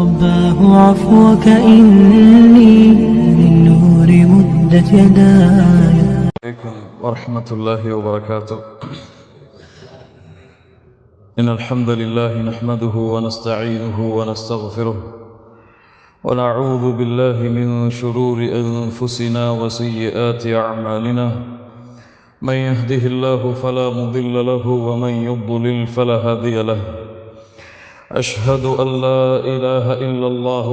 رباه عفوك إني من نور مدت يداي. عليكم ورحمة الله وبركاته. إن الحمد لله نحمده ونستعينه ونستغفره ونعوذ بالله من شرور أنفسنا وسيئات أعمالنا. من يهده الله فلا مضل له ومن يضلل فلا هادي له. أشهد أن لا إله إلا الله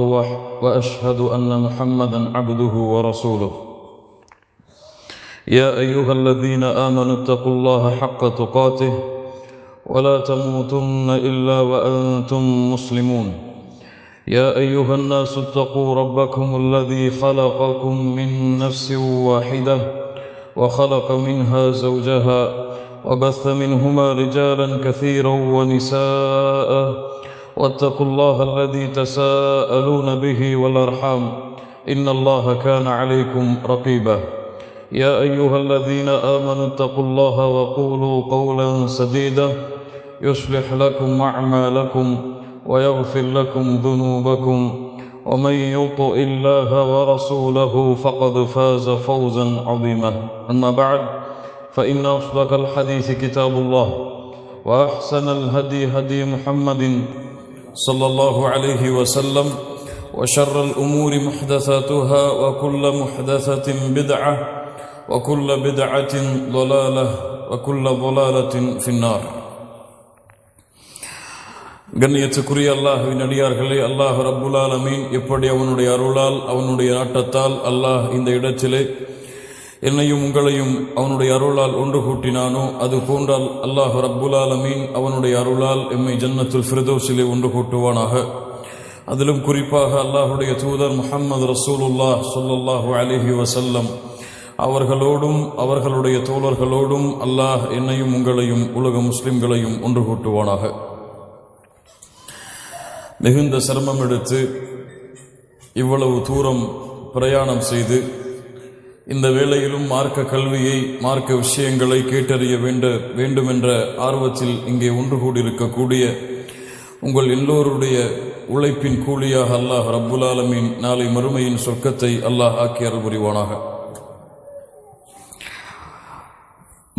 وأشهد أن محمدا عبده ورسوله. يا أيها الذين آمنوا اتقوا الله حق تقاته ولا تموتن إلا وأنتم مسلمون. يا أيها الناس اتقوا ربكم الذي خلقكم من نفس واحدة وخلق منها زوجها وبث منهما رجالا كثيرا ونساء واتقوا الله الذي تساءلون به والأرحام إن الله كان عليكم رقيبا. يا أيها الذين آمنوا اتقوا الله وقولوا قولا سديدا يصلح لكم أعمالكم ويغفر لكم ذنوبكم ومن يطع الله ورسوله فقد فاز فوزا عظيما. أما بعد فإن أصدق الحديث كتاب الله وأحسن الهدي هدي محمد صلى الله عليه وسلم وشر الأمور محدثاتها وكل محدثة بدعة وكل بدعة ضلالة وكل ضلالة في النار. கண்ணியத்துக்குரிய அல்லாஹ்வின் அடியார்களே, அல்லாஹ் ரப்புல் ஆலமீன் எப்படி அவனுடைய அருளால் அவனுடைய நாட்டத்தால் அல்லாஹ் இந்த இடத்திலே என்னையும் உங்களையும் அவனுடைய அருளால் ஒன்று கூட்டினானோ அது போன்றால் அல்லாஹ் ரப்புல் ஆலமீன் அவனுடைய அருளால் எம்மை ஜன்னத்துல் ஃபிர்தௌஸிலே ஒன்று கூட்டுவானாக. அதிலும் குறிப்பாக அல்லாஹுடைய தூதர் முஹம்மது ரசூலுல்லாஹ் ஸல்லல்லாஹு அலைஹி வஸல்லம் அவர்களோடும் அவர்களுடைய தோழர்களோடும் அல்லாஹ் என்னையும் உங்களையும் உலக முஸ்லிம்களையும் ஒன்று கூட்டுவானாக. மிகுந்த சிரமம் எடுத்து இவ்வளவு தூரம் பிரயாணம் செய்து இந்த வேளையிலும் மார்க்க கல்வியை மார்க்க விஷயங்களை கேட்டறிய வேண்டும் என்ற ஆர்வத்தில் இங்கே ஒன்று கூடியிருக்கக்கூடிய உங்கள் எல்லோருடைய உழைப்பின் கூலியாக அல்லாஹ் ரப்புல் ஆலமீன் நாளை மறுமையின் சொர்க்கத்தை அல்லாஹ் ஆக்கி அருள் புரிவானாக.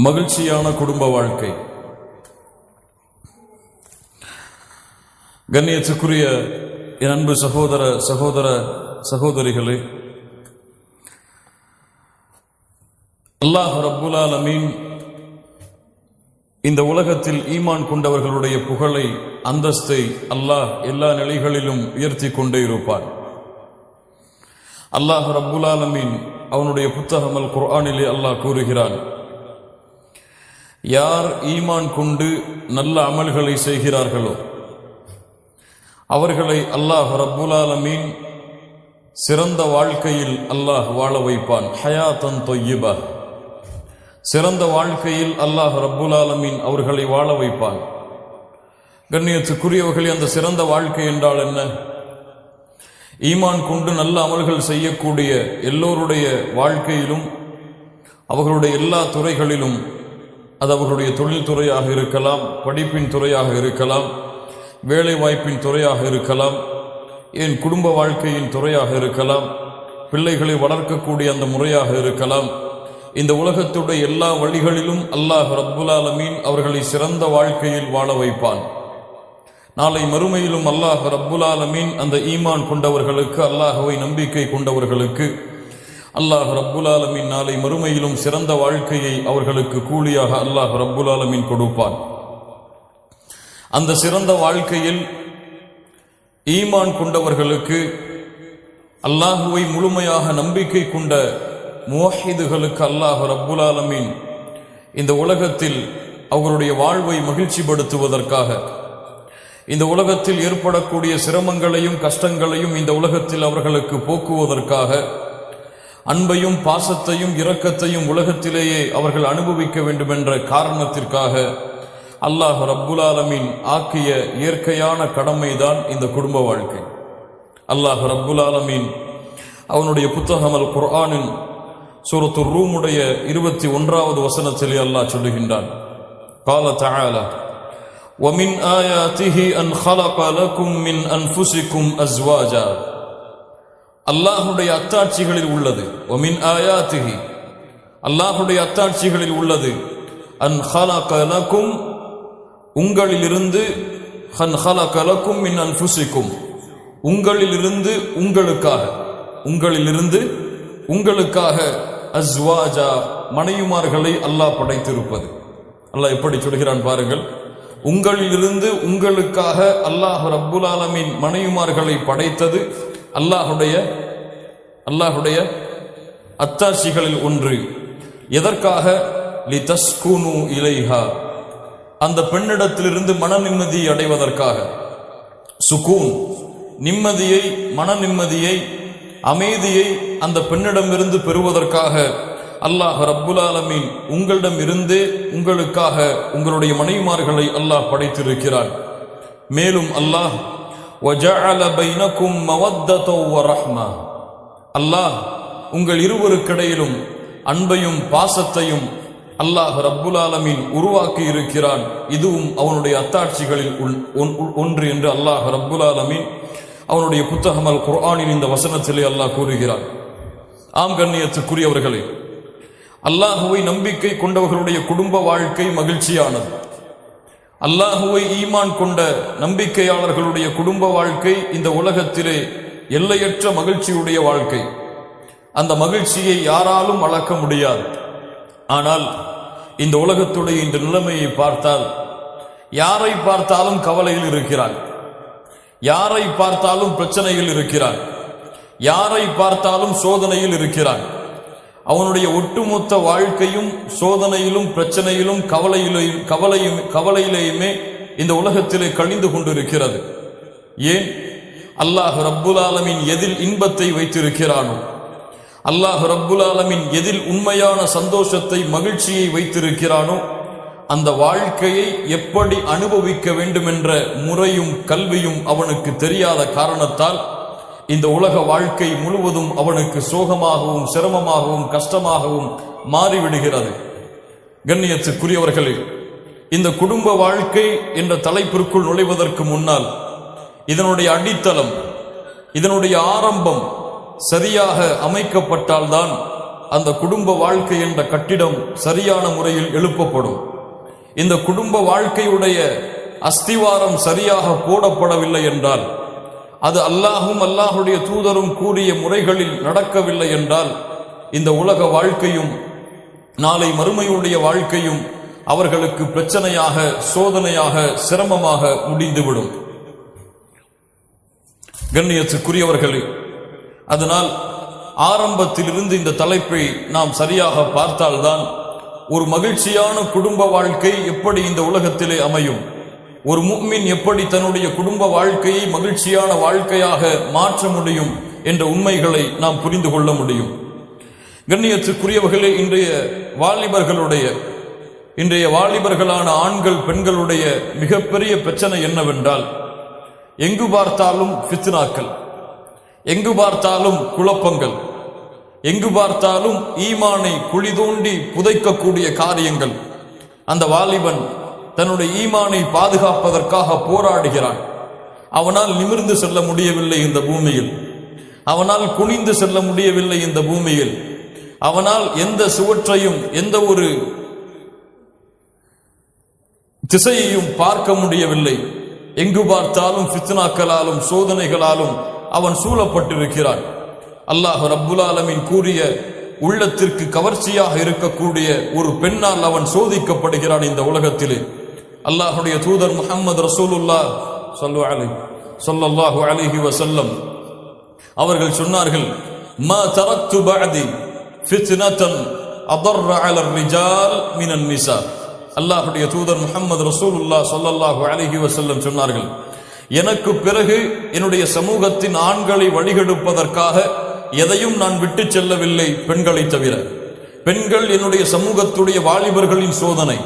மகிழ்ச்சியான குடும்ப வாழ்க்கை. கண்ணியத்துக்குரிய என் அன்பு சகோதரிகளே, அல்லாஹ் ரப்புல் ஆலமீன் இந்த உலகத்தில் ஈமான் கொண்டவர்களுடைய புகழை அந்தஸ்தை அல்லாஹ் எல்லா நிலைகளிலும் உயர்த்தி கொண்டே இருப்பான். அல்லாஹ் ரப்புல் ஆலமீன் அவனுடைய புத்தகம் அல் குர்ஆனிலே அல்லாஹ் கூறுகிறான், யார் ஈமான் கொண்டு நல்ல அமல்களை செய்கிறார்களோ அவர்களை அல்லாஹ் ரப்புல் ஆலமீன் சிறந்த வாழ்க்கையில் அல்லாஹ் வாழ வைப்பான். ஹயாத்தன் தொய்யிபா, சிறந்த வாழ்க்கையில் அல்லாஹ் ரப்புல் ஆலமீன் அவர்களை வாழ வைப்பான். கண்ணியத்துக்குரியவர்களே, அந்த சிறந்த வாழ்க்கை என்றால் என்ன? ஈமான் கொண்டு நல்ல அமல்கள் செய்யக்கூடிய எல்லோருடைய வாழ்க்கையிலும் அவர்களுடைய எல்லா துறைகளிலும், அது அவர்களுடைய தொழில் துறையாக இருக்கலாம், படிப்பின் துறையாக இருக்கலாம், வேலை வாய்ப்பின் துறையாக இருக்கலாம், ஏன் குடும்ப வாழ்க்கையின் துறையாக இருக்கலாம், பிள்ளைகளை வளர்க்கக்கூடிய அந்த முறையாக இருக்கலாம். இந்த உலகத்துடைய எல்லா வழிகளிலும் அல்லாஹ் ரப்புல் ஆலமீன் அவர்களை சிறந்த வாழ்க்கையில் வாழ வைப்பான். நாளை மறுமையிலும் அல்லாஹ் ரப்புல் ஆலமீன் அந்த ஈமான் கொண்டவர்களுக்கு, அல்லாஹ்வை நம்பிக்கை கொண்டவர்களுக்கு அல்லாஹ் ரப்புல் ஆலமீன் நாளை மறுமையிலும் சிறந்த வாழ்க்கையை அவர்களுக்கு கூலியாக அல்லாஹ் ரப்புல் ஆலமீன் கொடுப்பான். அந்த சிறந்த வாழ்க்கையில் ஈமான் கொண்டவர்களுக்கு, அல்லாஹுவை முழுமையாக நம்பிக்கை கொண்ட முவஹிதுகளுக்கு அல்லாஹ் ரப்புல் ஆலமீன் இந்த உலகத்தில் அவர்களுடைய வாழ்வை மகிழ்ச்சிப்படுத்துவதற்காக, இந்த உலகத்தில் ஏற்படக்கூடிய சிரமங்களையும் கஷ்டங்களையும் இந்த உலகத்தில் அவர்களுக்கு போக்குவதற்காக, அன்பையும் பாசத்தையும் இரக்கத்தையும் உலகத்திலேயே அவர்கள் அனுபவிக்க வேண்டும் என்ற காரணத்திற்காக அல்லாஹ் ரப்புல் ஆலமீன் ஆக்கிய இயற்கையான கடமைதான் இந்த குடும்ப வாழ்க்கை. அல்லாஹ் ரப்புல் ஆலமீன் அவனுடைய புத்தகம் அல் குர்ஆனின் சூரத்து ரூமுடைய 21வது வசனத்திலே அல்லாஹ் சொல்லுகின்றான், قال تعالى وَمِنْ آيَاتِهِ أَنْ خَلَقَ لَكُمْ مِنْ أَنْفُسِكُمْ أَزْوَاجًا அல்லாஹ்வுடைய அத்தாட்சிகளில் உள்ளது. وَمِنْ آيَاتِهِ அல்லாஹ்வுடைய அத்தாட்சிகளில் உள்ளது. أَنْ خَلَقَ لَكُمْ உங்களிலிருந்து أَنْ خَلَقَ لَكُمْ مِنْ أَنْفُسِكُمْ உங்களிலிருந்து உங்களுக்காக அஸ்வாஜா மனைவிமார்களை அல்லாஹ் படைத்திருப்பது. அல்லாஹ் எப்படி சொல்கிறான் பாருங்கள். உங்களிலிருந்து உங்களுக்காக அல்லாஹ் ரப்புல் ஆலமீன் மனைவிமார்களை படைத்தது அல்லாஹ்வுடைய அத்தாட்சிகளில் ஒன்று. எதற்காக? லிதஸ்குனு இலைஹா அந்த பெண்ணிடத்திலிருந்து மன நிம்மதியை அடைவதற்காக. சுகூன் நிம்மதியை, மன நிம்மதியை, அமைதியை அந்த பெண்ணிடமிருந்து பெறுவதற்காக அல்லாஹ் ரப்புல் ஆலமீன் உங்களிடம் இருந்தே உங்களுக்காக உங்களுடைய மனைவிமார்களை அல்லாஹ் படைத்திருக்கிறான். மேலும் அல்லாஹ் வஜஅல பைனக்கும் மவத்தத வரஹ்மா அல்லாஹ் உங்கள் இருவருக்கிடையிலும் அன்பையும் பாசத்தையும் அல்லாஹ் ரப்புல் ஆலமீன் உருவாக்கி இருக்கிறான். இதுவும் அவனுடைய அத்தாட்சிகளில் ஒன்று என்று அல்லாஹ் ரப்புல் ஆலமீன் அவனுடைய புத்தகம் அல் குர்ஆனின் இந்த வசனத்திலே அல்லாஹ் கூறுகிறான். ஆம் கண்ணியத்துக்குரியவர்களே, அல்லாஹுவை நம்பிக்கை கொண்டவர்களுடைய குடும்ப வாழ்க்கை மகிழ்ச்சியானது. அல்லாஹுவை ஈமான் கொண்ட நம்பிக்கையாளர்களுடைய குடும்ப வாழ்க்கை இந்த உலகத்திலே எல்லையற்ற மகிழ்ச்சியுடைய வாழ்க்கை. அந்த மகிழ்ச்சியை யாராலும் அளக்க முடியாது. ஆனால் இந்த உலகத்துடைய இந்த நிலைமையை பார்த்தால் யாரை பார்த்தாலும் கவலையில் இருக்கிறான், யாரை பார்த்தாலும் பிரச்சனையில் இருக்கிறான், யாரை பார்த்தாலும் சோதனையில் இருக்கிறான். அவனுடைய ஒட்டுமொத்த வாழ்க்கையும் சோதனையிலும் பிரச்சனையிலும் கவலையிலேயுமே இந்த உலகத்திலே கழிந்து கொண்டிருக்கிறது. ஏன்? அல்லாஹ் ரப்புல் ஆலமீன் எதில் இன்பத்தை வைத்திருக்கிறானோ, அல்லாஹ் ரப்புல் ஆலமீன் எதில் உண்மையான சந்தோஷத்தை, மகிழ்ச்சியை வைத்திருக்கிறானோ அந்த வாழ்க்கையை எப்படி அனுபவிக்க வேண்டும் என்ற முறையும் கல்வியும் அவனுக்கு தெரியாத காரணத்தால் இந்த உலக வாழ்க்கை முழுவதும் அவனுக்கு சோகமாகவும் சிரமமாகவும் கஷ்டமாகவும் மாறிவிடுகிறது. கண்ணியத்துக்குரியவர்களே, இந்த குடும்ப வாழ்க்கை என்ற தலைப்பிற்குள் நுழைவதற்கு முன்னால் இதனுடைய அடித்தளம், இதனுடைய ஆரம்பம் சரியாக அமைக்கப்பட்டால்தான் அந்த குடும்ப வாழ்க்கை என்ற கட்டிடம் சரியான முறையில் எழுப்பப்படும். இந்த குடும்ப வாழ்க்கையுடைய அஸ்திவாரம் சரியாக போடப்படவில்லை என்றால், அது அல்லாஹும் அல்லாஹுடைய தூதரும் கூறிய முறைகளில் நடக்கவில்லை என்றால் இந்த உலக வாழ்க்கையும் நாளை மறுமையுடைய வாழ்க்கையும் அவர்களுக்கு பிரச்சனையாக, சோதனையாக, சிரமமாக முடிந்துவிடும். கண்ணியத்துக்குரியவர்களே, அதனால் ஆரம்பத்திலிருந்து இந்த தலைப்பை நாம் சரியாக பார்த்தால்தான் ஒரு மகிழ்ச்சியான குடும்ப வாழ்க்கை எப்படி இந்த உலகத்திலே அமையும், ஒரு முஃமின் எப்படி தன்னுடைய குடும்ப வாழ்க்கையை மகிழ்ச்சியான வாழ்க்கையாக மாற்ற முடியும் என்ற உண்மைகளை நாம் புரிந்து கொள்ள முடியும். கண்ணியத்துக்குரியவர்களே, இன்றைய வாலிபர்களான ஆண்கள் பெண்களுடைய மிகப்பெரிய பிரச்சனை என்னவென்றால், எங்கு பார்த்தாலும் ஃபித்னாக்கள், எங்கு பார்த்தாலும் குழப்பங்கள், எங்கு பார்த்தாலும் ஈமானை குழி தோண்டி புதைக்கக்கூடிய காரியங்கள். அந்த வாலிபன் தன்னுடைய ஈமானை பாதுகாப்பதற்காக போராடுகிறான். அவனால் நிமிர்ந்து செல்ல முடியவில்லை இந்த பூமியில், அவனால் குனிந்து செல்ல முடியவில்லை இந்த பூமியில், அவனால் எந்த சுவற்றையும் எந்த ஒரு திசையையும் பார்க்க முடியவில்லை. எங்கு பார்த்தாலும் ஃபித்னாக்களாலும் சோதனைகளாலும் அவன் சூழப்பட்டிருக்கிறான். அல்லாஹ் ரப்புல் ஆலமீன் கூறிய உள்ளத்திற்கு கவர்ச்சியாக இருக்கக்கூடிய ஒரு பெண்ணால் அவன் சோதிக்கப்படுகிறான் இந்த உலகத்திலே. அல்லாஹுடைய தூதர் முஹம்மது ரசூலுல்லாஹ் ஸல்லல்லாஹு அலைஹி வஸல்லம் அவர்கள் சொன்னார்கள், மா தரக்து பஅதி ஃபித்னதன் அதர்ர அலர் ரிஜால் மினன் நிசா. அல்லாஹுடைய தூதர் முஹம்மது ரசூலுல்லாஹ் ஸல்லல்லாஹு அலைஹி வஸல்லம் சொன்னார்கள், எனக்கு பிறகு என்னுடைய சமூகத்தின் ஆண்களை வழிகெடுப்பதற்காக எதையும் நான் விட்டு செல்லவில்லை பெண்களை தவிர. பெண்கள் என்னுடைய சமூகத்துடைய வாலிபர்களின் சோதனை,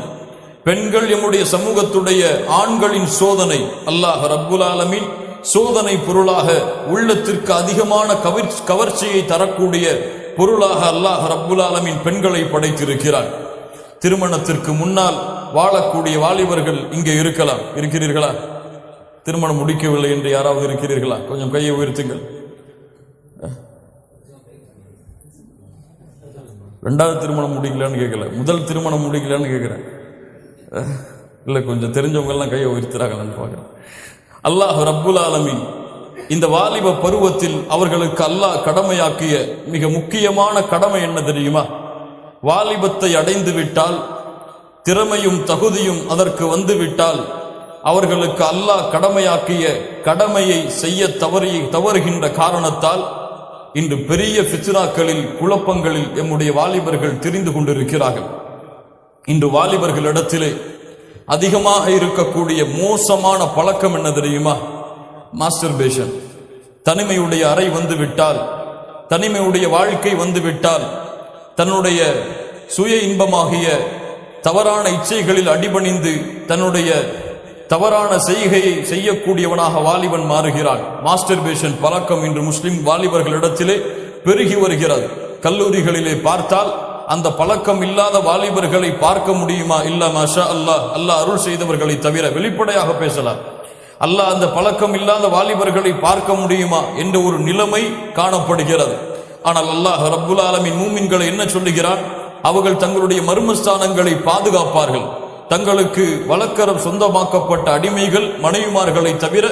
பெண்கள் என்னுடைய சமூகத்துடைய ஆண்களின் சோதனை. அல்லாஹ் ரப்புல் ஆலமீன் சோதனை பொருளாக, உள்ளத்திற்கு அதிகமான கவர்ச்சியை தரக்கூடிய பொருளாக அல்லாஹ் ரப்புல் ஆலமீன் பெண்களை படைத்திருக்கிறார். திருமணத்திற்கு முன்னால் வாழக்கூடிய வாலிபர்கள் இங்கே இருக்கலாம். இருக்கிறீர்களா? திருமணம் முடிக்கவில்லை என்று யாராவது இருக்கிறீர்களா? கொஞ்சம் கையை உயர்த்துங்கள். ரெண்டாவது திருமணம் முடிக்கலான்னு கேட்கல, முதல் திருமணம் முடிக்கலான்னு கேட்கிறேன். இல்லை, கொஞ்சம் தெரிஞ்சவங்க எல்லாம் கையை உயர்த்துறாங்கன்னு பார்க்கிறேன். அல்லாஹ் ரப்புல் ஆலமீன் இந்த வாலிப பருவத்தில் அவர்களுக்கு அல்லாஹ் கடமையாக்கிய மிக முக்கியமான கடமை என்ன தெரியுமா? வாலிபத்தை அடைந்து விட்டால், திறமையும் தகுதியும் அதற்கு வந்து விட்டால், அவர்களுக்கு அல்லாஹ் கடமையாக்கிய கடமையை செய்ய தவறுகின்ற காரணத்தால் இன்று பெரிய ஃபித்னாக்களில், குழப்பங்களில் எம்முடைய வாலிபர்கள் திரிந்து கொண்டிருக்கிறார்கள். இன்று வாலிபர்களிடத்திலே அதிகமாக இருக்கக்கூடிய மோசமான பழக்கம் என்ன தெரியுமா? மாஸ்டர்பேஷன். தனிமையுடைய அறை வந்து விட்டால், தனிமையுடைய வாழ்க்கை வந்து விட்டால், தன்னுடைய சுய இன்பமாகிய தவறான இச்சைகளில் அடிபணிந்து தன்னுடைய தவறான செய்கையை செய்யக்கூடியவனாக வாலிபன் மாறுகிறான். மாஸ்டர்பேஷன் பழக்கம் இன்று முஸ்லிம் வாலிபர்களிடத்திலே பெருகி வருகிறது. கல்லூரிகளிலே பார்த்தால் அந்த பழக்கம் இல்லாத வாலிபர்களை பார்க்க முடியுமா? இல்ல, மாஷா அல்லாஹ், அல்லாஹ் அருள் செய்தவர்களை தவிர. வெளிப்படையாக பேசலாம். அல்லாஹ் அந்த பழக்கம் இல்லாத வாலிபர்களை பார்க்க முடியுமா என்ற ஒரு நிலைமை காணப்படுகிறது. ஆனால் அல்லாஹ் ரப்புல் ஆலமீன் மூமின்களை என்ன சொல்லுகிறான்? அவர்கள் தங்களுடைய மர்மஸ்தானங்களை பாதுகாப்பார்கள். தங்களுக்கு வழக்கரம் சொந்தமாக்கப்பட்ட அடிமைகள், மனைவிமார்களை தவிர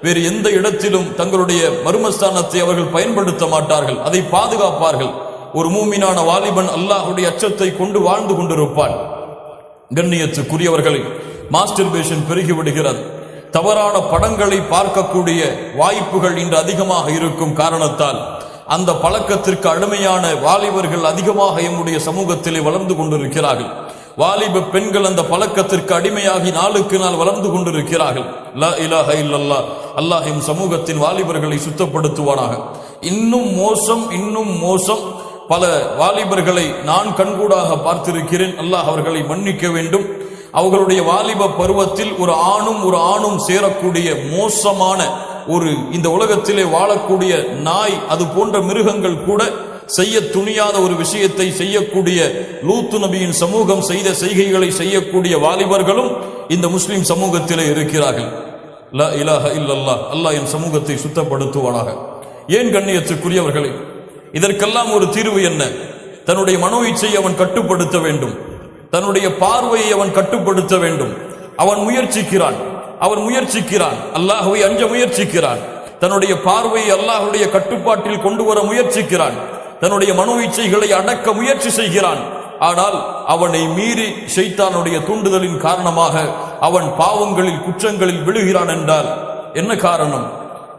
வேறு எந்த இடத்திலும் தங்களுடைய மர்மஸ்தானத்தை அவர்கள் பயன்படுத்த மாட்டார்கள். அதை பாதுகாப்பார்கள். ஒரு மூமினான வாலிபன் அல்லாஹ்வுடைய அச்சத்தை கொண்டு வாழ்ந்து கொண்டிருப்பான். கண்ணியத்துக்குரியவர்களை, மாஸ்டர்பேஷன் பெருகிவிடுகிறது. தவறான படங்களை பார்க்கக்கூடிய வாய்ப்புகள் இன்று அதிகமாக இருக்கும் காரணத்தால் அந்த பழக்கத்திற்கு அடிமையான வாலிபர்கள் அதிகமாக எம்முடைய சமூகத்திலே வளர்ந்து கொண்டிருக்கிறார்கள். வாலிப பெண்கள் அந்த பழக்கத்திற்கு அடிமையாகி நாளுக்கு நாள் வளர்ந்து கொண்டிருக்கிறார்கள். லா இலாஹ இல்லல்லாஹ். அல்லாஹ் எம் சமூகத்தின் வாலிபர்களை சுத்தப்படுத்துவானாக. இன்னும் மோசம். பல வாலிபர்களை நான் கண்கூடாக பார்த்திருக்கிறேன். அல்லாஹ் அவர்களை மன்னிக்க வேண்டும். அவர்களுடைய வாலிப பருவத்தில் ஒரு ஆணும் சேரக்கூடிய மோசமான ஒரு, இந்த உலகத்திலே வாழக்கூடிய நாய், அது போன்ற மிருகங்கள் கூட செய்ய துணியாத ஒரு விஷயத்தை செய்யக்கூடிய லூத்து நபியின் சமூகம் செய்த செய்கைகளை செய்யக்கூடிய வாலிபர்களும் இந்த முஸ்லிம் சமூகத்திலே இருக்கிறார்கள். லா இலாஹ இல்லல்லாஹ். அல்லாஹ் என் சமூகத்தை சுத்தப்படுத்துவானாக. ஏன் கண்ணியத்துக்குரியவர்களே, இதற்கெல்லாம் ஒரு தீர்வு என்ன? தன்னுடைய மனோ இச்சையை அவன் கட்டுப்படுத்த வேண்டும். தன்னுடைய பார்வையை அவன் கட்டுப்படுத்த வேண்டும். அவன் முயற்சிக்கிறான். அல்லாஹ்வை அஞ்ச முயற்சிக்கிறான். தன்னுடைய பார்வையை அல்லாஹ்வுடைய கட்டுப்பாட்டில் கொண்டு வர முயற்சிக்கிறான். தன்னுடைய மனோ இச்சைகளை அடக்க முயற்சி செய்கிறான். ஆனால் அவனை மீறி ஷைத்தானுடைய தூண்டுதலின் காரணமாக அவன் பாவங்களில், குற்றங்களில் விழுகிறான் என்றால் என்ன காரணம்?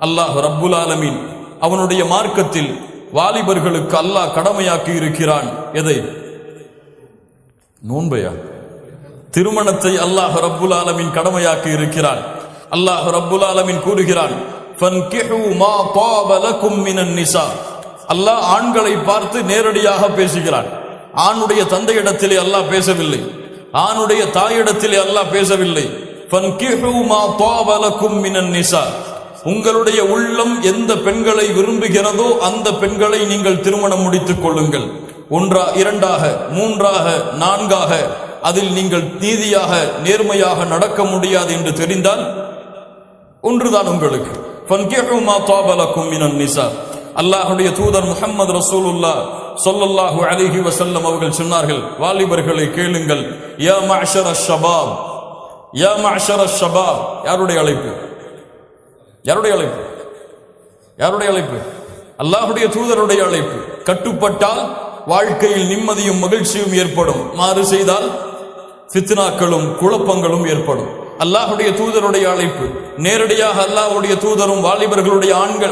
அல்லாஹ் ரப்புல் ஆலமீன் அவனுடைய மார்க்கத்தில் வாலிபர்களுக்கு அல்லாஹ் கடமையாக்கி இருக்கிறான். எதை? நோன்பையா? திருமணத்தை அல்லாஹ் ரப்புல் ஆலமீன் கடமையாக்கி இருக்கிறான். அல்லாஹ் ரப்புல் ஆலமீன் கூறுகிறான், ஃபன்கிஹு மா தாப லகும் மினன் நிசா. அல்லாஹ் ஆண்களை பார்த்து நேரடியாக பேசுகிறான். ஆணுடைய தந்தையிடத்திலே அல்லாஹ் பேசவில்லை, ஆணுடைய தாயிடத்திலே அல்லாஹ் பேசவில்லை. ஃபன்கிஹு மா தாப லகும் மினன் நிசா. உங்களுடைய உள்ளம் எந்த பெண்களை விரும்புகிறதோ அந்த பெண்களை நீங்கள் திருமணம் முடித்துக் கொள்ளுங்கள். ஒன்றா, இரண்டாக, மூன்றாக, நான்காக, அதில் நீங்கள் நீதியாக, நேர்மையாக நடக்க முடியாது என்று தெரிந்தால் ஒன்றுதான் உங்களுக்கு. ஃபன்கிஹு மா தாப லகும் மினன் நிசா. அல்லாஹ்வுடைய தூதர் முஹம்மது ரசூலுல்லாஹ் ஸல்லல்லாஹு அலைஹி வஸல்லம் அவர்கள் சொன்னார்கள், வாலிபர்களை கேளுங்கள். யா மஅஷர ஷபாப், யா மஅஷர ஷபாப். யாருடைய அழைப்பு? அல்லாஹ்வுடைய தூதருடைய அழைப்பு. கட்டுப்பட்டால் வாழ்க்கையில் நிம்மதியும் மகிழ்ச்சியும் ஏற்படும். மாறு செய்தால் ஃபித்னாக்களும் குழப்பங்களும் ஏற்படும். அல்லாஹ்வுடைய தூதருடைய அழைப்பு. நேரடியாக அல்லாஹ்வுடைய தூதரும்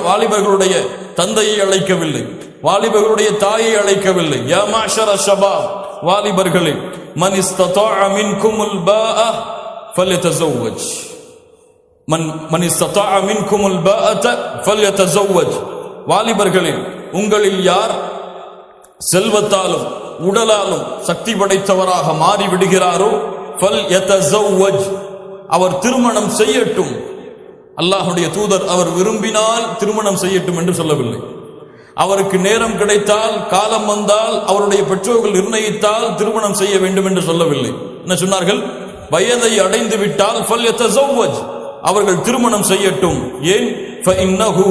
வாலிபர்களுடைய தந்தையை அழைக்கவில்லை, வாலிபர்களுடைய தாயை அழைக்கவில்லை. யா மஅஷர ஷபாப், வாலிபர்களே, மன் இஸ்ததாஅ மின்குமுல் பாஅ ஃபல்யதஸவ்வஜ். மன் இஸ்ததாஅ மின்குமுல் பாஅத ஃபல்யதஸவ்வஜ். வாலிபர்களே, உங்களில் யார் செல்வத்தாலும் உடலாலும் சக்தி படைத்தவராக மாறி விடுகிறாரோ ஃபல்யதஸவ்வஜ், அவர் திருமணம் செய்யட்டும். அல்லாஹ்வுடைய தூதர் அவர் விரும்பினால் திருமணம் செய்யட்டும் என்று சொல்லவில்லை. அவருக்கு நேரம் கிடைத்தால், காலம் வந்தால், அவருடைய பெற்றோர்கள் நிர்ணயித்தால் திருமணம் செய்ய வேண்டும் என்று சொல்லவில்லை. என்ன சொன்னார்கள்? வயதை அடைந்து விட்டால் ஃபல்யதஸவ்வஜ், அவர்கள் திருமணம் செய்யட்டும். ஏன்? ஃபஇன்னஹு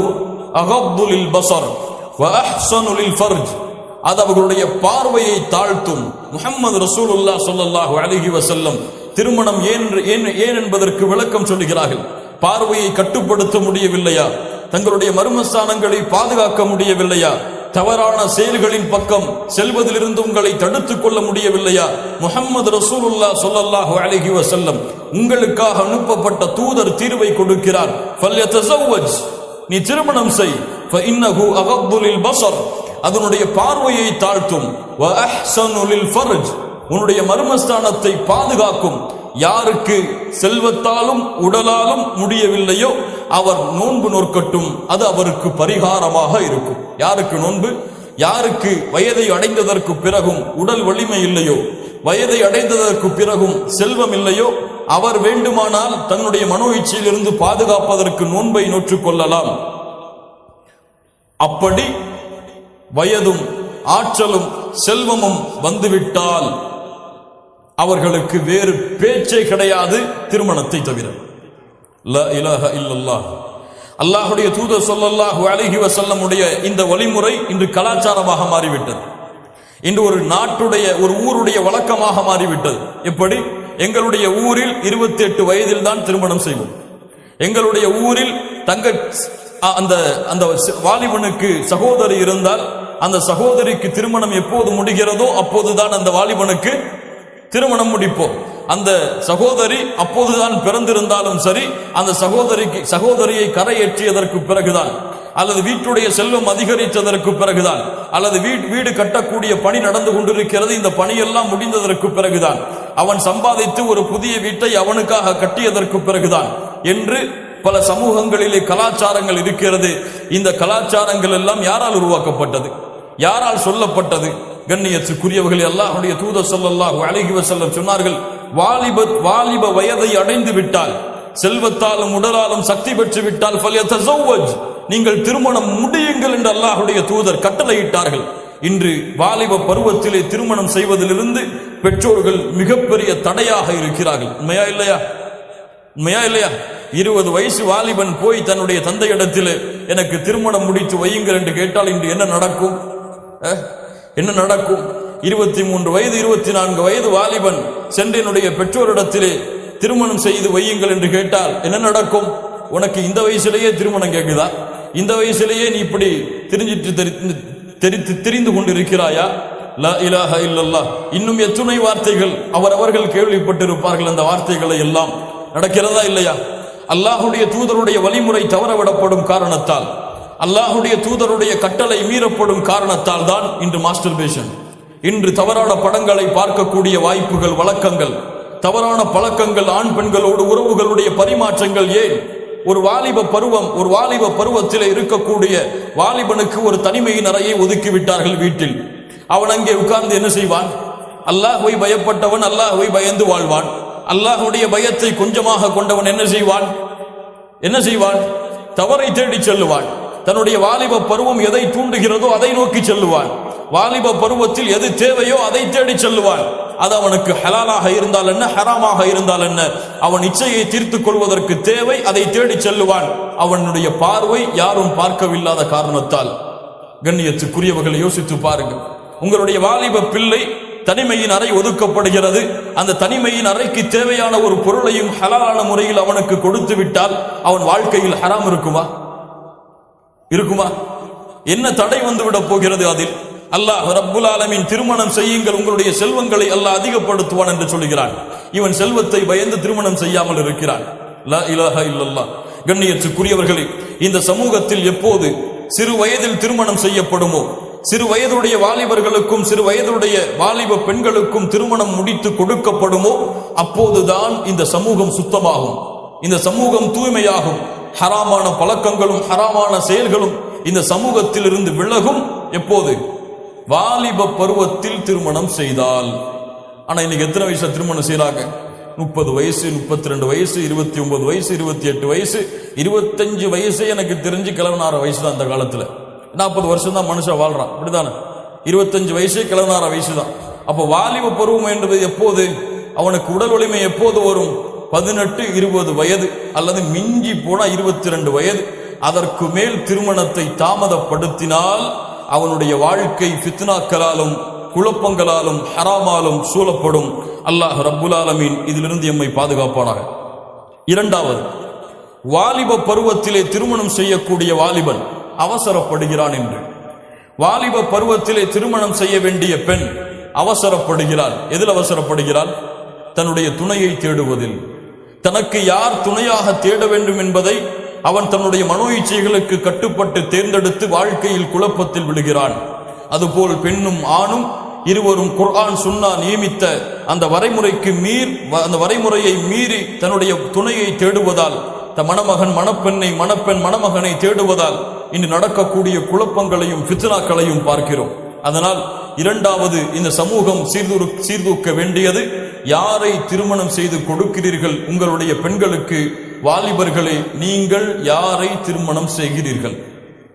அகப்பு லில்பஸர் வ அஹ்ஸனு லில்ஃபர்ஜ், அது அவர்களுடைய பார்வையை தாழ்த்தும். முஹம்மது ரசூலுல்லாஹ் ஸல்லல்லாஹு அலைஹி வஸல்லம் திருமணம் ஏன் என்பதற்கு விளக்கம் சொல்லுகிறார்கள். பார்வையை கட்டுப்படுத்த முடியவில்லையா? தங்களுடைய மர்மஸ்தானங்களை பாதுகாக்க முடியவில்லையா? தவறான செயல்களின் பக்கம் செல்வதிலிருந்து உங்களை தடுத்துக் கொள்ள முடியவில்லையா? முஹம்மது ரசூலுல்லாஹ் ஸல்லல்லாஹு அலைஹி வஸல்லம் உங்களுக்காக அனுப்பப்பட்ட தூதர் தீர்வை கொடுக்கிறார். ஃபல்யதஸவ்வஜ், நீ திருமணம் செய். ஃபஇன்னஹு அகப்பு லில்பஸர், அதனுடைய பார்வையை தாழ்த்தும். வ அஹ்ஸனு லில்ஃபர்ஜ், உன்னுடைய மர்மஸ்தானத்தை பாதுகாக்கும். யாருக்கு செல்வத்தாலும் உடலாலும் முடியவில்லையோ அவர் நோன்பு நோக்கட்டும், அது அவருக்கு பரிகாரமாக இருக்கும். யாருக்கு நோன்பு? யாருக்கு வயதை அடைந்ததற்கு பிறகும் உடல் வலிமை இல்லையோ, வயதை அடைந்ததற்கு பிறகும் செல்வம் இல்லையோ, அவர் வேண்டுமானால் தன்னுடைய மனோ இச்சையிலிருந்து பாதுகாப்பதற்கு நோன்பை நோற்றுக் கொள்ளலாம். அப்படி வயதும் ஆற்றலும் செல்வமும் வந்துவிட்டால் அவர்களுக்கு வேறு பேச்சே கிடையாது திருமணத்தை தவிர. லா இலாஹ இல்லல்லாஹ். அல்லாஹ்வுடைய தூதர் ஸல்லல்லாஹு அலைஹி வஸல்லம் உடைய இந்த வழிமுறை இன்று கலாச்சாரமாக மாறிவிட்டது. இன்று ஒரு நாட்டுடைய ஒரு ஊருடைய வழக்கமாக மாறிவிட்டது. எப்படி? எங்களுடைய ஊரில் 28 வயதில் தான் திருமணம் செய்வோம். எங்களுடைய ஊரில் அந்த அந்த வாலிபனுக்கு சகோதரி இருந்தால் அந்த சகோதரிக்கு திருமணம் எப்போது முடிகிறதோ அப்போதுதான் அந்த வாலிபனுக்கு திருமணம் முடிப்போம். அந்த சகோதரி அப்போதுதான் பிறந்திருந்தாலும் சரி, அந்த சகோதரியை கரையேற்றியதற்கு பிறகுதான், அல்லது வீட்டுடைய செல்வம் அதிகரித்ததற்கு பிறகுதான், அல்லது வீடு கட்டக்கூடிய பணி நடந்து கொண்டிருக்கிறது, இந்த பணியெல்லாம் முடிந்ததற்கு பிறகுதான், அவன் சம்பாதித்து ஒரு புதிய வீட்டை அவனுக்காக கட்டியதற்கு பிறகுதான் என்று பல சமூகங்களிலே கலாச்சாரங்கள் இருக்கிறது. இந்த கலாச்சாரங்கள் எல்லாம் யாரால் உருவாக்கப்பட்டது? யாரால் சொல்லப்பட்டது? கண்ணியத்துக்குரியவர்களே, அல்லாஹ்வுடைய தூதர் ஸல்லல்லாஹு அலைஹி வஸல்லம் சொன்னார்கள், வாலிப வயதை அடைந்து விட்டால், செல்வத்தாலும் உடலாலும் சக்தி பெற்று விட்டால் ஃபல்யதஸவ்வஜ், நீங்கள் திருமணம் முடியுங்கள் என்று அல்லாஹ்வுடைய தூதர் கட்டளையிட்டார்கள். இன்று வாலிப பருவத்திலே திருமணம் செய்வதிலிருந்து பெற்றோர்கள் மிகப்பெரிய தடையாக இருக்கிறார்கள். உண்மையா இல்லையா? உண்மையா இல்லையா? 20 வயசு வாலிபன் போய் தன்னுடைய தந்தையிடத்தில் எனக்கு திருமணம் முடித்து வையுங்கள் என்று கேட்டால் இன்று என்ன நடக்கும்? என்ன நடக்கும்? 23 வயது 24 வயது வாலிபன் சென்று என்னுடைய பெற்றோரிடத்திலே திருமணம் செய்து வையுங்கள் என்று கேட்டால் என்ன நடக்கும்? உனக்கு இந்த வயசிலேயே திருமணம் கேட்குதா? இந்த வயசிலேயே நீ இப்படி தெரிந்து கொண்டிருக்கிறாயா? லா இலாஹ இல்லல்லாஹ். இன்னும் எத்துணை வார்த்தைகள் அவர்கள் கேள்விப்பட்டிருப்பார்கள். அந்த வார்த்தைகளை எல்லாம் நடக்கிறதா இல்லையா? அல்லாஹ்வுடைய தூதருடைய வழிமுறை தவறவிடப்படும் காரணத்தால், அல்லாஹ்வுடைய தூதருடைய கட்டளை மீறப்படும் காரணத்தால் தான் இன்று மாஸ்டர்பேஷன், இன்று தவறான படங்களை பார்க்கக்கூடிய வாய்ப்புகள், வழக்கங்கள், தவறான பழக்கங்கள், ஆண் பெண்களோடு உறவுகளுடைய பரிமாற்றங்கள். ஏன்? ஒரு வாலிப பருவத்தில் இருக்கக்கூடிய வாலிபனுக்கு ஒரு தனிமையின் அறையை ஒதுக்கி விட்டார்கள் வீட்டில். அவன் அங்கே உட்கார்ந்து என்ன செய்வான்? அல்லாஹ்வை பயப்பட்டவன் அல்லாஹ்வை பயந்து வாழ்வான். அல்லாஹ்வுடைய பயத்தை கொஞ்சமாக கொண்டவன் என்ன செய்வான்? தவறை தேடி செல்லுவான். தன்னுடைய வாலிப பருவம் எதை தூண்டுகிறதோ அதை நோக்கி செல்லுவான். வாலிப பருவத்தில் எது தேவையோ அதை தேடி செல்லுவான். அது அவனுக்கு ஹலாலாக இருந்தால் என்ன, ஹராமாக இருந்தால் என்ன, அவன் இச்சையை தீர்த்துக் கொள்வதற்கு தேவை, அதை தேடி செல்லுவான். அவனுடைய பார்வை யாரும் பார்க்கவில்லாத காரணத்தால். கண்ணியத்துக்குரியவர்களை யோசித்து பாருங்கள். உங்களுடைய வாலிப பிள்ளை தனிமையின் அறை ஒதுக்கப்படுகிறது. அந்த தனிமையின் அறைக்கு தேவையான ஒரு பொருளையும் ஹலாலான முறையில் அவனுக்கு கொடுத்து விட்டால் அவன் வாழ்க்கையில் ஹராம் இருக்குமா? என்ன தடை வந்து விட போகிறது அதில்? அல்லாஹ் ரப்புல் ஆலமீன் திருமணம் செய்யுங்கள், உங்களுடைய செல்வங்களை அல்லாஹ் அதிகப்படுத்துவான் என்று சொல்கிறான். இவன் செல்வத்தை பயந்து திருமணம் செய்யாமல் இருக்கிறான். லா இலாஹ இல்லல்லாஹ். கண்ணியத்துக்குரியவர்களே, இந்த சமூகத்தில் எப்போது சிறு வயதில் திருமணம் செய்யப்படுமோ, சிறு வயதுடைய வாலிபர்களுக்கும் சிறு வயதுடைய வாலிப பெண்களுக்கும் திருமணம் முடித்து கொடுக்கப்படுமோ, அப்போதுதான் இந்த சமூகம் சுத்தமாகும், இந்த சமூகம் தூய்மையாகும். ஹராமான பழக்கங்களும் ஹராமான செயல்களும் இந்த சமூகத்தில் இருந்து விலகும். எப்போது? வாலிப பருவத்தில் திருமணம் செய்தால். ஆனா இன்னைக்கு எத்தனை வயசுல திருமணம் செய்யறாங்க? 30 வயசு, 32 வயசு, 29 வயசு, 28 வயசு, 25 வயசு. எனக்கு தெரிஞ்சு கிழவனார வயசு தான். அந்த காலத்துல 40 வருஷம் தான் மனுஷன் வாழ்றான், அப்படித்தானே? 25 வயசு கிழவனார வயசு தான். அப்போ வாலிப பருவம் என்பது எப்போது? அவனுக்கு உடல் வலிமை எப்போது வரும்? 18, 20 வயது அல்லது மிஞ்சி போனா 22 வயது. அதற்கு மேல் திருமணத்தை தாமதப்படுத்தினால் அவனுடைய வாழ்க்கை ஃபித்னாக்களாலும் குழப்பங்களாலும் ஹராமாலும் சூழப்படும். அல்லாஹ் ரப்புல் ஆலமீன் இதிலிருந்து எம்மை பாதுகாப்பானாக. இரண்டாவது, வாலிப பருவத்திலே திருமணம் செய்யக்கூடிய வாலிபன் அவசரப்படுகிறான் என்று. வாலிப பருவத்திலே திருமணம் செய்ய வேண்டிய பெண் அவசரப்படுகிறாள். எதில் அவசரப்படுகிறாள்? தன்னுடைய துணையை தேடுவதில். தனக்கு யார் துணையாக தேட வேண்டும் என்பதை அவன் தன்னுடைய மனோ இச்சைகளுக்கு கட்டுப்பட்டு தேர்ந்தெடுத்து வாழ்க்கையில் குழப்பத்தில் விழுகிறான். அதுபோல் பெண்ணும் ஆணும் இருவரும் குர்ஆன் சுன்னா நியமித்த அந்த வரைமுறையை மீறி தன்னுடைய துணையை தேடுவதால், மணமகன் மணப்பெண்ணை, மணப்பெண் மணமகனை தேடுவதால் இன்று நடக்கக்கூடிய குழப்பங்களையும் ஃபித்னாக்களையும் பார்க்கிறோம். அதனால் இரண்டாவது, இந்த சமூகம் சீர்தூக்க வேண்டியது, யாரை திருமணம் செய்து கொடுக்கிறீர்கள்? உங்களுடைய பெண்களுக்கு வாலிபர்களே, நீங்கள் யாரை திருமணம் செய்கிறீர்கள்?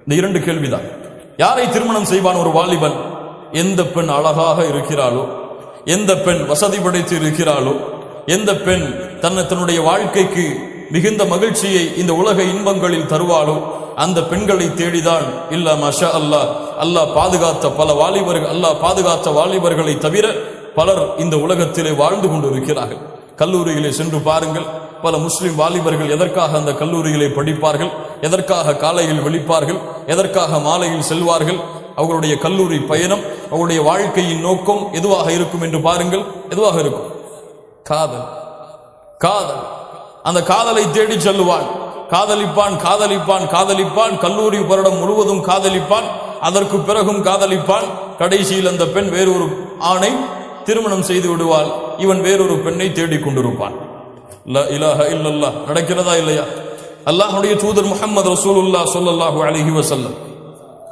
இந்த 2 கேள்விதான். யாரை திருமணம் செய்வான் ஒரு வாலிபன்? எந்த பெண் அழகாக இருக்கிறாளோ, எந்த பெண் வசதி படைத்து இருக்கிறாளோ, எந்த பெண் தன்னுடைய வாழ்க்கைக்கு மிகுந்த மகிழ்ச்சியை இந்த உலக இன்பங்களில் தருவாளோ அந்த பெண்களை தேடிதான். இல்ல மஷா அல்லாஹ், அல்லாஹ் பாதுகாத்த பல வாலிபர்கள், அல்லாஹ் பாதுகாத்த வாலிபர்களை தவிர பலர் இந்த உலகத்திலே வாழ்ந்து கொண்டிருக்கிறார்கள். கல்லூரியிலே சென்று பாருங்கள், பல முஸ்லிம் வாலிபர்கள் எதற்காக அந்த கல்லூரிகளை படிப்பார்கள், எதற்காக காலையில் விழிப்பார்கள், எதற்காக மாலையில் செல்வார்கள்? அவர்களுடைய கல்லூரி பயணம், அவருடைய வாழ்க்கையின் நோக்கம் எதுவாக இருக்கும் என்று பாருங்கள். எதுவாக இருக்கும்? காதல். காதல். அந்த காதலை தேடி செல்லுவான். காதலிப்பான், காதலிப்பான், காதலிப்பான். கல்லூரி வருடம் முழுவதும் காதலிப்பான். அதற்கு பிறகும் காதலிப்பான். கடைசியில் அந்த பெண் வேறொரு ஆணை திருமணம் செய்து விடுவாள். இவன் வேறொரு பெண்ணை தேடிக் கொண்டிருப்பான். லா இலாஹ இல்லல்லாஹ். நடக்கிறதா இல்லையா? அல்லாஹ்வுடைய தூதர் முஹம்மது ரசூலுல்லாஹ் ஸல்லல்லாஹு அலைஹி வஸல்லம்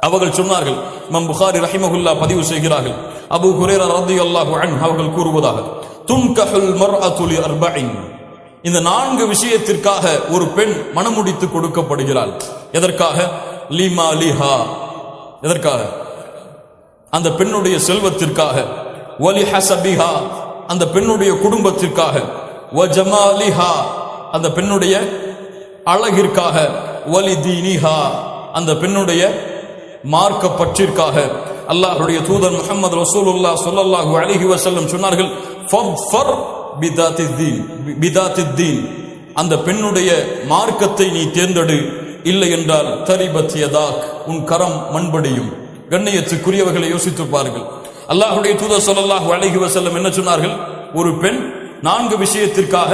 அவர்கள் சொன்னார்கள், இமாம் புகாரி ரஹிமஹுல்லாஹ் பதிவு செய்கிறார்கள், அபூ ஹுரைரா ரலியல்லாஹு அன்ஹு அவர்கள் கூறுவதாக, துன்கஹுல் மர்அத்து லி அர்பஇன். இந்த 4 விஷயத்திற்காக ஒரு பெண் மணமுடித்து கொடுக்கப்படுகிறாள். எதற்காக? லிமா லிஹா. எதற்காக? அந்த பெண்ணுடைய செல்வத்திற்காக. வலி ஹஸபிஹா. அந்த பெண்ணுடைய குடும்பத்திற்காக. வ ஜமாலிஹா. அந்த பெண்ணுடைய அழகிற்காக. வலி தீனிஹா. அந்த பெண்ணுடைய மார்க்க பற்றிற்காக. அல்லாஹ்வுடைய தூதர் முஹம்மது ரசூலுல்லாஹ் ஸல்லல்லாஹு அலைஹி வஸல்லம் சொன்னார்கள், ஃபர் பிதாத்தித்தீன். அந்த பெண்ணுடைய மார்க்கத்தை நீ தேர்ந்தெடு, இல்லை என்றால் தரிபத் யதாக், உன் கரம் மண்படியும். கண்ணியத்துக்குரியவர்களை யோசித்து பாருங்கள். அல்லாஹ்வுடைய தூதர் ஸல்லல்லாஹு அலைஹி வஸல்லம் என்ன சொன்னார்கள்? ஒரு பெண் 4 விஷயத்திற்காக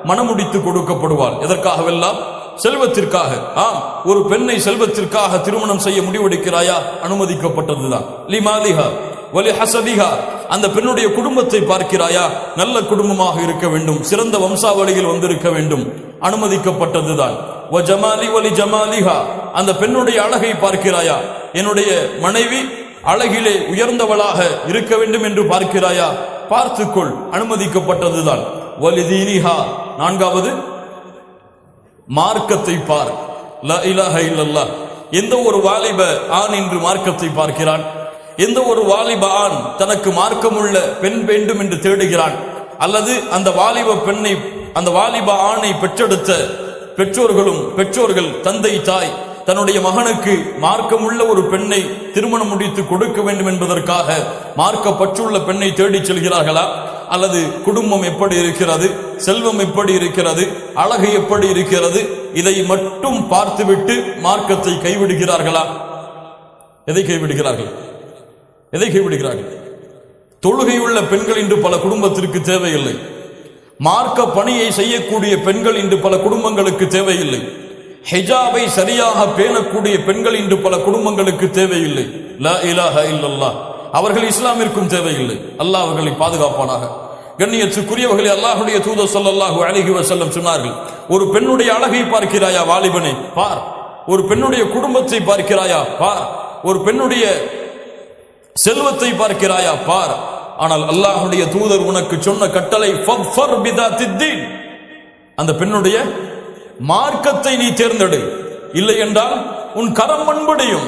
மணமுடித்து கொடுக்கப்படுவாள். எதற்காகவெல்லாம்? செல்வத்திற்காக. ஆம், ஒரு பெண்ணை செல்வத்திற்காக திருமணம் செய்ய முடிவெடுக்கிறாயா? அனுமதிக்கப்பட்டதுதான். லிமாலிஹா வலி ஹஸபிஹா. அந்த பெண்ணுடைய குடும்பத்தை பார்க்கிறாயா? நல்ல குடும்பமாக இருக்க வேண்டும், சிறந்த வம்சாவளியில் வந்திருக்க வேண்டும், அனுமதிக்கப்பட்டதுதான். வ ஜமாலி வலி ஜமாலிஹா. அந்த பெண்ணுடைய அழகை பார்க்கிறாயா? என்னுடைய மனைவி அழகிலே உயர்ந்தவளாக இருக்க வேண்டும் என்று பார்க்கிறாயா? பார்த்துக்கொள், அனுமதிக்கப்பட்டதுதான். வலி தீனிஹா. 4வது, மார்க்கத்தை பார். லா இலாஹ இல்லல்லாஹ். எந்த ஒரு வாலிப ஆண் இன்று மார்க்கத்தை பார்க்கிறான்? எந்த ஒரு வாலிப ஆண் தனக்கு மார்க்கமுள்ள பெண் வேண்டும் என்று தேடுகிறான்? அல்லது அந்த வாலிப பெண்ணை, அந்த வாலிப ஆணை பெற்றெடுத்த பெற்றோர்கள், தந்தை தாய் தன்னுடைய மகனுக்கு மார்க்கமுள்ள ஒரு பெண்ணை திருமணம் முடித்து கொடுக்க வேண்டும் என்பதற்காக மார்க்க பற்றுள்ள பெண்ணை தேடி செல்கிறார்களா? அல்லது குடும்பம் எப்படி இருக்கிறது, செல்வம் எப்படி இருக்கிறது, அழகு எப்படி இருக்கிறது, இதை மட்டும் பார்த்துவிட்டு மார்க்கத்தை கைவிடுகிறார்களா? எதை கைவிடுகிறார்கள்? எதை கைவிடுகிறார்கள்? தொழுகையுள்ள பெண்கள் இன்று பல குடும்பத்திற்கு தேவையில்லை. மார்க்க பணியை செய்யக்கூடிய பெண்கள் இன்று பல குடும்பங்களுக்கு தேவையில்லை. ஹிஜாபை சரியாக பேணக்கூடிய பெண்கள் இன்று பல குடும்பங்களுக்கு தேவையில்லை. லா இலாஹ இல்லல்லாஹ். அவர்கள் இஸ்லாமிற்கும் தேவையில்லை. அல்லாஹ் அவர்களை பாதுகாப்பானாக. கண்ணியத்துக்குரியவர்களே, அல்லாஹ்வுடைய தூதர் ஸல்லல்லாஹு அலைஹி வஸல்லம் சொன்னார்கள், ஒரு பெண்ணுடைய அழகை பார்க்கிறாயா வாலிபனே? பார். ஒரு பெண்ணுடைய குடும்பத்தை பார்க்கிறாயா? பார். ஒரு பெண்ணுடைய செல்வத்தை பார்க்கிறாயா? பார். ஆனால் அல்லாஹ்வுடைய தூதர் உனக்கு சொன்ன கட்டளை, ஃபர் பிதாத்தித்தீன். அந்த பெண்ணுடைய மார்க்கத்தை நீ தேர்ந்தெடு, இல்லை என்றால் உன் கரம் மண்படியும்.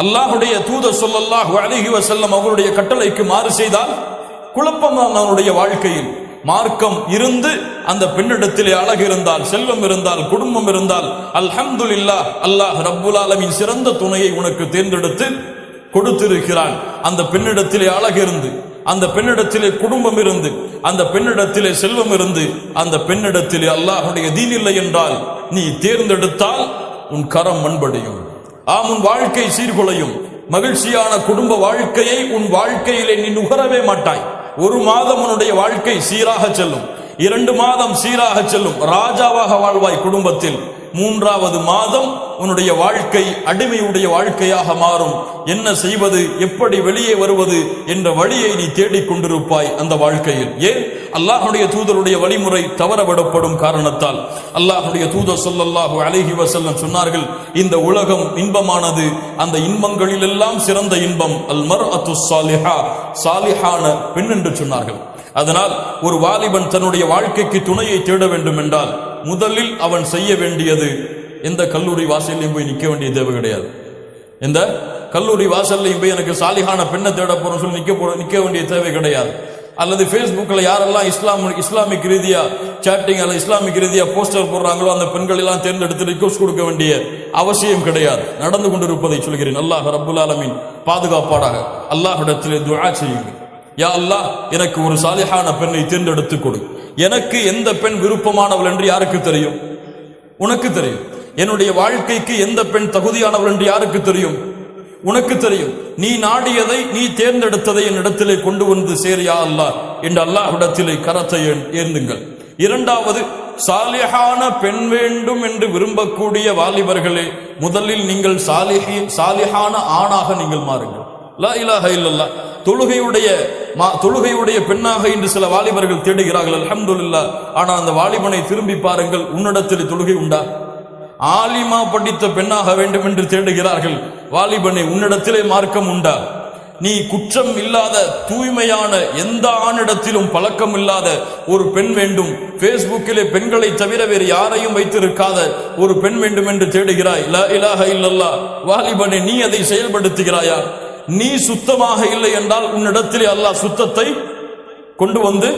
அல்லாஹ்வுடைய தூதர் ஸல்லல்லாஹு அலைஹி வஸல்லம் அவருடைய கட்டளைக்கு மாறு செய்தால் குழப்பம் தான் அவனுடைய வாழ்க்கையில். மார்க்கம் இருந்து அந்த பெண்ணிடத்திலே அழகு இருந்தால், செல்வம் இருந்தால், குடும்பம் இருந்தால், அல்ஹம்துலில்லாஹ், அல்லாஹ் ரப்புல் ஆலமீன் சிறந்த துணையை உனக்கு தேர்ந்தெடுத்து கொடுத்திருக்கிறான். அந்த பெண்ணிடத்திலே அழகு இருந்து, அந்த பெண்ணிடத்திலே குடும்பம் இருந்து, அந்த பெண்ணிடத்திலே செல்வம் இருந்து, அந்த பெண்ணிடத்திலே அல்லாஹ்வுடைய தீன் இல்லை என்றால் நீ தேர்ந்தெடுத்தால் உன் கரம் மண்படியும், உன் வாழ்க்கை சீர்குலையும். மகிழ்ச்சியான குடும்ப வாழ்க்கையை உன் வாழ்க்கையிலே நீ நுகரவே மாட்டாய். ஒரு மாதம் உன்னுடைய வாழ்க்கை சீராக செல்லும், 2 மாதம் சீராக செல்லும், ராஜாவாக வாழ்வாய் குடும்பத்தில். 3வது மாதம் உன்னுடைய வாழ்க்கை அடிமையுடைய வாழ்க்கையாக மாறும். என்ன செய்வது, எப்படி வெளியே வருவது என்ற வழியை நீ தேடிக்கொண்டிருப்பாய் அந்த வாழ்க்கையில். ஏன்? அல்லாஹ்வுடைய தூதருடைய வழிமுறை தவறவிடப்படும் காரணத்தால். அல்லாஹ்வுடைய தூதர் ஸல்லல்லாஹு அலைஹி வஸல்லம் சொன்னார்கள், இந்த உலகம் இன்பமானது, அந்த இன்பங்களில் எல்லாம் சிறந்த இன்பம் அல் மர்அத்து ஸாலிஹா, சாலிஹான பெண் என்று சொன்னார்கள். அதனால் ஒரு வாலிபன் தன்னுடைய வாழ்க்கைக்கு துணையை தேட வேண்டும் என்றால் முதலில் அவன் செய்ய வேண்டியது, எந்த கல்லூரி வாசல்லையும் போய் நிற்க வேண்டிய தேவை கிடையாது. எந்த கல்லூரி வாசல்லையும் போய் எனக்கு சாலிஹான பெண்ணை தேட போறோம் சொல்லி நிற்க வேண்டிய தேவை கிடையாது. அல்லது ஃபேஸ்புக்கில் யாரெல்லாம் இஸ்லாமிக் ரீதியா சாட்டிங் அல்லது இஸ்லாமிக் ரீதியா போஸ்டர் போடுறாங்களோ அந்த பெண்கள் எல்லாம் தேர்ந்தெடுத்து ரிக்வெஸ்ட் கொடுக்க வேண்டிய அவசியம் கிடையாது. நடந்து கொண்டிருப்பதை சொல்கிறேன். அல்லாஹ் ரப்புல் ஆலமீன் பாதுகாப்பாடாக. அல்லாஹ்விடத்திலே துஆ செய்யுங்கள், யா அல்லாஹ் எனக்கு ஒரு சாலிஹான பெண்ணை தேர்ந்தெடுத்து கொடு. எனக்கு எந்த பெண் விருப்பமானவள் என்று யாருக்கு தெரியும்? உனக்கு தெரியும். என்னுடைய வாழ்க்கைக்கு எந்த பெண் தகுதியானவள் என்று யாருக்கு தெரியும்? உனக்கு தெரியும். நீ நாடியதை, நீ தேர்ந்தெடுத்ததை என்னிடத்திலே கொண்டு வந்து சேர் யா அல்லாஹ் என்று அல்லாஹ்விடத்திலே கரத்தை ஏந்துங்கள். 2வது, சாலிஹான பெண் வேண்டும் என்று விரும்பக்கூடிய வாலிபர்களே, முதலில் நீங்கள் சாலிஹான ஆணாக நீங்கள் மாறுங்கள். லா இலாஹ இல்லல்லாஹ். தொழுகையுடைய பெண்ணாக இன்று சில வாலிபர்கள் தேடுகிறார்கள், அல்ஹம்துலில்லாஹ். ஆனா அந்த வாலிபனை திரும்பி பாருங்கள், உன்னிடத்தில் தொழுகை உண்டா? ஆலிமா படித்த பெண்ணாக வேண்டும் என்று தேடுகிறார்கள். வாலிபனை, உன்னிடத்திலே மார்க்கம் உண்டா? நீ குற்றம் இல்லாத தூய்மையான எந்த ஆணிடத்திலும் பழக்கம் இல்லாத ஒரு பெண் வேண்டும், பேஸ்புக்கிலே பெண்களை தவிர வேறு யாரையும் வைத்திருக்காத ஒரு பெண் வேண்டும் என்று தேடுகிறாய். லா இலாஹ இல்லல்லாஹ். வாலிபனை, நீ அதை செயல்படுத்துகிறாயா? நீ சுத்தமாக இல்லை என்றால் உன்னிடத்திலே அல்லாஹ் சுத்தத்தை கொண்டு வந்து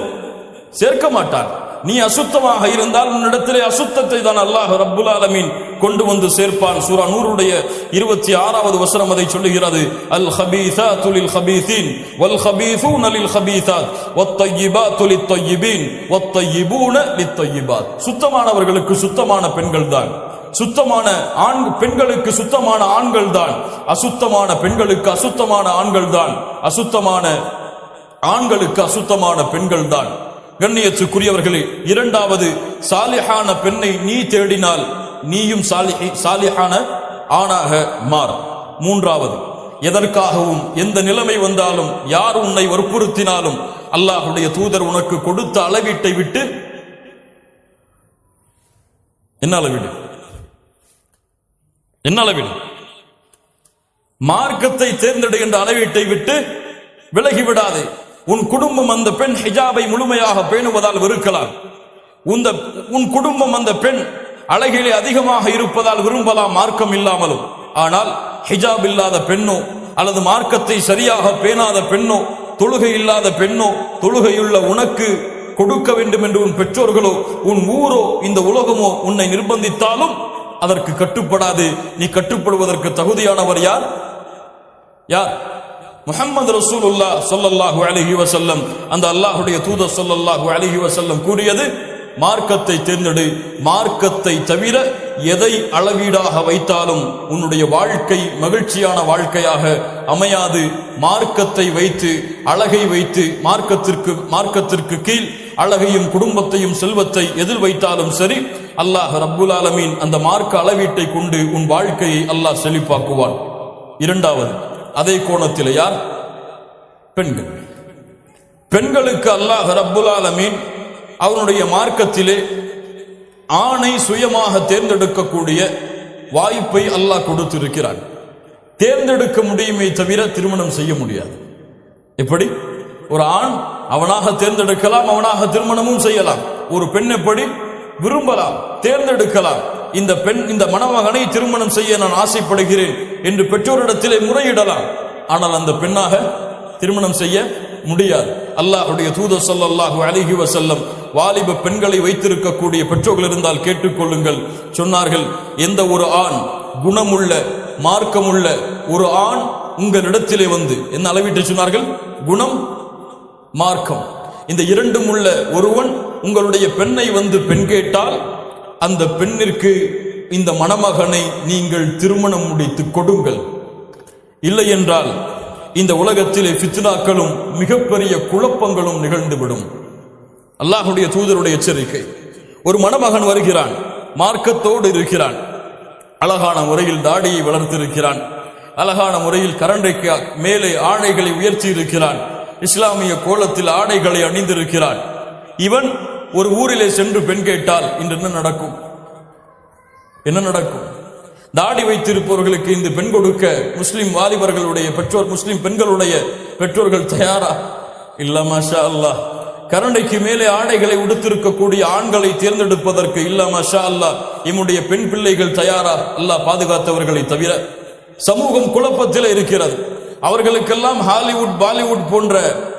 சேர்க்க மாட்டான். நீ அசுத்தமாக இருந்தால் உன்னிடத்திலே அசுத்தத்தை தான் அல்லாஹ் ரப்புல் ஆலமீன் கொண்டு வந்து சேர்ப்பான். சூரா நூருடைய 26வது வசனம் அதை சொல்லுகிறது. அல் ஹபீஸாத்து லில் ஹபீஸீன் வல் ஹபீஸூன லில் ஹபீஸாத் வத் தய்யிபாத்து லித் தய்யிபீன் வத் தய்யிபூன லித் தய்யிபாத். சுத்தமானவர்களுக்கு சுத்தமான பெண்கள் தான், சுத்தமான பெண்களுக்கு சுத்தமான ஆண்கள் தான், அசுத்தமான பெண்களுக்கு அசுத்தமான ஆண்கள் தான், அசுத்தமான ஆண்களுக்கு அசுத்தமான பெண்கள் தான். கண்ணியத்துக்குரியவர்களே, 2வது, சாலிஹான பெண்ணை நீ தேடினால் நீயும் சாலிஹான ஆணாக மாறு. 3வது, எதற்காகவும் எந்த நிலைமை வந்தாலும் யார் உன்னை வற்புறுத்தினாலும் அல்லாஹ்வுடைய தூதர் உனக்கு கொடுத்த அளவீட்டை விட்டு என்ன அளவீடு? என்ன அளவீடு? மார்க்கத்தை தேர்ந்தெடுக்கின்ற அளவீட்டை விட்டு விலகிவிடாதே. உன் குடும்பம் அந்த பெண் ஹிஜாபை முழுமையாக பேணுவதால் வெறுக்கலாம். உன் குடும்பம் அந்த பெண் அழகிலே அதிகமாக இருப்பதால் விரும்பலாம், மார்க்கம் இல்லாமலும். ஆனால் ஹிஜாப் இல்லாத பெண்ணோ அல்லது மார்க்கத்தை சரியாக பேணாத பெண்ணோ, தொழுகை இல்லாத பெண்ணோ, தொழுகையுள்ள உனக்கு கொடுக்க வேண்டும் என்று உன் பெற்றோர்களோ உன் ஊரோ இந்த உலகமோ உன்னை நிர்பந்தித்தாலும் அதற்கு கட்டுப்படாது. நீ கட்டுப்படுவதற்கு தகுதியானவர் யார்? யார்? முஹம்மது ரசூலுல்லாஹ் ஸல்லல்லாஹு அலைஹி வஸல்லம். அந்த அல்லாஹ்வுடைய தூதர் ஸல்லல்லாஹு அலைஹி வஸல்லம் கூறியது, மார்க்கத்தை தேர்ந்தெடு. மார்க்கத்தை தவிர எதை அளவீடாக வைத்தாலும் உன்னுடைய வாழ்க்கை மகிழ்ச்சியான வாழ்க்கையாக அமையாது. மார்க்கத்தை வைத்து, அழகை வைத்து, மார்க்கத்திற்கு கீழ் அழகையும் குடும்பத்தையும் செல்வத்தை எதில் வைத்தாலும் சரி, அல்லாஹ் ரப்புல் ஆலமீன் அந்த மார்க்க அளவீட்டை கொண்டு உன் வாழ்க்கையை அல்லாஹ் செழிப்பாக்குவான். 2வது, அதே கோணத்தில் யார்? பெண்கள். பெண்களுக்கு அல்லாஹ் ரப்புல் ஆலமீன் அவனுடைய மார்க்கத்திலே ஆணை சுயமாக தேர்ந்தெடுக்கக்கூடிய வாய்ப்பை அல்லாஹ் கொடுத்திருக்கிறான். தேர்ந்தெடுக்க முடியுமே தவிர திருமணம் செய்ய முடியாது. எப்படி? ஒரு ஆண் அவனாக தேர்ந்தெடுக்கலாம், அவனாக திருமணமும் செய்யலாம். ஒரு பெண் எப்படி? விரும்பலாம், தேர்ந்தெடுக்கலாம். இந்த பெண், இந்த மணமகனை திருமணம் செய்ய நான் ஆசைப்படுகிறேன் என்று பெற்றோரிடத்திலே முறையிடலாம். ஆனால் அந்த பெண்ணாக திருமணம் செய்ய முடியாது. அல்லாஹ்வுடைய தூதர் ஸல்லல்லாஹு அலைஹி வஸல்லம் வாலிப பெண்களை வைத்திருக்கக்கூடிய பெற்றோர்கள் இருந்தால் கேட்டுக்கொள்ளுங்கள். சொன்னார்கள், எந்த ஒரு ஆண், குணமுள்ள மார்க்கமுள்ள ஒரு ஆண் உங்களிடத்திலே வந்து, என்ன அளவிட்டு சொன்னார்கள்? குணம், மார்க்கம், இந்த இரண்டும் உள்ள ஒருவன் உங்களுடைய பெண்ணை வந்து பெண் கேட்டால் அந்த பெண்ணிற்கு இந்த மணமகனை நீங்கள் திருமணம் முடித்து கொடுங்கள். இல்லை என்றால் இந்த உலகத்திலே ஃபித்னாக்களும் மிகப்பெரிய குழப்பங்களும் நிகழ்ந்துவிடும். அல்லாஹ்வுடைய தூதருடைய எச்சரிக்கை. ஒரு மணமகன் வருகிறான், மார்க்கத்தோடு இருக்கிறான், அழகான முறையில் தாடியை வளர்த்திருக்கிறான், அழகான முறையில் கரண்டைக்கு மேலே ஆடைகளை உயர்த்தி இருக்கிறான், இஸ்லாமிய கோலத்தில் ஆடைகளை அணிந்திருக்கிறான். இவன் ஒரு ஊரிலே சென்று பெண் கேட்டால் இன்று என்ன நடக்கும்? என்ன நடக்கும்? தாடி வைத்திருப்பவர்களுக்கு இந்த பெண் கொடுக்க முஸ்லிம் வாலிபர்களுடைய பெற்றோர், முஸ்லிம் பெண்களுடைய பெற்றோர்கள் தயாரா? இல்ல, மாஷா அல்லாஹ். கரண்டைக்கு மேலே ஆடைகளை உடுத்திருக்கக்கூடிய ஆண்களை தேர்ந்தெடுப்பதற்கு இல்ல, மாஷா அல்லாஹ், நம்முடைய பெண் பிள்ளைகள் தயாரா? அல்லாஹ் பாதுகாத்தவர்களை தவிர. சமூகம் குழப்பத்தில் இருக்கிறது. அவர்களுக்கெல்லாம் ஹாலிவுட், பாலிவுட் போன்ற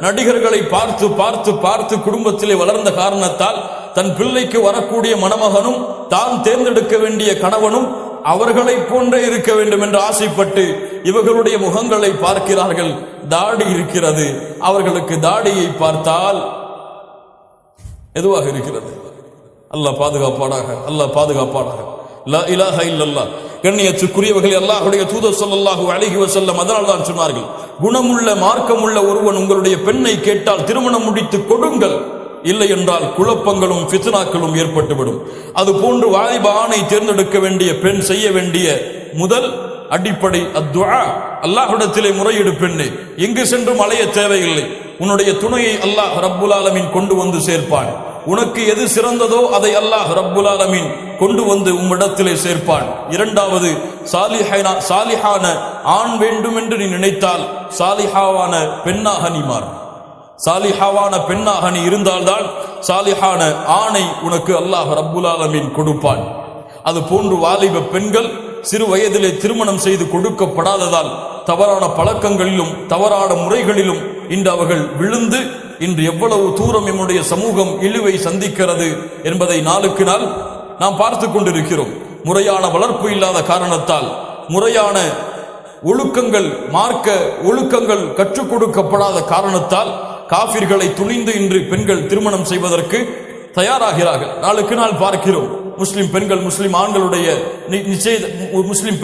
நடிகர்களை பார்த்து பார்த்து பார்த்து குடும்பத்திலே வளர்ந்த காரணத்தால் தன் பிள்ளைக்கு வரக்கூடிய மணமகனும் தான் தேர்ந்தெடுக்க வேண்டிய கணவனும் அவர்களை போன்றே இருக்க வேண்டும் என்று ஆசைப்பட்டு இவர்களுடைய முகங்களை பார்க்கிறார்கள். தாடி இருக்கிறது, அவர்களுக்கு தாடியை பார்த்தால் எதுவாக இருக்கிறது? அல்லாஹ் பாதுகாப்பானாக, அல்லாஹ் பாதுகாப்பானாக. லா இலாஹ இல்லல்லாஹ். கண்ணியத்துக்குரியவர்களே, அல்லாஹ்வுடைய தூதர் ஸல்லல்லாஹு அலைஹி வஸல்லம் அதனால் தான் சொன்னார்கள், குணமுள்ள மார்க்கமுள்ள ஒருவன் உங்களுடைய பெண்ணை கேட்டால் திருமணம் முடித்து கொடுங்கள். இல்லை என்றால் குழப்பங்களும் ஃபித்னாக்களும் ஏற்பட்டுவிடும். அது போன்று வாலிப ஆணை தேர்ந்தெடுக்க வேண்டிய பெண் செய்ய வேண்டிய முதல் அடிப்படை அத்துஆ. அல்லாஹ்விடத்திலே முறையிடு பெண்ணே. எங்கு சென்றும் அலைய தேவையில்லை. உன்னுடைய துணையை அல்லாஹ் ரப்புல் ஆலமீன் கொண்டு வந்து சேர்ப்பான். உனக்கு எது சிறந்ததோ அதை அல்லாஹ் ரப்புல் ஆலமீன் கொண்டு வந்து உம்மிடத்திலே சேர்ப்பான். இரண்டாவது, சாலிஹான ஆண் வேண்டும் என்று நீ நினைத்தால் சாலிஹாவான பெண்ணாக நீ மாறு. சாலிஹாவான பெண்ணாக நீ இருந்தால்தான் சாலிஹான ஆணை உனக்கு அல்லாஹ் ரப்புல் ஆலமீன் கொடுப்பான். அது போன்று வாலிப பெண்கள் சிறு வயதிலே திருமணம் செய்து கொடுக்கப்படாததால் தவறான பழக்கங்களிலும் தவறான முறைகளிலும் இன்று அவர்கள் விழுந்து இன்று எவ்வளவு தூரம் நம்முடைய சமூகம் இழிவை சந்திக்கிறது என்பதை நாளுக்கு நாள் நாம் பார்த்து கொண்டிருக்கிறோம். முறையான வளர்ப்பு இல்லாத காரணத்தால், முறையான ஒழுக்கங்கள், மார்க்க ஒழுக்கங்கள் கற்றுக் கொடுக்கப்படாத காரணத்தால் காஃபிர்களை துணிந்து இன்று பெண்கள் திருமணம் செய்வதற்கு தயாராகிறார்கள். நாளுக்கு நாள் பார்க்கிறோம். முஸ்லிம் பெண்கள், முஸ்லிம் ஆண்களுடைய முஸ்லிம்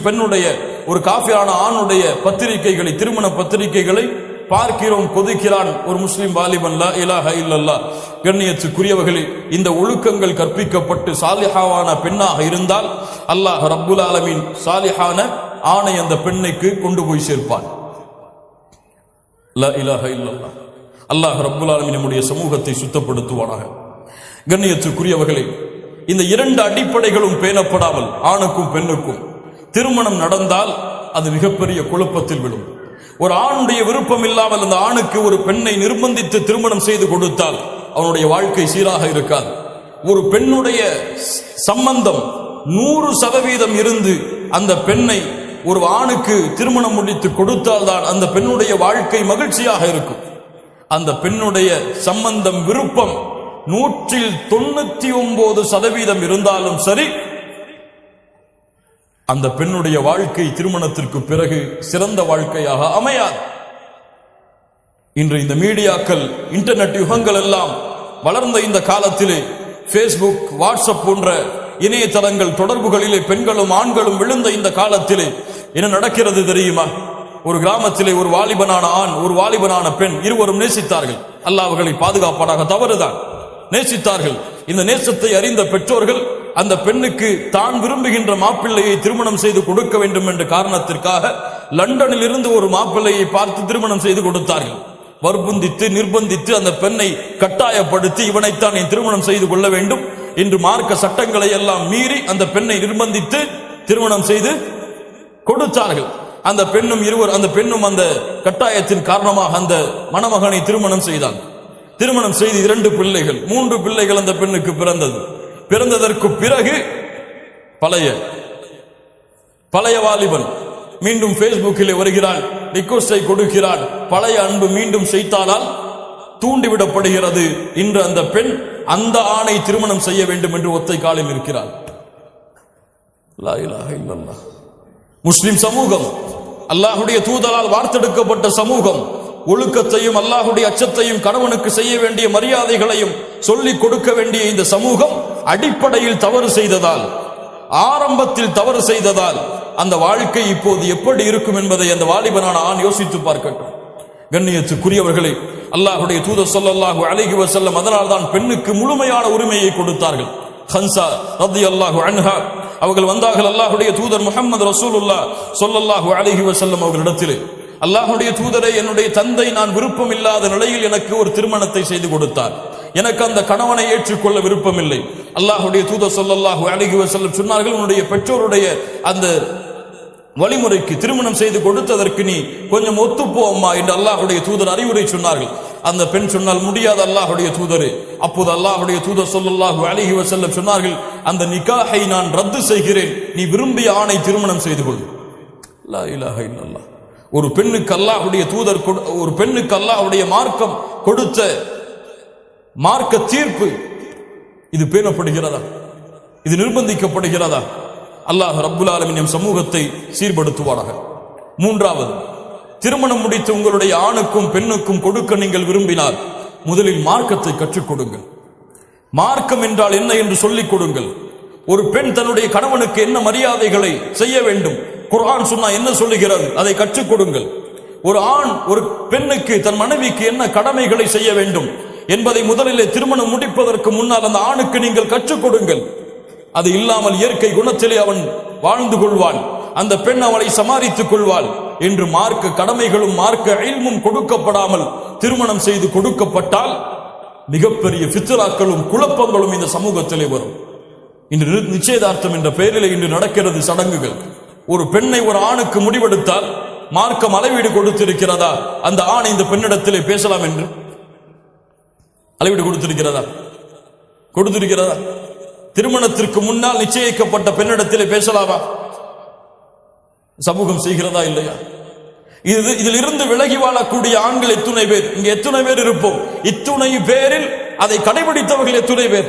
பெண்ணுடைய ஒரு காஃபிரான ஆணுடைய பத்திரிகைகளை, திருமண பத்திரிகைகளை பார்க்கிறோம். கொதிக்கிறான் ஒரு முஸ்லிம் வாலிபன். லா இலாஹ இல்லல்லாஹ். கண்ணியத்துக்குரியவர்களே, இந்த ஒழுக்கங்கள் கற்பிக்கப்பட்டு சாலிஹாவான பெண்ணாக இருந்தால் அல்லாஹ் ரப்புல் ஆலமீன் சாலிஹான ஆணை அந்த பெண்ணுக்கு கொண்டு போய் சேர்ப்பான். லா இலாஹ இல்லல்லாஹ். அல்லாஹ் ரப்புல் ஆலமீன் நம்முடைய சமூகத்தை சுத்தப்படுத்துவானாக. கண்ணியத்துக்குரியவர்களே, இந்த இரண்டு அடிப்படைகளும் பேணப்படாமல் ஆணுக்கும் பெண்ணுக்கும் திருமணம் நடந்தால் அது மிகப்பெரிய குழப்பத்தில் விடும். ஒரு ஆணுடைய விருப்பம் இல்லாமல் அந்த ஆணுக்கு ஒரு பெண்ணை நிர்பந்தித்து திருமணம் செய்து கொடுத்தால் அவனுடைய வாழ்க்கை சீராக இருக்காது. ஒரு பெண்ணுடைய சம்பந்தம் 100% இருந்து அந்த பெண்ணை ஒரு ஆணுக்கு திருமணம் முடித்து கொடுத்தால்தான் அந்த பெண்ணுடைய வாழ்க்கை மகிழ்ச்சியாக இருக்கும். அந்த பெண்ணுடைய சம்பந்தம், விருப்பம் 199% இருந்தாலும் சரி, அந்த பெண்ணுடைய வாழ்க்கை திருமணத்திற்கு பிறகு சிறந்த வாழ்க்கையாக அமையாது. இன்று இந்த மீடியாக்கள், இன்டர்நெட் யுகங்கள் எல்லாம் வளர்ந்த இந்த காலத்திலே பேஸ்புக், வாட்ஸ்அப் போன்ற இணையதளங்கள் தொடர்புகளிலே பெண்களும் ஆண்களும் விழுந்த இந்த காலத்திலே என்ன நடக்கிறது தெரியுமா? ஒரு கிராமத்திலே ஒரு வாலிபனான ஆண், ஒரு வாலிபனான பெண் இருவரும் நேசித்தார்கள். அல்லாஹ் அவர்களை பாதுகாப்பானாக. தவறுதான், நேசித்தார்கள். இந்த நேசத்தை அறிந்த பெற்றோர்கள் அந்த பெண்ணுக்கு தான் விரும்புகின்ற மாப்பிள்ளையை திருமணம் செய்து கொடுக்க வேண்டும் என்ற காரணத்திற்காக லண்டனில் இருந்து ஒரு மாப்பிள்ளையை பார்த்து திருமணம் செய்து கொடுத்தார்கள். வற்புந்தித்து, நிர்பந்தித்து அந்த பெண்ணை கட்டாயப்படுத்தி இவனைத்தான் நீ திருமணம் செய்து கொள்ள வேண்டும் என்று மார்க்க சட்டங்களை எல்லாம் மீறி அந்த பெண்ணை நிர்பந்தித்து திருமணம் செய்து கொடுத்தார்கள். அந்த பெண்ணும் அந்த கட்டாயத்தின் காரணமாக அந்த மணமகனை திருமணம் செய்தான். திருமணம் செய்து 2 பிள்ளைகள், 3 பிள்ளைகள் அந்த பெண்ணுக்கு பிறந்தது. பிறந்ததற்கு பிறகு பழைய வாலிபன் மீண்டும் பேஸ்புக்கிலே வருகிறாள், ரிக்வெஸ்டை கொடுக்கிறாள். பழைய அன்பு மீண்டும் செய்தானால் தூண்டிவிடப்படுகிறது. இன்று அந்த பெண் அந்த ஆணை திருமணம் செய்ய வேண்டும் என்று ஒத்தை காலில் இருக்கிறாள். லா இலாஹ இல்லல்லாஹ். முஸ்லிம் சமூகம், அல்லாஹுடைய தூதரால் வார்த்தெடுக்கப்பட்ட சமூகம், ஒழுக்கத்தையும் அல்லாஹுடைய அச்சத்தையும் கணவனுக்கு செய்ய வேண்டிய மரியாதைகளையும் சொல்லிக் கொடுக்க வேண்டிய இந்த சமூகம் அடிப்படையில் தவறு செய்ததால், ஆரம்பத்தில் தவறு செய்ததால் அந்த வாழ்க்கை இப்போது எப்படி இருக்கும் என்பதை அந்த வாலிபனான ஆண் யோசித்து பார்க்கட்டும். கண்ணியத்துக்குரியவர்களே, அல்லாஹுடைய தூதர் ஸல்லல்லாஹு அலைஹி வஸல்லம் அதனால் தான் பெண்ணுக்கு முழுமையான உரிமையை கொடுத்தார்கள். ஹன்சா ரலியல்லாஹு அன்ஹா அவர்கள் வந்தார்கள் அல்லாஹுடைய தூதர் முஹம்மது ரசூலுல்லாஹ் ஸல்லல்லாஹு அலைஹி வஸல்லம் அவர்களிடத்தில், அல்லாஹுடைய தூதரை, என்னுடைய தந்தை நான் விருப்பம் இல்லாத நிலையில் எனக்கு ஒரு திருமணத்தை செய்து கொடுத்தார். எனக்கு அந்த கணவனை ஏற்றுக்கொள்ள விருப்பமில்லை. அல்லாஹுடைய தூதர் ஸல்லல்லாஹு அலைஹி வஸல்லம் சொன்னார்கள், உன்னுடைய பெற்றோருடைய அந்த வழிமுறைக்கு திருமணம் செய்து கொடுத்ததற்கு நீ கொஞ்சம் ஒத்துப்போ அம்மா என்று அல்லாஹுடைய தூதர் அறிவுரை சொன்னார்கள். அந்த பெண் சொன்னால், முடியாத அல்லாஹுடைய தூதரே. அப்போது அல்லாஹுடைய தூதர் ஸல்லல்லாஹு அலைஹி வஸல்லம் சொன்னார்கள், அந்த நிக்காஹை நான் ரத்து செய்கிறேன், நீ விரும்பிய ஆணை திருமணம் செய்து கொள். லா இலாஹ இல்லல்லாஹ். ஒரு பெண்ணுக்கு அல்லாஹுடைய தூதர், ஒரு பெண்ணுக்கு அல்லாஹுடைய மார்க்கம் கொடுத்த மார்க்க தீர்ப்பு இது பேணப்படுகிறதா? இது நிர்பந்திக்கப்படுகிறதா? அல்லாஹ் ரப்புல் ஆலமீன் சமூகத்தை சீர்படுத்துவாராக. மூன்றாவது, திருமணம் முடித்து உங்களுடைய ஆணுக்கும் பெண்ணுக்கும் கொடுக்க நீங்கள் விரும்பினால் முதலில் மார்க்கத்தை கற்றுக் கொடுங்கள். மார்க்கம் என்றால் என்ன என்று சொல்லிக் கொடுங்கள். ஒரு பெண் தன்னுடைய கணவனுக்கு என்ன மரியாதைகளை செய்ய வேண்டும், குர்ஆன் சொன்னா என்ன சொல்லுகிறது, அதை கற்றுக் கொடுங்கள். ஒரு ஆண் ஒரு பெண்ணுக்கு, தன் மனைவிக்கு என்ன கடமைகளை செய்ய வேண்டும் என்பதை முதலிலே திருமணம் முடிப்பதற்கு முன்னால் அந்த ஆணுக்கு நீங்கள் கற்றுக் கொடுங்கள். அது இல்லாமல் இயற்கை குணத்திலே அவன் வாழ்ந்து கொள்வான், அந்த பெண் அவளை சமாளித்துக் கொள்வாள் என்று மார்க்க கடமைகளும் மார்க்க இல்மும் கொடுக்கப்படாமல் திருமணம் செய்து கொடுக்கப்பட்டால் மிகப்பெரிய ஃபித்ராக்களும் குழப்பங்களும் இந்த சமூகத்திலே வரும். இன்று நிச்சயதார்த்தம் என்ற பெயரில் இன்று நடக்கிறது சடங்குகள். ஒரு பெண்ணை ஒரு ஆணுக்கு முடிவெடுத்தால் மார்க்கம் அளவீடு கொடுத்திருக்கிறதா அந்த ஆண் இந்த பெண்ணிடத்திலே பேசலாம் என்று? அளவீடு கொடுத்திருக்கிறதா? கொடுத்திருக்கிறதா? திருமணத்திற்கு முன்னால் நிச்சயிக்கப்பட்ட பெண்ணிடத்திலே பேசலாமா? சமூகம் செய்கிறதா இல்லையா? இதில் இருந்து விலகி வாழக்கூடிய ஆண்கள் எத்துணை பேர்? இங்க எத்துணை பேர் இருப்போம்? இத்துணை பேரில் அதை கடைபிடித்தவர்கள் எத்துணை பேர்?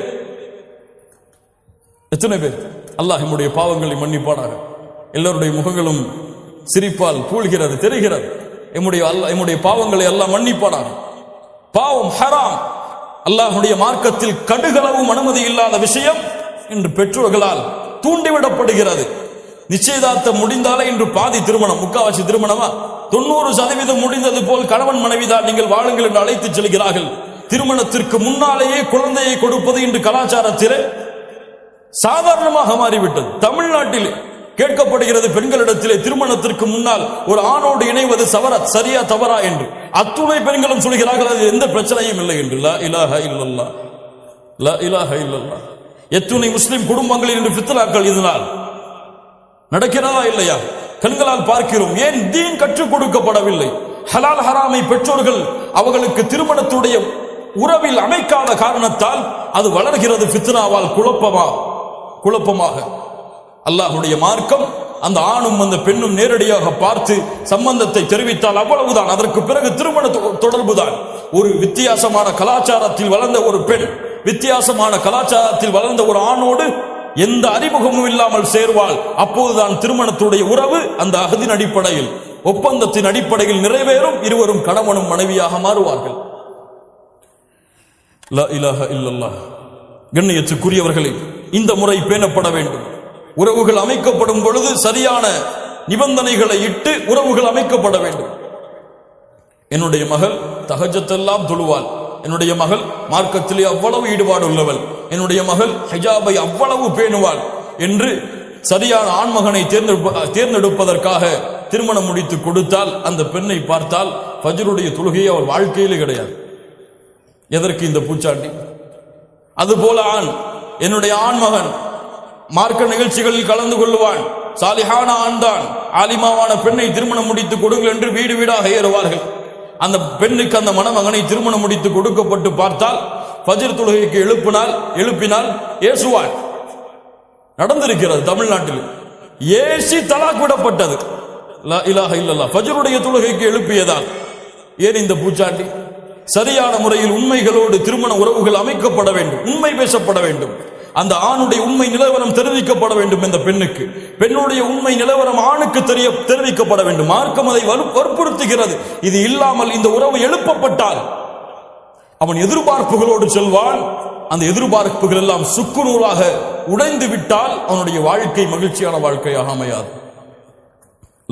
எத்தனை பேர்? அல்லாஹ் நம்முடைய பாவங்களை மன்னிப்பானாக. எல்லோருடைய முகங்களும் சிரிப்பால் பூழ்கிறது, தெரிகிறது. எம்முடைய பாவங்களை எல்லாம் மன்னிப்பானாக. பாவம் ஹராம், அல்லாஹுடைய மார்க்கத்தில் கடுகளவும் அனுமதி இல்லாத விஷயம் இன்று பெற்றோர்களால் தூண்டிவிடப்படுகிறது. நிச்சயதார்த்தம் முடிந்தாலே இன்று பாதி திருமணம், முக்காவாசி திருமணமா 90% முடிந்தது போல் கணவன் மனைவிதான் நீங்கள் வாழுங்கள் என்று அழைத்துச் செல்கிறார்கள். திருமணத்திற்கு முன்னாலேயே குழந்தையை கொடுப்பது இன்று கலாச்சாரத்திலே சாதாரணமாக மாறிவிட்டது. தமிழ்நாட்டில் கேட்கப்படுகிறது பெண்களிடத்திலே, திருமணத்திற்கு முன்னால் ஒரு ஆணோடு இணைவது சரியா தவறா என்று. அத்துணை பெண்களும் சொல்கிறார்கள் அது எந்த பிரச்சனையும் இல்லை என்று. லா இலாஹ இல்லல்லாஹ், லா இலாஹ இல்லல்லாஹ். எத்துணை முஸ்லிம் குடும்பங்களில் இன்று ஃபித்னாக்கள் இதனால் நடக்கிறதா இல்லையா? கண்களால் பார்க்கிறோம். ஏன் தீன் கற்றுக் கொடுக்கப்படவில்லை? ஹலால் ஹராமை பெற்றோர்கள் அவர்களுக்கு திருமணத்துடைய உறவில் அமைக்காத காரணத்தால் அது வளர்கிறது ஃபித்னாவால், குழப்பமாக. அல்லாஹுடைய மார்க்கம் அந்த ஆணும் அந்த பெண்ணும் நேரடியாக பார்த்து சம்பந்தத்தை தெரிவித்தால் அவ்வளவுதான். அதற்கு பிறகு திருமண தொடர்புதான். ஒரு வித்தியாசமான கலாச்சாரத்தில் வளர்ந்த ஒரு பெண், வித்தியாசமான கலாச்சாரத்தில் வளர்ந்த ஒரு ஆணோடு எந்த அறிமுகமும் இல்லாமல் சேர்வாள். அப்போதுதான் திருமணத்துடைய உறவு அந்த அகதின் அடிப்படையில், ஒப்பந்தத்தின் அடிப்படையில் நிறைவேறும். இருவரும் கணவனும் மனைவியாக மாறுவார்கள். லா இலாஹ இல்லல்லாஹ். கண்ணியத்துக்குரியவர்களே, இந்த முறை பேணப்பட வேண்டும். உறவுகள் அமைக்கப்படும் பொழுது சரியான நிபந்தனைகளை இட்டு உறவுகள் அமைக்கப்பட வேண்டும். என்னுடைய மகள் தஹஜ்ஜத்தெல்லாம் தொழுவாள், என்னுடைய மகள் மார்க்கத்திலே அவ்வளவு ஈடுபாடு உள்ளவள், என்னுடைய மகள் ஹிஜாபை அவ்வளவு பேணுவாள் என்று சரியான ஆண்மகனை தேர்ந்தெடுப்பதற்காக திருமணம் முடித்து கொடுத்தால் அந்த பெண்ணை பார்த்தால் ஃபஜ்ருடைய தொழுகையை அவர் வாழ்க்கையிலே கிடையாது. எதற்கு இந்த பூச்சாண்டி? அதுபோல ஆண், என்னுடைய ஆண்மகன் மார்க்க நிகழ்ச்சிகளில் கலந்து கொள்வான், சாலிஹான ஆண் தான், ஆலிமாவான பெண்ணை திருமணம் முடித்து கொடுங்கள் என்று வீடு வீடாக ஏறுவார்கள். அந்த பெண்ணுக்கு அந்த மணமகனை திருமணம் முடித்து கொடுக்கப்பட்டு பார்த்தால் ஃபஜ்ர் தொழுகைக்கு எழுப்பினால் ஏசுவான். நடந்திருக்கிறது தமிழ்நாட்டில். ஏசி தலாக் விடப்பட்டது. லா இலாஹ இல்லல்லாஹ். ஃபஜ்ருடைய தொழுகைக்கு எழுப்பியதால். ஏன் இந்த பூச்சாண்டி? சரியான முறையில் உண்மைகளோடு திருமண உறவுகள் அமைக்கப்பட வேண்டும், உண்மை பேசப்பட வேண்டும். அந்த ஆணுடைய உண்மை நிலவரம் தெரிவிக்கப்பட வேண்டும். இந்த பெண்ணுக்கு பெண்ணுடைய உண்மை நிலவரம் ஆணுக்கு தெரிவிக்கப்பட வேண்டும். மார்க்கம் அதை வற்புறுத்துகிறது. இது இல்லாமல் இந்த உறவு எழுப்பப்பட்டால் அவன் எதிர்பார்ப்புகளோடு செல்வான். அந்த எதிர்பார்ப்புகள் எல்லாம் சுக்குநூறாக உடைந்து விட்டால் அவனுடைய வாழ்க்கை மகிழ்ச்சியான வாழ்க்கையாக அமையாது.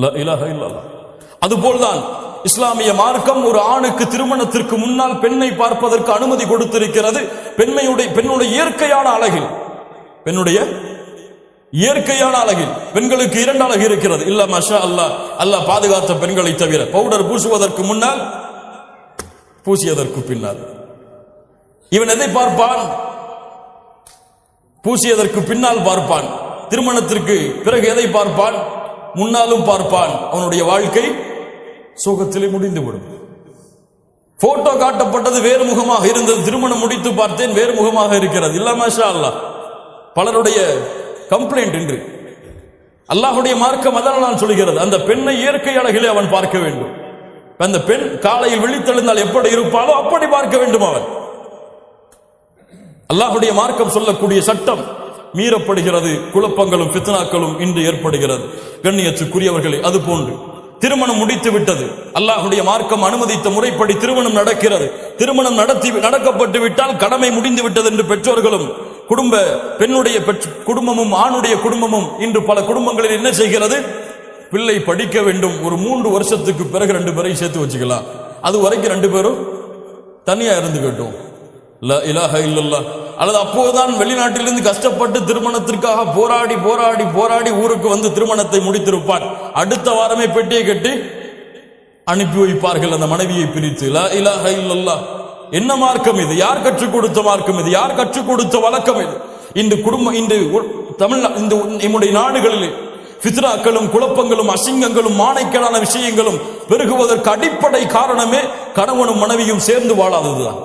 லா இலாஹ இல்லல்லாஹ். அதுபோல்தான் இஸ்லாமிய மார்க்கம் ஒரு ஆணுக்கு திருமணத்திற்கு முன்னால் பெண்ணை பார்ப்பதற்கு அனுமதி கொடுத்திருக்கிறது. பெண்ணுடைய இயற்கையான அழகில், பெண்ணுடைய இயற்கையான அழகில் பெண்களுக்கு 2 அழகு இருக்கிறது. இல்ல மஷா அல்லாஹ், அல்லாஹ் பாதுகாத்த பெண்களை தவிர. பவுடர் பூசுவதற்கு முன்னால், பூசியதற்கு பின்னால். இவன் எதை பார்ப்பான்? பூசியதற்கு பின்னால் பார்ப்பான். திருமணத்திற்கு பிறகு எதை பார்ப்பான்? முன்னாலும் பார்ப்பான். அவனுடைய வாழ்க்கை சோகத்திலே முடிந்துவிடும். போட்டோ காட்டப்பட்டது வேறு முகமாக இருந்தது, திருமணம் முடித்து பார்த்தேன் வேறு முகமாக இருக்கிறது. இல்ல மாஷா அல்லாஹ், பலருடைய கம்ப்ளைண்ட் இன்று. அல்லாஹ்வுடைய மார்க்கம் அதனால் நான் சொல்கிறது, அந்த பெண்ணை இயற்கை அழகிலே அவன் பார்க்க வேண்டும். அந்த பெண் காலையில் விழித்தெழுந்தால் எப்படி இருப்பாளோ அப்படி பார்க்க வேண்டும் அவன். அல்லாஹ்வுடைய மார்க்கம் சொல்லக்கூடிய சட்டம் மீறப்படுகிறது. குழப்பங்களும் ஃபித்னாக்களும் இன்று ஏற்படுகிறது. கண்ணியத்துக்குரியவர்களே, அது போன்று திருமணம் முடித்து விட்டது, அல்லாஹ்வுடைய மார்க்கம் அனுமதித்த முறைப்படி திருமணம் நடக்கிறது. திருமணம் நடக்கப்பட்டு விட்டால் கடமை முடிந்து விட்டது என்று பெற்றோர்களும் பெண்ணுடைய குடும்பமும் ஆணுடைய குடும்பமும் இன்று பல குடும்பங்களில் என்ன செய்கிறது? பிள்ளை படிக்க வேண்டும், ஒரு 3 வருஷத்துக்கு பிறகு 2 பேரையும் சேர்த்து வச்சுக்கலாம், அது வரைக்கும் 2 பேரும் தனியா இருந்துகட்டும். லா இலாஹ இல்லல்லாஹ். அல்லது அப்போதுதான் வெளிநாட்டிலிருந்து கஷ்டப்பட்டு திருமணத்திற்காக போராடி போராடி போராடி ஊருக்கு வந்து திருமணத்தை முடித்திருப்பார். அடுத்த வாரமே பெட்டியை கட்டி அனுப்பி வைப்பார்கள் அந்த மனைவியை பிரித்து. லா இலாஹ இல்லல்லாஹ். என்ன மார்க்கம் இது? யார் கற்றுக் கொடுத்த மார்க்கம் இது? யார் கற்றுக் கொடுத்த வழக்கம் இது? இந்த குடும்பம் இன்று நம்முடைய நாடுகளில் ஃபித்னாக்களும் குழப்பங்களும் அசிங்கங்களும் மானைக்கேடான விஷயங்களும் பெருகுவதற்கு அடிப்படை காரணமே கணவனும் மனைவியும் சேர்ந்து வாழாததுதான்.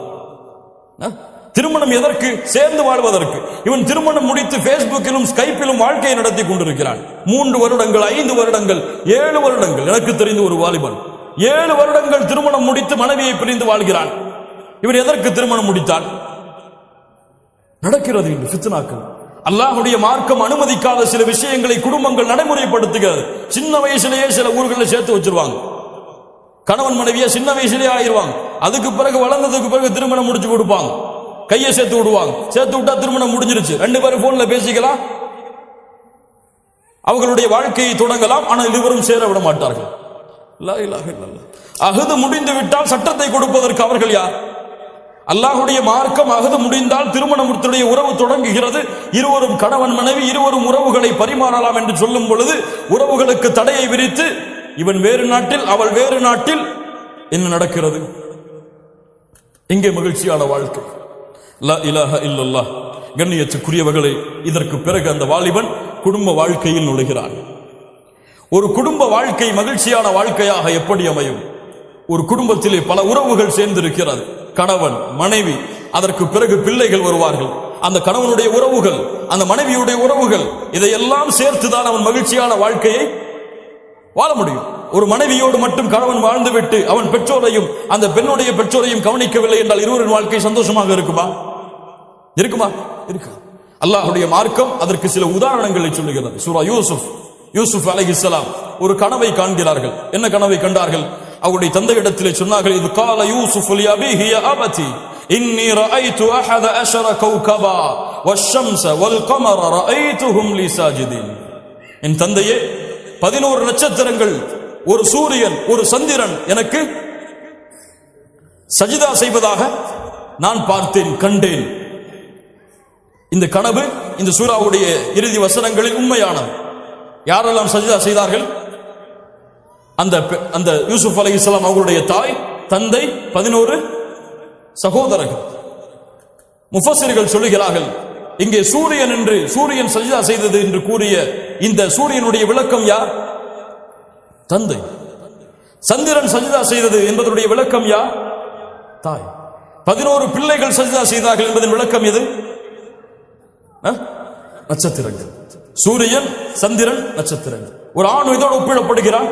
திருமணம் எதற்கு? சேர்ந்து வாழ்வதற்கு. இவன் திருமணம் முடித்து பேஸ்புக்கிலும் ஸ்கைப்பிலும் வாழ்க்கையை நடத்தி கொண்டிருக்கிறான். 3 வருடங்கள் 5 வருடங்கள் 7 வருடங்கள். எனக்கு தெரிந்த ஒரு வாலிபன் 7 வருடங்கள் திருமணம் முடித்து மனைவியை பிரிந்து வாழ்கிறான். இவன் எதற்கு திருமணம் முடித்தான்? நடக்கிறது இந்த ஃபித்னாக்கள். அல்லாஹ்வுடைய மார்க்கம் அனுமதிக்காத சில விஷயங்களை குடும்பங்கள் நடைமுறைப்படுத்துகிறது. சின்ன வயசுலேயே சில ஊர்களில் சேர்த்து வச்சிருவாங்க. கணவன் மனைவியா சின்ன வயசுலேயே ஆயிடுவாங்க. அதுக்கு பிறகு வளர்ந்ததுக்கு பிறகு திருமணம் முடிச்சு கொடுப்பாங்க, கையை சேர்த்து விடுவாங்க. சேர்த்து விட்டா திருமணம் முடிஞ்சிருச்சு, 2 பேரும் போன்ல பேசிக்கலாம், அவர்களுடைய வாழ்க்கையை தொடங்கலாம். ஆனால் இருவரும் சேர விட மாட்டார்கள். லா இலாஹ இல்லல்லாஹ். அஹது முடிந்து விட்டால் சட்டத்தை கொடுப்பதற்கு அவர்கள் யார்? அல்லாஹ்வுடைய மார்க்கம் அஹது முடிந்தால் திருமணத்துடைய உறவு தொடங்குகிறது. இருவரும் கணவன் மனைவி இருவரும் உறவுகளை பரிமாறலாம் என்று சொல்லும் பொழுது உறவுகளுக்கு தடையை விரித்து இவன் வேறு நாட்டில் அவள் வேறு நாட்டில் என்ன நடக்கிறது? இங்கே மகிழ்ச்சியான வாழ்க்கை. லா இலாஹ இல்லல்லாஹ். கண்ணியத்துக்குரியவர்களே, இதற்கு பிறகு அந்த வாலிபன் குடும்ப வாழ்க்கையில் நுழைகிறான். ஒரு குடும்ப வாழ்க்கை மகிழ்ச்சியான வாழ்க்கையாக எப்படி அமையும்? ஒரு குடும்பத்திலே பல உறவுகள் சேர்ந்திருக்கிறது. கணவன் மனைவி, அதற்கு பிறகு பிள்ளைகள் வருவார்கள். அந்த கணவனுடைய உறவுகள், அந்த மனைவியுடைய உறவுகள், இதையெல்லாம் சேர்த்துதான் அவன் மகிழ்ச்சியான வாழ்க்கையை வாழ முடியும். ஒரு மனைவியோடு மட்டும் கணவன் வாழ்ந்துவிட்டு அவன் பெற்றோரையும் அந்த பெண்ணுடைய பெற்றோரையும் கவனிக்கவில்லை என்றால் இருவரின் வாழ்க்கை சந்தோஷமாக இருக்குமா? இருக்குமா? இருக்கு. அல்லாஹ்வுடைய மார்க்கம் அதற்கு சில உதாரணங்களை சொல்லுகிறது. சூரா யூசுப் அலைஹிஸ்ஸலாம் ஒரு கனவை காண்கிறார்கள். என்ன கனவை கண்டார்கள்? அவருடைய தந்தையிடத்திலே சொன்னார்கள், இது கால யூசுஃப் லிஅபீஹி யா அபதி இன்னி ரஅய்து அஹத அஷர கௌகபா வஷ்ஷம்ஸ வல்கமர ரஅய்துஹும் லி சாஜிதீன். என் தந்தையே, 11 நட்சத்திரங்கள், ஒரு சூரியன், ஒரு சந்திரன் எனக்கு சஜிதா செய்வதாக நான் பார்த்தேன், கண்டேன். இந்த கனவு இந்த சூராவுடைய இறுதி வசனங்களில் உண்மையானது. யாரெல்லாம் சஜிதா செய்தார்கள்? அந்த யூசுப் அலைஹிஸ்ஸலாம் அவர்களுடைய தாய், தந்தை, 11 சகோதரர்கள். முஃபஸ்ஸிர்கள் சொல்லுகிறார்கள், இங்கே சூரியன் என்று சூரியன் சஜிதா செய்தது என்று கூறிய இந்த சூரியனுடைய விளக்கம் யார்? தந்தை. சந்திரன் சஜிதா செய்தது என்பதனுடைய விளக்கம் யார்? தாய். 11 பிள்ளைகள் சஜிதா செய்தார்கள் என்பதன் விளக்கம் எது? நட்சத்திரங்கள். சூரியன், சந்திரன், நட்சத்திரங்கள். ஒரு ஆண் இதோடு ஒப்பிடப்படுகிறான்,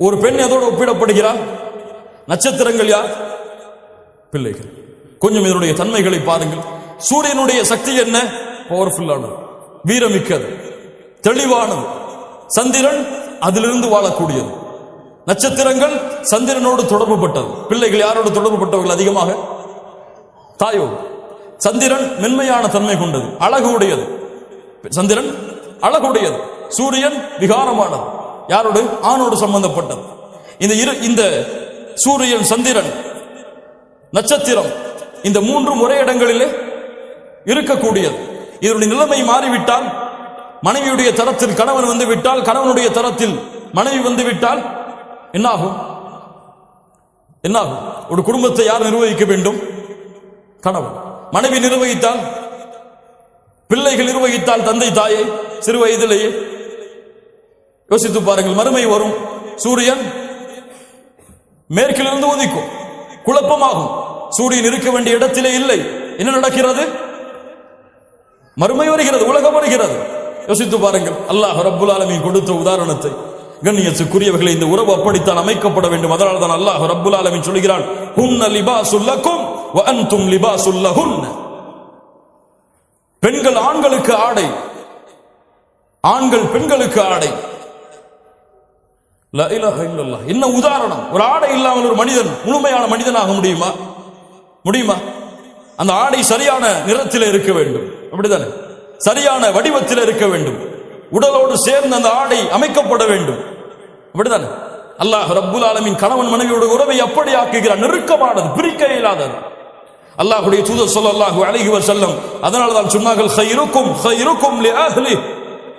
ஒரு பெண் எதோடு ஒப்பிடப்படுகிறான்? நட்சத்திரங்கள் யார்? பிள்ளைகள். கொஞ்சம் இதனுடைய தன்மைகளை பாருங்கள். சூரியனுடைய சக்தி என்ன? பவர்ஃபுல்லானது, வீரமிக்கது, தெளிவானது. சந்திரன் அதிலிருந்து வாழக்கூடியது. நட்சத்திரங்கள் சந்திரனோடு தொடர்பு பட்டது. பிள்ளைகள் யாரோடு தொடர்பு பட்டவர்கள்? அதிகமாக தாயோடு. சந்திரன் மென்மையான தன்மை கொண்டது, அழகு உடையது. சந்திரன் அழகுடையது. சூரியன் விகாரமானது. யாரோடு? ஆணோடு சம்பந்தப்பட்டது. இந்த சூரியன், சந்திரன், நட்சத்திரம், இந்த மூன்றும் ஒரே இடங்களிலே இருக்கக்கூடியது. இதனுடைய நிலைமை மாறிவிட்டால், மனைவியுடைய தரத்தில் கணவன் வந்து விட்டால், கணவனுடைய தரத்தில் மனைவி வந்து விட்டால் என்னாகும்? என்னாகும்? ஒரு குடும்பத்தை யார் நிர்வகிக்க வேண்டும்? கணவன். மனைவி நிர்வகித்தால், பிள்ளைகள் நிர்வகித்தால் தந்தை தாயை சிறு வயதிலேயே யோசித்து பாருங்கள். மறுமை வரும், சூரியன் மேற்கிலிருந்து உதிக்கும், குழப்பமாகும். சூரியன் இருக்க வேண்டிய இடத்திலே இல்லை. என்ன நடக்கிறது? மறுமை வருகிறது, உலகம் வருகிறது. யோசித்து பாருங்கள். அல்லாஹ் ரப்புல் ஆலமீன் கொடுத்த உதாரணத்தை. கண்ணியத்துக்குரியவர்களே, இந்த உறவு அப்படித்தான் அமைக்கப்பட வேண்டும். அதனால் தான் அல்லாஹ் ரப்புல் ஆலமீன் சொல்கிறான், ஹுன்ன லிபாசுல் லக்கும் வ அன்தும் லிபாசுல் லஹுன்ன. பெண்கள் ஆண்களுக்கு ஆடை, ஆண்கள் பெண்களுக்கு ஆடை. லா இலாஹ இல்லல்லாஹ். என்ன உதாரணம்! ஒரு ஆடை இல்லாமல் ஒரு மனிதன் முழுமையான மனிதனாக முடியுமா? முடியுமா? அந்த ஆடை சரியான நிறத்தில் இருக்க வேண்டும், அப்படித்தானே? சரியான வடிவத்தில் இருக்க வேண்டும். உடலோடு சேர்ந்து அந்த ஆடை அமைக்கப்பட வேண்டும், அப்படித்தானே? அல்லாஹ் ரப்புல் ஆலமீன் கணவன் மனைவியோட உறவை அப்படி ஆக்குகிறான், நெருக்கமானது, பிரிக்க இயலாதது. அல்லாஹ்வுடைய தூதர் ஸல்லல்லாஹு அலைஹி வஸல்லம் அதனால தான் சொன்னார்கள், ഖൈറുக்கும் ഖൈറുக்கும் லிஅஹ்லி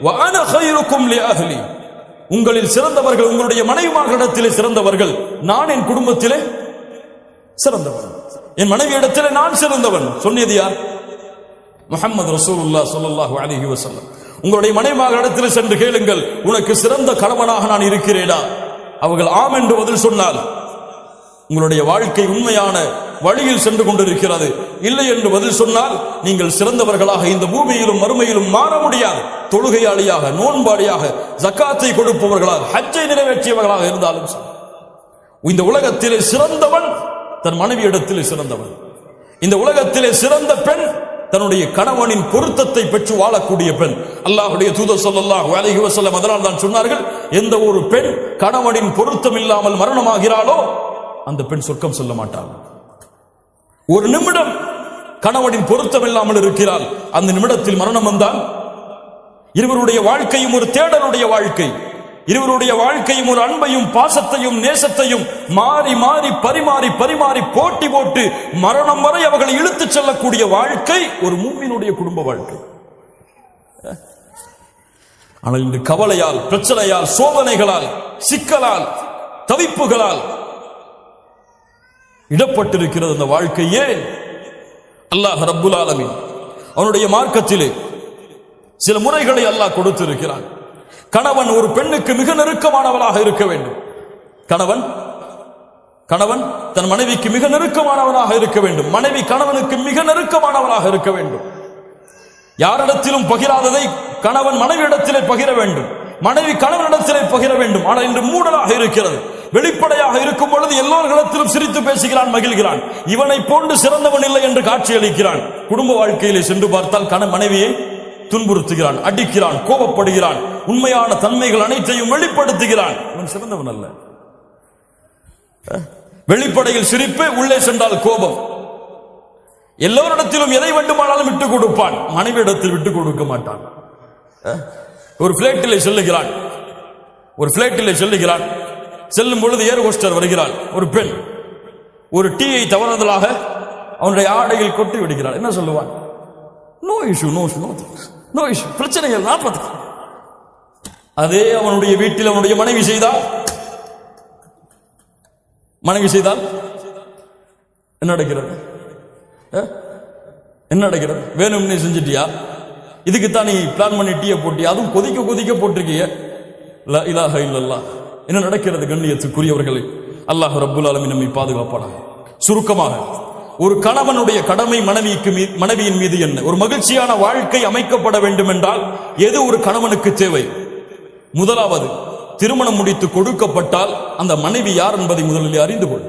வ அன ഖൈറുக்கும் லிஅஹ்லி. உங்களில் சிறந்தவர்கள் உங்களுடைய மனைவிமார்களிடத்திலே சிறந்தவர்கள், நான் என் குடும்பத்திலே சிறந்தவன், என் மனைவியிடத்திலே நான் சிறந்தவன். சொன்னது யார்? முஹம்மது ரசூலுல்லாஹ் ஸல்லல்லாஹு அலைஹி வஸல்லம். உங்களுடைய மனைவிமார்களிடத்தில் சென்று கேளுங்கள், உனக்கு சிறந்த கணவனாக நான் இருக்கிறேனா? அவர்கள் ஆம் என்று பதில் சொன்னால் உங்களுடைய வாழ்க்கை உண்மையான வழியில் சென்று கொண்டிருக்கிறது. இல்லை என்று பதில் சொன்னால் நீங்கள் சிறந்தவர்களாக இந்த பூமியிலும் மறுமையிலும் மாற முடியாது. தொழுகையாளியாக, நோன்பாளியாக, ஜக்காத்தை கொடுப்பவர்களாக, ஹஜ்ஜை நிறைவேற்றியவர்களாக இருந்தாலும் இந்த உலகத்திலே சிறந்தவன் தன் மனைவியிடத்திலே சிறந்தவன். இந்த உலகத்திலே சிறந்த பெண் தன்னுடைய கணவனின் பொருத்தத்தை பெற்று வாழக்கூடிய பெண். அல்லாஹ்வுடைய தூதர் ஸல்லல்லாஹு அலைஹி வஸல்லம் அதனால் தான் சொன்னார்கள், எந்த ஒரு பெண் கணவனின் பொருத்தம் இல்லாமல் மரணமாகிறாளோ அந்த பெண் சொர்க்கம் செல்ல மாட்டாள். ஒரு நிமிடம் கணவனின் பொருத்தம் இல்லாமல் இருக்கிறாள், அந்த நிமிடத்தில் மரணம் வந்தால் இருவருடைய வாழ்க்கையும் ஒரு தேடலுடைய வாழ்க்கை, இருவருடைய வாழ்க்கையும் ஒரு அன்பையும் பாசத்தையும் நேசத்தையும் மாறி மாறி பரிமாறி பரிமாறி போட்டி போட்டு மரணம் வரை அவர்களை இழுத்துச் செல்லக்கூடிய வாழ்க்கை ஒரு மூமினுடைய குடும்ப வாழ்க்கை. ஆனால் இந்த கவலையால், பிரச்சனையால், சோதனைகளால், சிக்கலால், தவிப்புகளால் இடப்பட்டிருக்கிறது அந்த வாழ்க்கை. ஏன்? அல்லாஹ் ரப்புல் ஆலமீன் அவனுடைய மார்க்கத்திலே சில முறைகளை அல்லாஹ் கொடுத்திருக்கிறான். கணவன் ஒரு பெண்ணுக்கு மிக நெருக்கமானவளாக இருக்க வேண்டும். கணவன் தன் மனைவிக்கு மிக நெருக்கமானவனாக இருக்க வேண்டும். மனைவி கணவனுக்கு மிக நெருக்கமானவளாக இருக்க வேண்டும். யாரிடத்திலும் பகிராததை கணவன் மனைவியிடத்திலே பகிர வேண்டும், மனைவி கணவனிடத்திலே பகிர வேண்டும். ஆனால் இன்று மூடலாக இருக்கிறது. வெளிப்படையாக இருக்கும் பொழுது எல்லோரிடத்திலும் சிரித்து பேசுகிறான், மகிழ்கிறான். இவனை போன்று சிறந்தவன் இல்லை என்று காட்சி அளிக்கிறான். குடும்ப வாழ்க்கையிலே சென்று பார்த்தால் மனைவியை துன்புறுத்துகிறான், அடிக்கிறான், கோபப்படுகிறான், உண்மையான தன்மைகள் அனைத்தையும் வெளிப்படுத்துகிறான். இவன் சிறந்தவன் அல்ல. வெளிப்படையில் சிரிப்பு, உள்ளே சென்றால் கோபம். எல்லோரிடத்திலும் எதை வேண்டுமானாலும் விட்டுக் கொடுப்பான், மனைவியிடத்தில் விட்டுக் கொடுக்க மாட்டான். ஒரு பிளைட்டிலே செல்லுகிறான். செல்லும் பொழுது ஏர் ஹோஸ்டர் வருகிறாள். ஒரு பெண் ஒரு டீயை தவறுதலாக அவனுடைய ஆடையில் கொட்டி விடுகிறாள். என்ன சொல்லுவான்? நோ இஷ்யூ, நோ இஷ்யூ, பிரச்சனைகள் 40. அதே அவனுடைய வீட்டில் அவனுடைய மனைவி செய்தால் என்ன நடக்கிறது? என்ன நடக்கிறது? வேணும்னே செஞ்சிட்டியா? இதுக்குத்தான் நீ பிளான் பண்ணி டீயை போட்டியா? அதுவும் கொதிக்க போட்டிருக்கிய. லா இலாஹ இல்லல்லாஹ். என்ன நடக்கிறது? கண்ணியத்துக்குரியவர்களே, அல்லாஹ் ரப்புல் ஆலமீன் நம்மை பாதுகாப்பானாக. சுருக்கமாக, ஒரு கணவனுடைய கடமை மனைவியின் மீது என்ன? ஒரு மகிழ்ச்சியான வாழ்க்கை அமைக்கப்பட வேண்டும் என்றால் எது ஒரு கணவனுக்கு தேவை? முதலாவது, திருமணம் முடித்து கொடுக்கப்பட்டால் அந்த மனைவி யார் என்பதை முதலில் அறிந்து கொள்.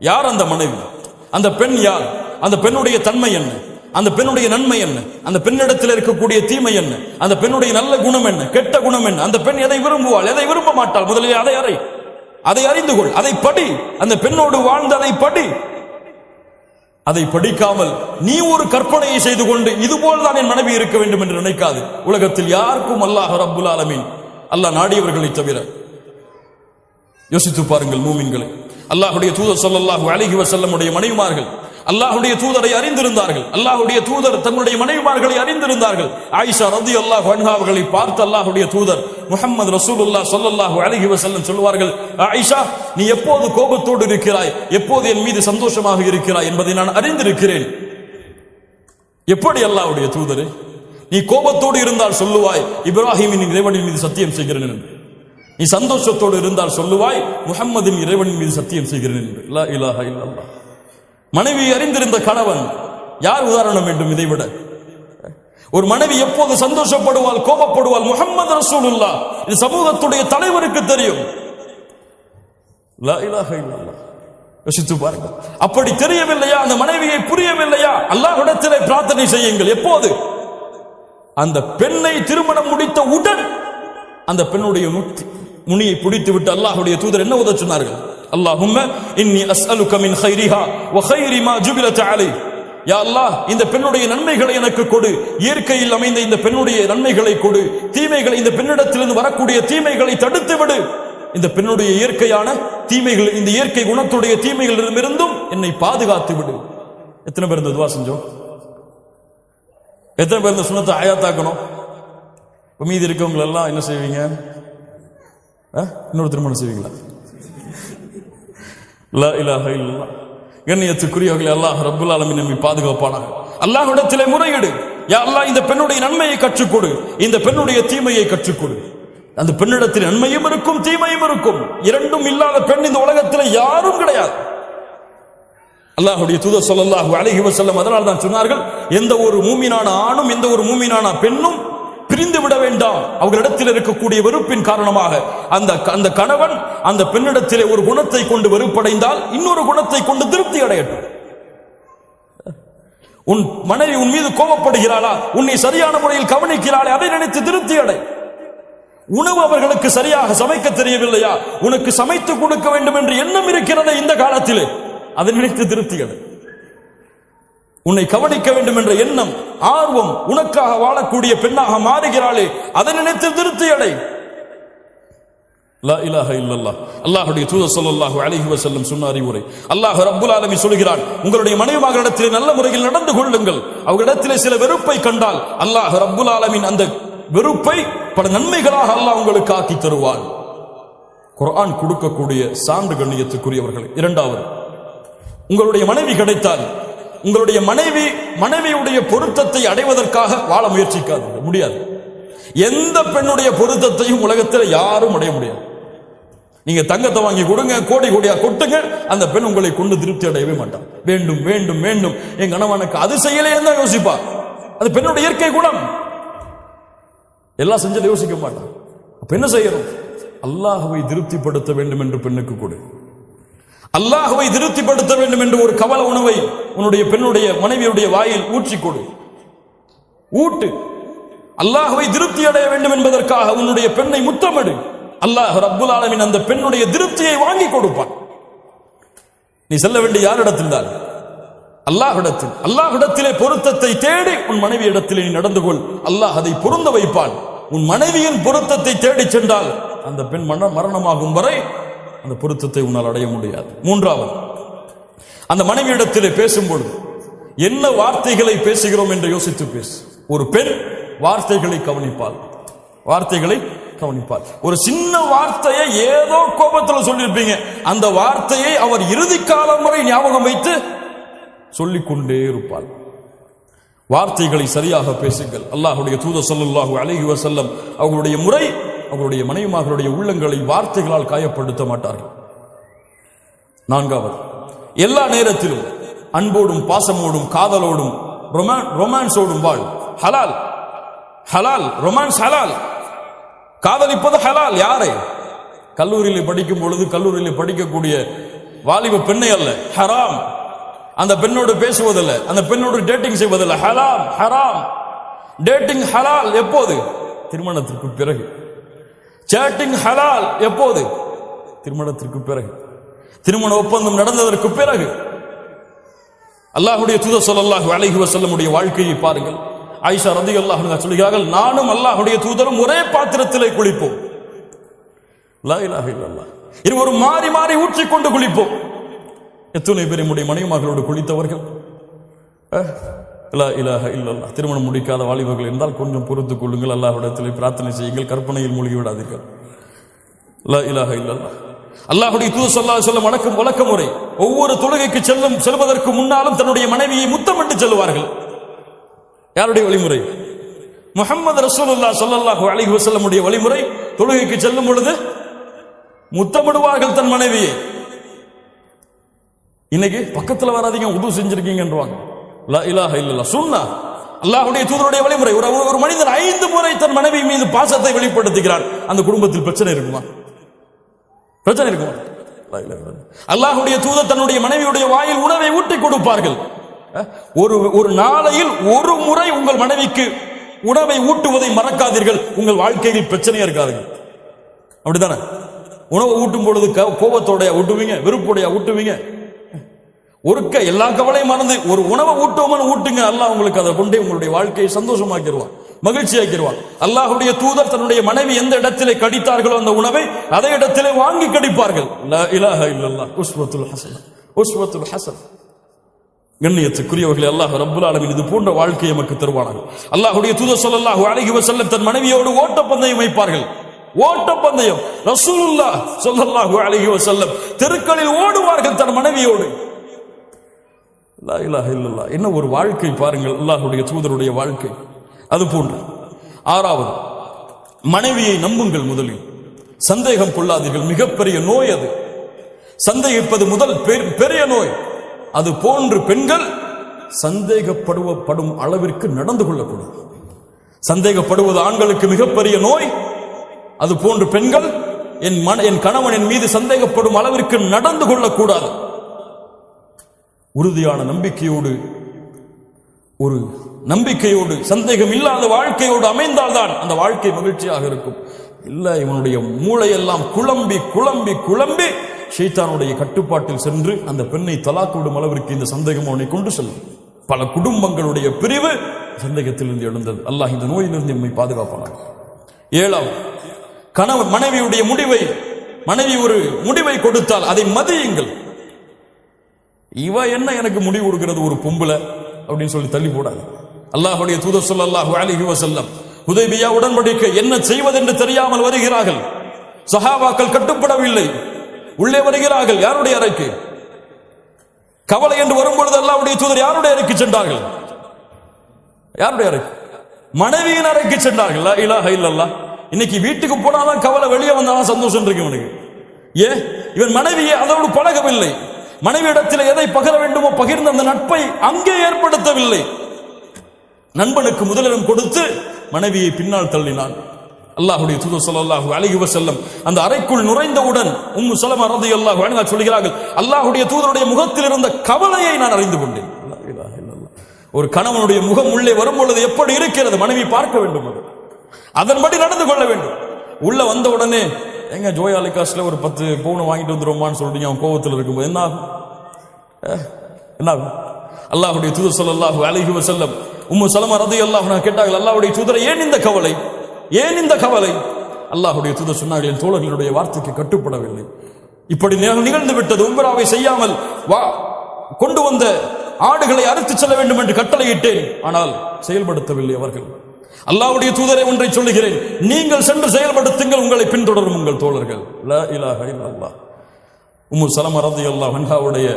யார் அந்த மனைவி? அந்த பெண் யார்? அந்த பெண்ணுடைய தன்மை என்ன? அந்த பெண்ணுடைய நன்மை என்ன? அந்த பெண்ணிடத்தில் இருக்கக்கூடிய தீமை என்ன? அந்த பெண்ணுடைய நல்ல குணம் என்ன, கெட்ட குணம் என்ன? அந்த பெண் எதை விரும்புவாள், எதை விரும்ப மாட்டாள்? முதலில் அதை அறிந்து கொள். அதை படி. அந்த பெண்ணோடு வாழ்ந்து அதை படி. அதை படிக்காமல் நீ ஒரு கற்பனையை செய்து கொண்டு இதுபோல் தான் என் மனைவி இருக்க வேண்டும் என்று நினைக்காது. உலகத்தில் யாருக்கும் அல்லாஹ் ரப்புல் ஆலமீன், அல்லாஹ் நாடியவர்களை தவிர. யோசித்து பாருங்கள் மூமின்களை. அல்லாஹ்வுடைய தூதர் ஸல்லல்லாஹு அலைஹி வஸல்லம் உடைய மனைவிமார்கள் அல்லாஹ்வுடைய தூதரை அறிந்திருந்தார்கள். அல்லாஹ்வுடைய தூதர் தங்களுடைய மனைவிமார்களை அறிந்திருந்தார்கள். ஆயிஷா ரலியல்லாஹு அன்ஹா அவர்களை பார்த்து அல்லாஹ்வுடைய தூதர் முஹம்மது ரசூலுல்லாஹ் ஸல்லல்லாஹு அலைஹி வஸல்லம் சொல்வார்கள், ஆயிஷா, நீ எப்போது கோபத்தோடு இருக்கிறாய், எப்போது என் மீது சந்தோஷமாக இருக்கிறாய் என்பதை நான் அறிந்திருக்கிறேன். எப்படி அல்லாஹ்வுடைய தூதரே, நீ கோபத்தோடு இருந்தால் சொல்லுவாய் இப்ராஹிமின் இறைவனின் மீது சத்தியம் செய்கிறேன் என்று. நீ சந்தோஷத்தோடு இருந்தால் சொல்லுவாய் முஹம்மதின் இறைவனின் மீது சத்தியம் செய்கிறேன் என்று. லா இலாஹ இல்லல்லாஹ். மனைவி அறிந்திருந்த கணவன் யார் உதாரணம் வேண்டும் இதைவிட? ஒரு மனைவி எப்போது சந்தோஷப்படுவாள், கோபப்படுவாள், முஹம்மது ரசூலுல்லாஹ், இது சமூகத்துடைய தலைவருக்கு தெரியும். லா இலாஹ இல்லல்லாஹ். யோசித்து பாருங்கள். அப்படி தெரியவில்லையா? அந்த மனைவியை புரியவில்லையா? அல்லாஹ்விடத்திலே பிரார்த்தனை செய்யுங்கள். எப்போது? அந்த பெண்ணை திருமணம் முடித்த உடன் அந்த பெண்ணுடைய முனியை பிடித்து விட்டு அல்லாஹ்வுடைய தூதர் என்ன உதவ சொன்னார்கள்? அல்லாஹும்ம இன்னி அஸ்அலுக மின் கைரிஹா வ கைரி மா ஜுபிலத் அலைஹி. யா அல்லாஹ், இந்த பெண்ணுடைய நன்மைகளை எனக்கு கொடு, இயற்கையில் அமைந்த இந்த பெண்ணுடைய நன்மைகளை கொடு, தீமைகளை, இந்த பெண்ணிடத்திலிருந்து வரக்கூடிய தீமைகளை தடுத்து விடு, இந்த பெண்ணுடைய இயற்கையான தீமைகள், இந்த இயற்கை குணத்துடைய தீமைகளிலிருந்தும் என்னை பாதுகாத்து விடு. எத்தனை பேர் இந்த துவா செஞ்சோம்? எத்தனை பேர் இந்த சுன்னத்தை ஆயாத்தாக்கணும்? மீதி இருக்கவங்க எல்லாம் என்ன செய்வீங்க? இன்னொரு திருமணம் செய்வீங்களா? லா இலாஹ இல்லல்லாஹ். கண்ணியத்துக்குரியவர்களே, அல்லாஹ் ரப்புல் ஆலமீன் நம்மை பாதுகாப்பானாக. அல்லாஹ்விடத்திலே முறையிடு. யா அல்லாஹ், இந்த பெண்ணுடைய நன்மையை கற்றுக்கொடு, இந்த பெண்ணுடைய தீமையை கற்றுக்கொடு. அந்த பெண்ணிடத்தில் நன்மையும் இருக்கும், தீமையும் இருக்கும். இரண்டும் இல்லாத பெண் இந்த உலகத்தில் யாரும் கிடையாது. அல்லாஹ்வுடைய தூதர் ஸல்லல்லாஹு அலைஹி வஸல்லம் அதனால் தான் சொன்னார்கள், எந்த ஒரு மூமினான ஆணும் எந்த ஒரு மூமினான பெண்ணும் பிரிந்து விட வேண்டாம். அவர்களிடத்தில் இருக்கக்கூடிய வெறுப்பின் காரணமாக அந்த கணவன் அந்த பெண்ணிடத்திலே ஒரு குணத்தை கொண்டு வெறுப்படைந்தால் இன்னொரு குணத்தை கொண்டு திருப்தி அடையட்டும். உன் மனைவி உன் மீது கோபப்படுகிறாளா, உன்னை சரியான முறையில் கவனிக்கிறாளே, அதை நினைத்து திருப்தி அடை. உணவு அவர்களுக்கு சரியாக சமைக்க தெரியவில்லையா, உனக்கு சமைத்து கொடுக்க வேண்டும் என்று எண்ணம் இருக்கிறது இந்த காலத்திலே, அதை நினைத்து திருப்தி அடை. உன்னை கவனிக்க வேண்டும் என்ற எண்ணம், ஆர்வம், உனக்காக வாழக்கூடிய பெண்ணாக மாறுகிறாளே, அதை நினைத்து திருப்தி அடை. லா இலாஹ இல்லல்லாஹ். அல்லாஹ்வுடைய தூதர் ஸல்லல்லாஹு அலைஹி வஸல்லம் சொன்ன அறிவுரை. அல்லாஹ் ரப்புல் ஆலமீன் சொல்கிறான், உங்களுடைய மனைவிமார்களிடத்திலே நல்ல முறையில் நடந்து கொள்ளுங்கள். அவர்களிடத்திலே சில வெறுப்பை கண்டால் அல்லாஹ் ரப்புல் ஆலமீன் அந்த வெறுப்பை பல நன்மைகளாக அல்லாஹ் உங்களுக்கு ஆக்கி தருவான். குர்ஆன் கொடுக்கக்கூடிய சான்று கண்ணியத்துக்குரியவர்கள். இரண்டாவது, உங்களுடைய மனைவி கிடைத்தால் உங்களுடைய மனைவியுடைய பொருத்தத்தை அடைவதற்காக வாழ முயற்சிக்காது, முடியாது. எந்த பெண்ணுடைய பொருத்தத்தையும் உலகத்தில் யாரும் அடைய முடியாது. நீங்க தங்கத்தை வாங்கி கொடுங்க, கோடி கோடியா கொட்டுங்க, அந்த பெண் உங்களை கொண்டு திருப்தி அடையவே மாட்டான். வேண்டும் வேண்டும் வேண்டும், என் கணவனுக்கு அது செய்யலையே தான் யோசிப்பா. அது பெண்ணுடைய இயற்கை குணம். எல்லாம் செஞ்சதை யோசிக்க மாட்டான். அப்ப என்ன செய்யணும்? அல்லாஹ்வை திருப்திப்படுத்த வேண்டும் என்று பெண்ணுக்கு கொடு. அல்லாஹ்வை திருப்திப்படுத்த வேண்டும் என்று ஒரு கவல உணவை உன்னுடைய பெண்ணுடைய மனைவியுடைய வாயில் ஊற்றி கொடு, ஊட்டு. அல்லாஹ்வை திருப்தி அடைய வேண்டும் என்பதற்காக உன்னுடைய பெண்ணை முத்தமிடு. அல்லாஹ் ரப்புல் ஆலமீன் அந்த பெண்ணுடைய திருப்தியை வாங்கி கொடுப்பான். நீ செல்ல வேண்டிய யாரிடத்தில் தான்? அல்லாஹ்விடத்தில். அல்லாஹ்விடத்திலே பொருத்தத்தை தேடி உன் மனைவி இடத்திலே நீ நடந்து கொள். அல்லாஹ் அதை பொருந்த வைப்பான். உன் மனைவியின் பொருத்தத்தை தேடி சென்றால் அந்த பெண் மரணமாகும் வரை அந்த பொருத்தத்தை உன்னால் அடைய முடியாது. மூன்றாவது, அந்த மனைவியிடத்திலே பேசும்பொழுது என்ன வார்த்தைகளை பேசுகிறோம் என்று யோசித்து பேசு. ஒரு பெண் வார்த்தைகளை கவனிப்பாள், வார்த்தைகளை கவனிப்பாள். ஒரு சின்ன வார்த்தையை ஏதோ கோபத்தில் சொல்லியிருப்பீங்க, அந்த வார்த்தையை அவர் இறுதி காலம் வரை ஞாபகம் வைத்து சொல்லிக்கொண்டே இருப்பாள். வார்த்தைகளை சரியாக பேசுங்கள். அல்லாஹ்வுடைய தூதர் ஸல்லல்லாஹு அலைஹி வஸல்லம் அவர்களுடைய முறை, அவருடைய மனைவிமார்களுடைய உள்ளங்களை வார்த்தைகளால் காயப்படுத்த மாட்டார்கள். நான்காவது, எல்லா நேரத்திலும் அன்போடும் பாசமோடும் காதலோடும் ரொமான்ஸோடும் வாழ். ஹலால் ஹலால், ரொமான்ஸ் ஹலால். காதலிப்பது ஹலால். யாரை? கல்லூரியில் படிக்கும் பொழுது கல்லூரியில் படிக்கக்கூடிய வாலிப பெண்ணை அல்ல, ஹராம். அந்த பெண்ணோடு பேசுவதில்ல, அந்த பெண்ணோடு டேட்டிங் செய்வதில்லை, ஹராம் ஹராம். டேட்டிங் ஹலால் எப்போது? திருமணத்திற்கு பிறகு. சேட்டிங் ஹலால் எப்போது? திருமணத்திற்கு பிறகு. திருமண ஒப்பந்தம் நடந்ததற்கு பிறகு. அல்லாஹ்வுடைய தூதர் ஸல்லல்லாஹு அலைஹி வஸல்லமுடைய வாழ்க்கையை பாருங்கள். ஆயிஷா ரலியல்லாஹு அன்ஹா சொல்கிறார்கள், நானும் அல்லாஹ்வுடைய தூதரும் ஒரே பாத்திரத்திலே குளிப்போம். லா இலாஹ இல்லல்லாஹ். இருவரும் மாறி மாறி ஊற்றிக்கொண்டு குளிப்போம். எத்தனை பேர் நம்முடைய மனைவிமார்களோடு குளித்தவர்கள்? லா இலாஹ இல்லல்லாஹ். திருமணம் முடிக்காத வாலிபர்கள் இருந்தால் கொஞ்சம் பொறுத்துக் கொள்ளுங்கள், அல்லாஹ்விடத்திலே பிரார்த்தனை செய்யுங்கள், கற்பனையில் மூழ்கி விடாதீர்கள். லா இலாஹ இல்லல்லாஹ். அல்லாஹ்வுடைய தூதர் ஸல்லல்லாஹு அலைஹி வஸல்லம் வழக்க முறை ஒவ்வொரு தொழுகைக்கு செல்வதற்கு முன்னாலும் தன்னுடைய மனைவியை முத்தமிட்டு செல்வார்கள். யாருடைய வழிமுறை? முஹம்மது ரசூலுல்லாஹ் ஸல்லல்லாஹு அலைஹி வஸல்லமுடைய வழிமுறை. தொழுகைக்கு செல்லும் பொழுது முத்தமிடுவார்கள் தன் மனைவியை. இன்னைக்கு பக்கத்துல வராதீங்க, உது செஞ்சிருக்கீங்கன்றாங்க. லா இலாஹ இல்லல்லாஹ். சுன்னா அல்லாஹ்வுடைய தூதருடைய வழிமுறை. ஒரு மனிதன் 5 முறை தன் மனைவி மீது பாசத்தை வெளிப்படுத்துகிறான், அந்த குடும்பத்தில் பிரச்சனை இருக்குமா? பிரச்சனை இருக்குமா? அல்லாஹ்வுடைய தூதர் தன்னுடைய மனைவியுடைய வாயில் உணவை ஊட்டி கொடுப்பார்கள். ஒரு நாளையில் ஒரு முறை உங்கள் மனைவிக்கு உணவை ஊட்டுவதை மறக்காதீர்கள், உங்கள் வாழ்க்கையில் பிரச்சனையா இருக்காதுங்க. அப்படித்தானே? உணவை ஊட்டும் பொழுது கோபத்தோடைய ஊட்டுவீங்க, வெறுப்போடைய ஊட்டுவீங்க. ஒருக்க எல்லா கவலையும் மறந்து ஒரு உணவை ஊட்டுவோம்னு ஊட்டுங்க, அல்லாஹ் உங்களுக்கு அதை கொண்டே உங்களுடைய வாழ்க்கையை சந்தோஷமாக்கிடுவான், மகிழ்ச்சியாக்கிடுவான். அல்லாஹ்வுடைய தூதர் தன்னுடைய மனைவி எந்த இடத்திலே கடித்தார்களோ அந்த உணவை அதே இடத்திலே வாங்கி கடிப்பார்கள். லா இலாஹ இல்லல்லாஹ். உஸ்வத்துல் ஹஸன், உஸ்வத்துல் ஹஸன். கண்ணியத்துக்குரியவர்களே, அல்லாஹ் ரப்புல் ஆலமீன் இது போன்ற வாழ்க்கையை நமக்கு தருவானாக. அல்லாஹ்வுடைய தூதர் ஸல்லல்லாஹு அலைஹி வஸல்லம் தன் மனைவியோடு ஓட்டப்பந்தயம் வைப்பார்கள். ஓட்டப்பந்தயம். ரசூலுல்லாஹ் ஸல்லல்லாஹு அலைஹி வஸல்லம் தெருக்களில் ஓடுவார்கள் தன் மனைவியோடு. லா இலாஹ இல்லல்லாஹ். என்ன ஒரு வாழ்க்கை பாருங்கள், அல்லாஹ்வுடைய தூதருடைய வாழ்க்கை. அது போன்று 6வது, மனைவியை நம்புங்கள். முதலில் சந்தேகம் கொள்ளாதீர்கள். மிகப்பெரிய நோய் அது. சந்தேகிப்பது முதல் பெரிய நோய். அது போன்று பெண்கள் சந்தேகப்படும் அளவிற்கு நடந்து கொள்ளக்கூடாது. சந்தேகப்படுவது ஆண்களுக்கு மிகப்பெரிய நோய். அது போன்று பெண்கள் என் கணவன் என் மீது சந்தேகப்படும் அளவிற்கு நடந்து கொள்ளக்கூடாது. உறுதியான நம்பிக்கையோடு, ஒரு நம்பிக்கையோடு, சந்தேகம் இல்லாத வாழ்க்கையோடு அமைந்தால்தான் அந்த வாழ்க்கை மகிழ்ச்சியாக இருக்கும். இல்ல, இவனுடைய மூளையெல்லாம் குழம்பி குழம்பி குழம்பி ஷைத்தானுடைய கட்டுப்பாட்டில் சென்று அந்த பெண்ணை தலாக்கு விடும் அளவிற்கு இந்த சந்தேகம் அவனை கொண்டு செல்லும். பல குடும்பங்களுடைய பிரிவு சந்தேகத்திலிருந்து எழுந்தது. அல்லாஹ் இந்த நோயிலிருந்து நம்மை பாதுகாப்பானார். 7வது, கணவன் மனைவி ஒரு முடிவை கொடுத்தால் அதை மதியுங்கள். இவ என்ன எனக்கு முடிவு கொடுக்கிறது, ஒரு பொம்பளை அப்படின்னு சொல்லி தள்ளி போடாது. அல்லாஹ்வுடைய தூதர் ஸல்லல்லாஹு அலைஹி வஸல்லம் ஹுதைபியா உடன்படிக்கை என்ன செய்வதென்று தெரியாமல் வருகிறார்கள். சஹாபாக்கள் கட்டுப்படவில்லை, உள்ளே வருகிறார்கள். யாருடைய அறைக்கு? கவலை என்று வரும்பொழுது அல்லாஹ்வுடைய தூதர் யாருடைய அறைக்கு சென்றார்கள்? யாருடைய அறைக்கு? மனைவியின் அறைக்கு சென்றார்கள். லா இலாஹ இல்லல்லாஹ். இன்னைக்கு வீட்டுக்கு போனாதான் கவலை, வெளியே வந்தாதான் சந்தோஷம் இருக்கு இவனுக்கு. இவன் மனைவியை அதோடு பழகவில்லை. மனைவியிடத்தில் எதை பகிர வேண்டுமோ பகிர்ந்த அந்த நட்பை அங்கே ஏற்படுத்தவில்லை. நண்பனுக்கு முதலிடம் கொடுத்து மனைவியை பின்னால் தள்ளினான். அல்லாஹ்வுடைய தூதர் ஸல்லல்லாஹு அலைஹி வஸல்லம் அந்த அறைக்குள் நுழைந்தவுடன் உம்மு ஸலமா ரலியல்லாஹு அன்ஹா சொல்கிறார்கள், அல்லாஹ்வுடைய தூதருடைய முகத்தில் இருந்த கவலையை நான் அறிந்து கொண்டேன். லா இலாஹ இல்லல்லாஹ். ஒரு கணவனுடைய முகம் உள்ளே வரும் பொழுது எப்படி இருக்கிறது மனைவி பார்க்க வேண்டும், அதன்படி நடந்து கொள்ள வேண்டும். உள்ள வந்த உடனே எங்க ஜோயாலி காசுல ஒரு 10 பவுன் வாங்கிட்டு வந்துருமான்னு சொல்றீங்க, அவன் கோபத்தில் இருக்கும்போது என்ன ஆகும்? அல்லாஹ்வுடைய தூதர் ஸல்லல்லாஹு அலைஹி வஸல்லம் உம்மு ஸலமா ரலியல்லாஹு அன்ஹா கேட்டார்கள், அல்லாஹ்வுடைய தூதரை ஏன் இந்த கவலை, ஏன் இந்த கவலை? அல்லாஹ்வுடைய தூதர் சொன்னார்கள், என் தோழர்களுடைய வார்த்தைக்கு கட்டுப்படவில்லை, இப்படி நிகழ்ந்து விட்டது. உம்ராவை செய்யாமல் கொண்டு வந்த ஆடுகளை அறுத்து செல்ல வேண்டும் என்று கட்டளையிட்டேன், ஆனால் செயல்படுத்தவில்லை அவர்கள். அல்லாஹ்வுடைய தூதரை ஒன்றை சொல்லுகிறேன், நீங்கள் சென்று செயல்படுத்துங்கள், உங்களை பின்தொடரும் உங்கள் தோழர்கள். லா இலாஹ இல்லல்லாஹ். உம்மு ஸலமா ரலியல்லாஹு அன்ஹாவுடைய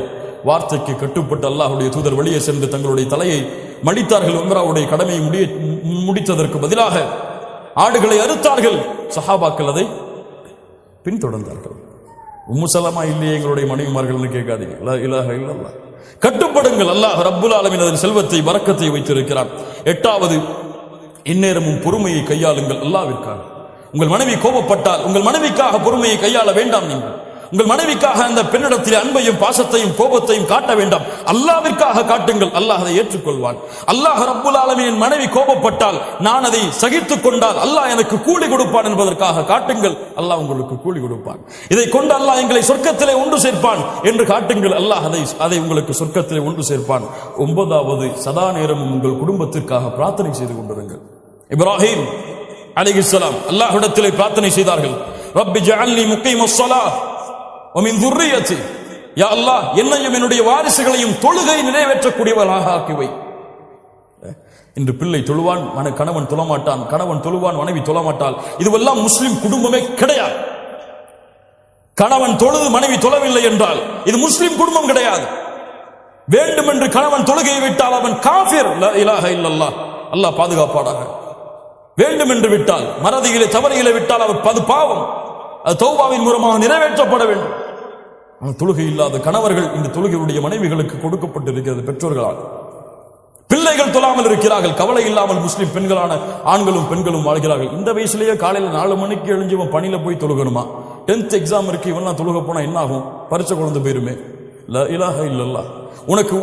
வார்த்தைக்கு கட்டுப்பட்டு அல்லாஹ்வுடைய தூதர் வெளியே சென்று தங்களுடைய தலையை மடித்தார்கள். உம்ராவுடைய கடமையை முடித்ததற்கு பதிலாக ஆடுகளை அறுத்தார்கள். சஹாபாக்கள் அதை பின்தொடர்ந்தார்கள். உம்மு ஸலமா இல்லையே எங்களுடைய மனைவிமார்கள்னு கேட்காதீங்க. லா இலாஹ இல்லல்லாஹ். கட்டுப்படுங்கள். அல்லாஹ் ரப்புல் ஆலமீன் அதன் செல்வத்தை பரக்கத்தை வைத்திருக்கிறான். 8வது, இந்நேரமும் பொறுமையை கையாளுங்கள். அல்லாஹ்விற்காக உங்கள் மனைவி கோபப்பட்டால் உங்கள் மனைவிக்காக பொறுமையை கையாள வேண்டாம். நீங்கள் உங்கள் மனைவிக்காக அந்த பெண்ணிடத்தில் அன்பையும் பாசத்தையும் கோபத்தையும் காட்ட வேண்டாம். அல்லாஹ்விற்காக காட்டுங்கள். அல்லாஹ் அதை ஏற்றுக்கொள்வான். அல்லாஹ் ரப்புல் ஆலமீன் மனைவி கோபப்பட்டால் நான் அதை சகித்துக் கொண்டால் அல்லாஹ் எனக்கு கூலி கொடுப்பான் என்பதற்காக காட்டுங்கள். அல்லாஹ் உங்களுக்கு கூலி கொடுப்பான். இதை கொண்டு அல்லாஹ் எங்களை சொர்க்கத்திலே ஒன்று சேர்ப்பான் என்று காட்டுங்கள். அல்லாஹ் அதை உங்களுக்கு சொர்க்கத்திலே ஒன்று சேர்ப்பான். 9வது, சதா நேரமும் உங்கள் குடும்பத்திற்காக பிரார்த்தனை செய்து கொண்டிருங்கள். இப்ராஹிம் அலைஹிஸ்ஸலாம் அல்லாஹ்விடத்திலே பிரார்த்தனை செய்தார்கள். ரப்பி ஜஅல்னி முகீமஸ் ஸலாத் வமின் துர்ரியத்தி, யா அல்லாஹ் என்னையும் என்னுடைய வாரிசுகளையும் தொழுகை நிறைவேற்றக்கூடியவர்களாக ஆக்கிவை. இன்று பிள்ளை தொழுவான், கணவன் தொழமாட்டான், கணவன் தொழுவான், மனைவி தொழமாட்டாள். இதுவெல்லாம் முஸ்லிம் குடும்பமே கிடையாது. கணவன் தொழுது மனைவி தொழவில்லை என்றால் இது முஸ்லிம் குடும்பம் கிடையாது. வேண்டும் என்று கணவன் தொழுகையை விட்டால் அவன் காஃபிர். லா இலாஹ இல்லல்லாஹ், அல்லாஹ் பாதுகாப்பாடாக. வேண்டும் என்று விட்டால், மறதியிலே தவறியிலே விட்டால் அவர் அது பாவம். அது தௌபாவின் மூலமாக நிறைவேற்றப்பட வேண்டும். தொழுகை இல்லாத கணவர்கள் இந்த தொழுகையுடைய மனைவிகளுக்கு கொடுக்கப்பட்டிருக்கிறது பெற்றோர்களால். பிள்ளைகள் தொழாமல் இருக்கிறார்கள். கவலை இல்லாமல் முஸ்லிம் பெண்களான ஆண்களும் பெண்களும் வாழ்கிறார்கள். இந்த வயசுலேயே காலையில் 4 மணிக்கு எழுஞ்சி பணியில போய் தொழுகணுமா? 10th எக்ஸாம் இருக்கு, இவன் தொழுக போனா என்ன ஆகும்? பரிச்சை குழந்தை போயிருமே. லா இலாஹ இல்லல்லாஹ்.